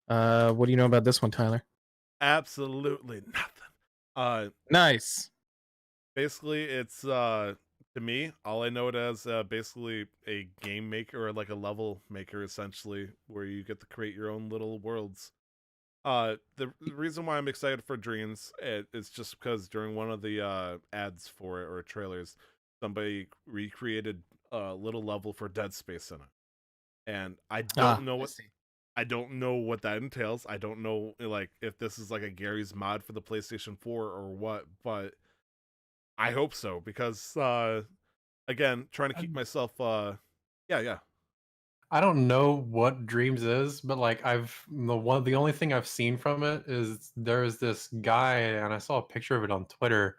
PS4. What do you know about this one, Tyler? Absolutely nothing. Nice. Basically, it's to me, all I know it as basically a game maker or like a level maker, essentially, where you get to create your own little worlds. The reason why I'm excited for Dreams is just because during one of the ads for it or trailers, somebody recreated a little level for Dead Space in it, and I don't know what that entails. I don't know like if this is like a Gary's mod for the PlayStation 4 or what, but I hope so because again, trying to keep myself yeah. I don't know what Dreams is, but like the only thing I've seen from it is there's this guy, and I saw a picture of it on Twitter,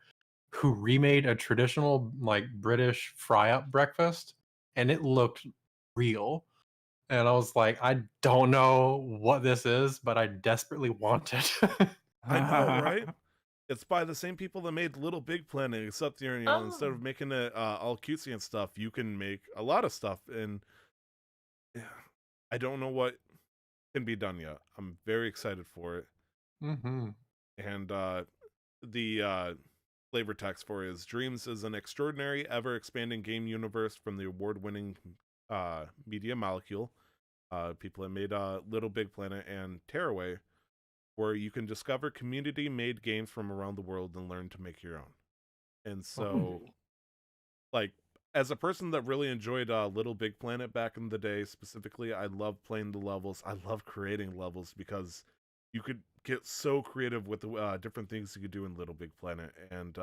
who remade a traditional like British fry up breakfast, and it looked real. And I was like, I don't know what this is, but I desperately want it. I know, right? It's by the same people that made Little Big Planet, except instead Oh. of making it all cutesy and stuff, you can make a lot of stuff. And yeah, I don't know what can be done yet. I'm very excited for it. Mm-hmm. And the flavor text for it is Dreams is an extraordinary, ever expanding game universe from the award winning Media Molecule. People that made Little Big Planet and Tearaway, where you can discover community made games from around the world and learn to make your own. And so, like, as a person that really enjoyed Little Big Planet back in the day, specifically, I love playing the levels. I love creating levels because you could get so creative with the different things you could do in Little Big Planet, and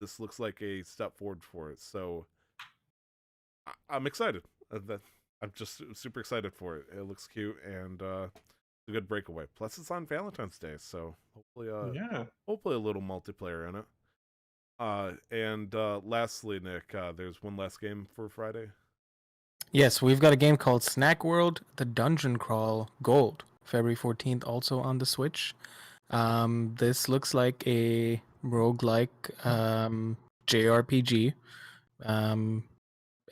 this looks like a step forward for it. So I'm excited. I'm just super excited for it. It looks cute and it's a good breakaway. Plus, it's on Valentine's Day, so hopefully, Yeah. hopefully a little multiplayer in it. And lastly, Nick, there's one last game for Friday. Yes, we've got a game called Snack World: The Dungeon Crawl Gold, February 14th, also on the Switch. This looks like a roguelike JRPG.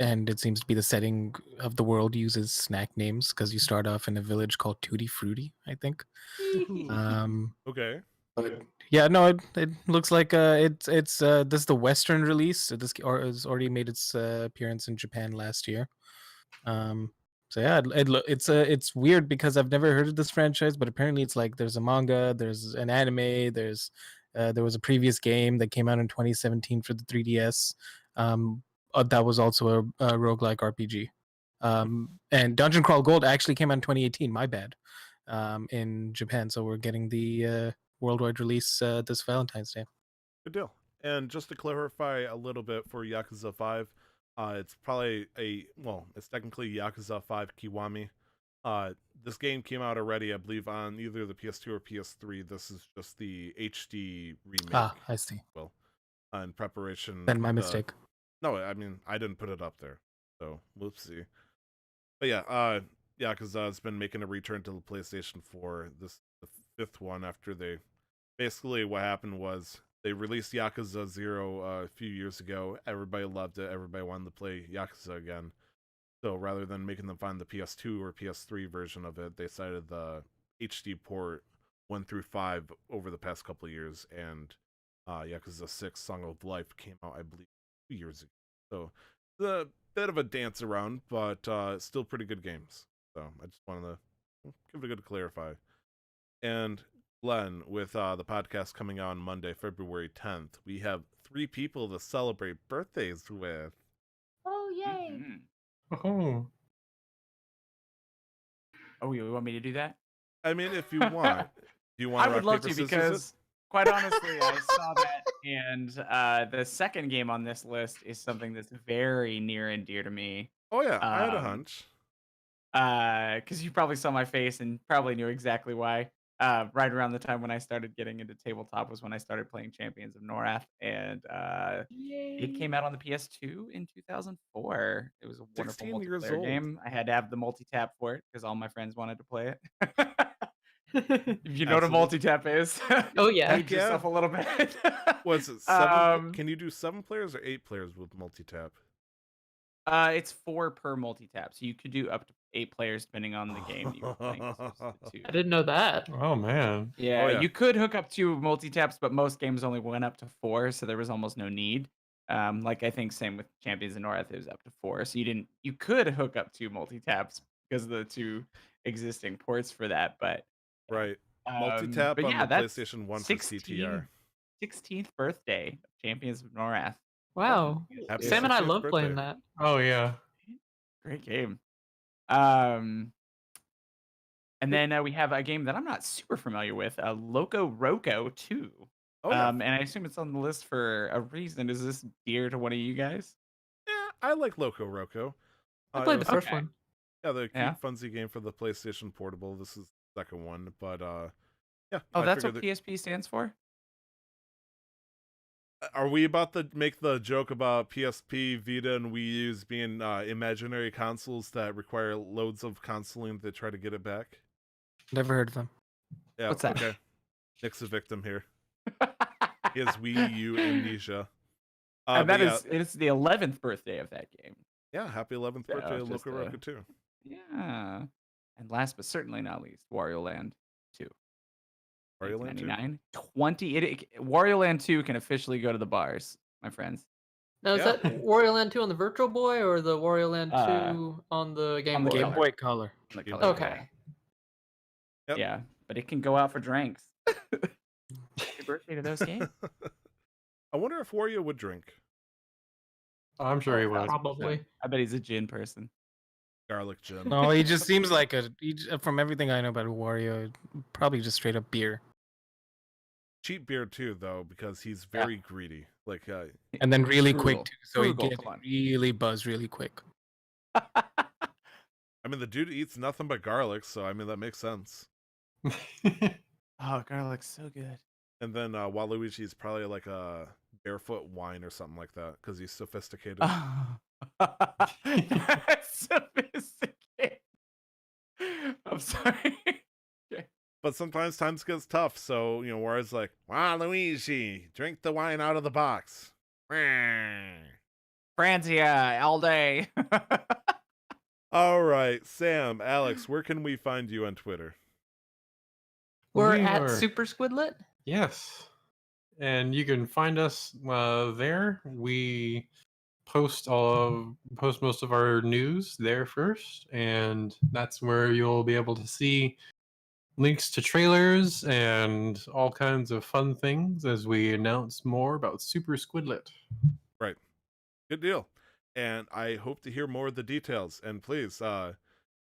And it seems to be the setting of the world uses snack names because you start off in a village called Tutti Frutti, I think. Okay. But yeah, no, it looks like this is the Western release. So this has already made its appearance in Japan last year. So yeah, it's weird because I've never heard of this franchise, but apparently it's like there's a manga, there's an anime, there was a previous game that came out in 2017 for the 3DS. That was also a roguelike RPG. And Dungeon Crawl Gold actually came out in 2018. My bad. In Japan, so we're getting the worldwide release this Valentine's Day. Good deal. And just to clarify a little bit for Yakuza 5, it's probably it's technically Yakuza 5 Kiwami. This game came out already, I believe, on either the PS2 or PS3. This is just the HD remake. Ah, I see. Well, in preparation. Then my mistake. No, I mean, I didn't put it up there. So, whoopsie. But yeah, Yakuza has been making a return to the PlayStation 4. This the fifth one after they basically what happened was they released Yakuza 0 a few years ago. Everybody loved it. Everybody wanted to play Yakuza again. So rather than making them find the PS2 or PS3 version of it, they decided the HD port 1 through 5 over the past couple of years, and Yakuza 6 Song of Life came out, I believe, 2 years ago. So the bit of a dance around, but still pretty good games. So I just wanted to give it a good clarify. And Glenn, with the podcast coming out on Monday, February 10th, we have 3 people to celebrate birthdays with. Oh yay! Mhm. Oh. Oh, you want me to do that? I mean, if you want. Do you want I to would rock, love paper, to scissors it? because, quite honestly, I saw that, and the second game on this list is something that's very near and dear to me. Oh, yeah, I had a Um, hunch. Because you probably saw my face and probably knew exactly why. Right around the time when I started getting into tabletop was when I started playing Champions of Norath, and it came out on the PS2 in 2004. It was a wonderful 16 years multiplayer old. game. I had to have the multi-tap for it because all my friends wanted to play it. If you know what a Absolutely. multi-tap is, Oh yeah. age yourself a little bit. Was it 7? Um, Can you do 7 players or 8 players with multi-tap? It's 4 per multi-tap, so you could do up to 8 players depending on the game you were playing. As opposed to the 2. I didn't know that. Oh man. Yeah, yeah. you could hook up 2 multi-taps, but most games only went up to 4, so there was almost no need. Like I think same with Champions of North, it was up to 4, so you could hook up 2 multi-taps because of the 2 existing ports for that, but Right. Multi-tap but on yeah, the that's PlayStation 1 for CTR. 16th birthday of Champions of Norath. Wow. Happy Sam and I 60th love playing birthday. that. Oh yeah. Great game. And then we have a game that I'm not super familiar with, Loco Roco 2. Oh, yeah. And I assume it's on the list for a reason. Is this dear to one of you guys? Yeah, I like Loco Roco. I played it the was- first one. Yeah, the cute, Yeah. funsy game for the PlayStation Portable. This is the second one, but yeah. Oh, I that's figured what PSP stands for? Are we about to make the joke about PSP, Vita, and Wii U's being imaginary consoles that require loads of consoling to try to get it back? Never heard of them. Yeah, What's that? okay. Nick's a victim here. He has Wii U amnesia. And but that yeah, is it's the 11th birthday of that game. yeah, happy 11th So, birthday to just, Loco Roco too. Yeah. And last but certainly not least, Wario Land 2. Wario Land 2? 1999. Wario Land 2 can officially go to the bars, my friends. Now, is Yeah. that Wario Land 2 on the Virtual Boy or the Wario Land 2 on the Game on the Boy? Game Boy Color. On the Game color, Boy Okay. yeah. Yep. Yeah, but it can go out for drinks. Happy birthday to those games. I wonder if Wario would drink I'm sure he would. Probably. I bet he's a gin person. garlic gin. No, he just seems like from everything I know about Wario, probably just straight up beer. Cheap beer too, though, because he's very greedy. Like, And then really quick Frugal. too, so he Frugal, gets come on. really buzzed really quick. I mean, the dude eats nothing but garlic, so I mean that makes sense. Oh, garlic's so good. And then Waluigi's probably like a barefoot wine or something like that because he's sophisticated. That's sophisticated. I'm sorry. But sometimes times gets tough, so you know, Wario's like, Waluigi, drink the wine out of the box. Francia, all day. All right, Sam, Alex, where can we find you on Twitter? We're We at are- Super Squidlit. Yes. And you can find us there. We post most of our news there first, and that's where you'll be able to see links to trailers and all kinds of fun things as we announce more about Super Squidlit. Right. Good deal. And I hope to hear more of the details. And please,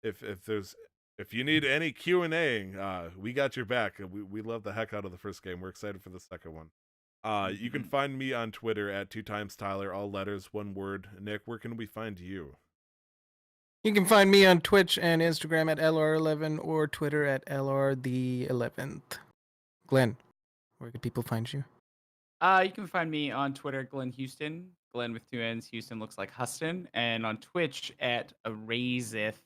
if you need any Q&A, we got your back. We love the heck out of the first game. We're excited for the second one. You can find me on Twitter at 2timestyler, all letters, one word. Nick, where can we find you? You can find me on Twitch and Instagram at LR11 or Twitter at LR the11th. Glenn, where can people find you? You can find me on Twitter, Glenn Houston. Glenn with 2 N's. Houston looks like Huston. And on Twitch at Razith,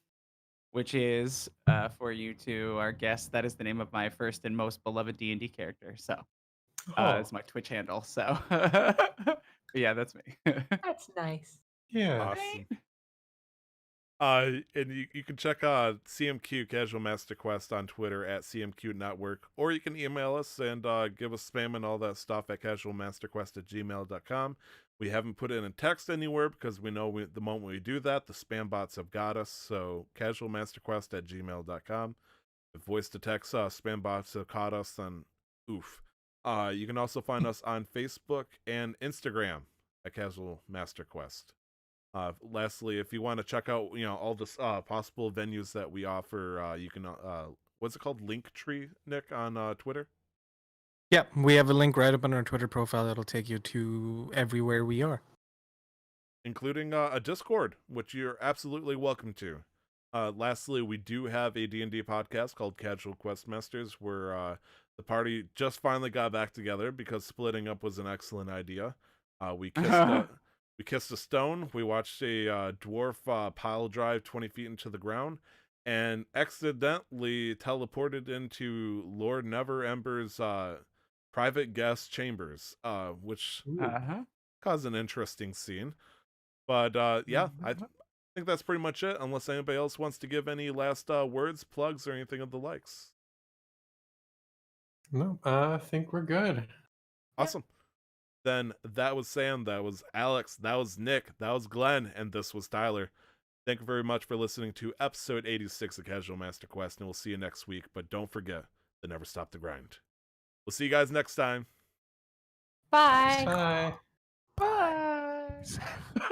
which is, for you two, our guests, that is the name of my first and most beloved D&D character. So, it's my Twitch handle. So, but yeah, that's me. That's nice. Yeah. Awesome. And you can check CMQ Casual Master Quest on Twitter at CMQ Network, or you can email us and give us spam and all that stuff at casualmasterquest@gmail.com. We haven't put it in text anywhere because we know the moment we do that, the spam bots have got us. So casualmasterquest@gmail.com. If voice to text spam bots have caught us, then oof. You can also find us on Facebook and Instagram at Casual Master Quest. Lastly, if you want to check out, all the possible venues that we offer, you can, what's it called? Linktree, Nick, on Twitter? Yeah, we have a link right up on our Twitter profile that'll take you to everywhere we are. Including a Discord, which you're absolutely welcome to. Lastly, we do have a D&D podcast called Casual Quest Masters, where the party just finally got back together because splitting up was an excellent idea. We kissed a stone. We watched a dwarf pile drive 20 feet into the ground and accidentally teleported into Lord Neverember's private guest chambers, which caused an interesting scene. But yeah, I think that's pretty much it, unless anybody else wants to give any last words, plugs, or anything of the likes. No, I think we're good. Awesome. Then that was Sam, that was Alex, that was Nick, that was Glenn, and this was Tyler. Thank you very much for listening to episode 86 of Casual Master Quest, and we'll see you next week. But don't forget to never stop the grind. We'll see you guys next time. Bye. Bye. Bye.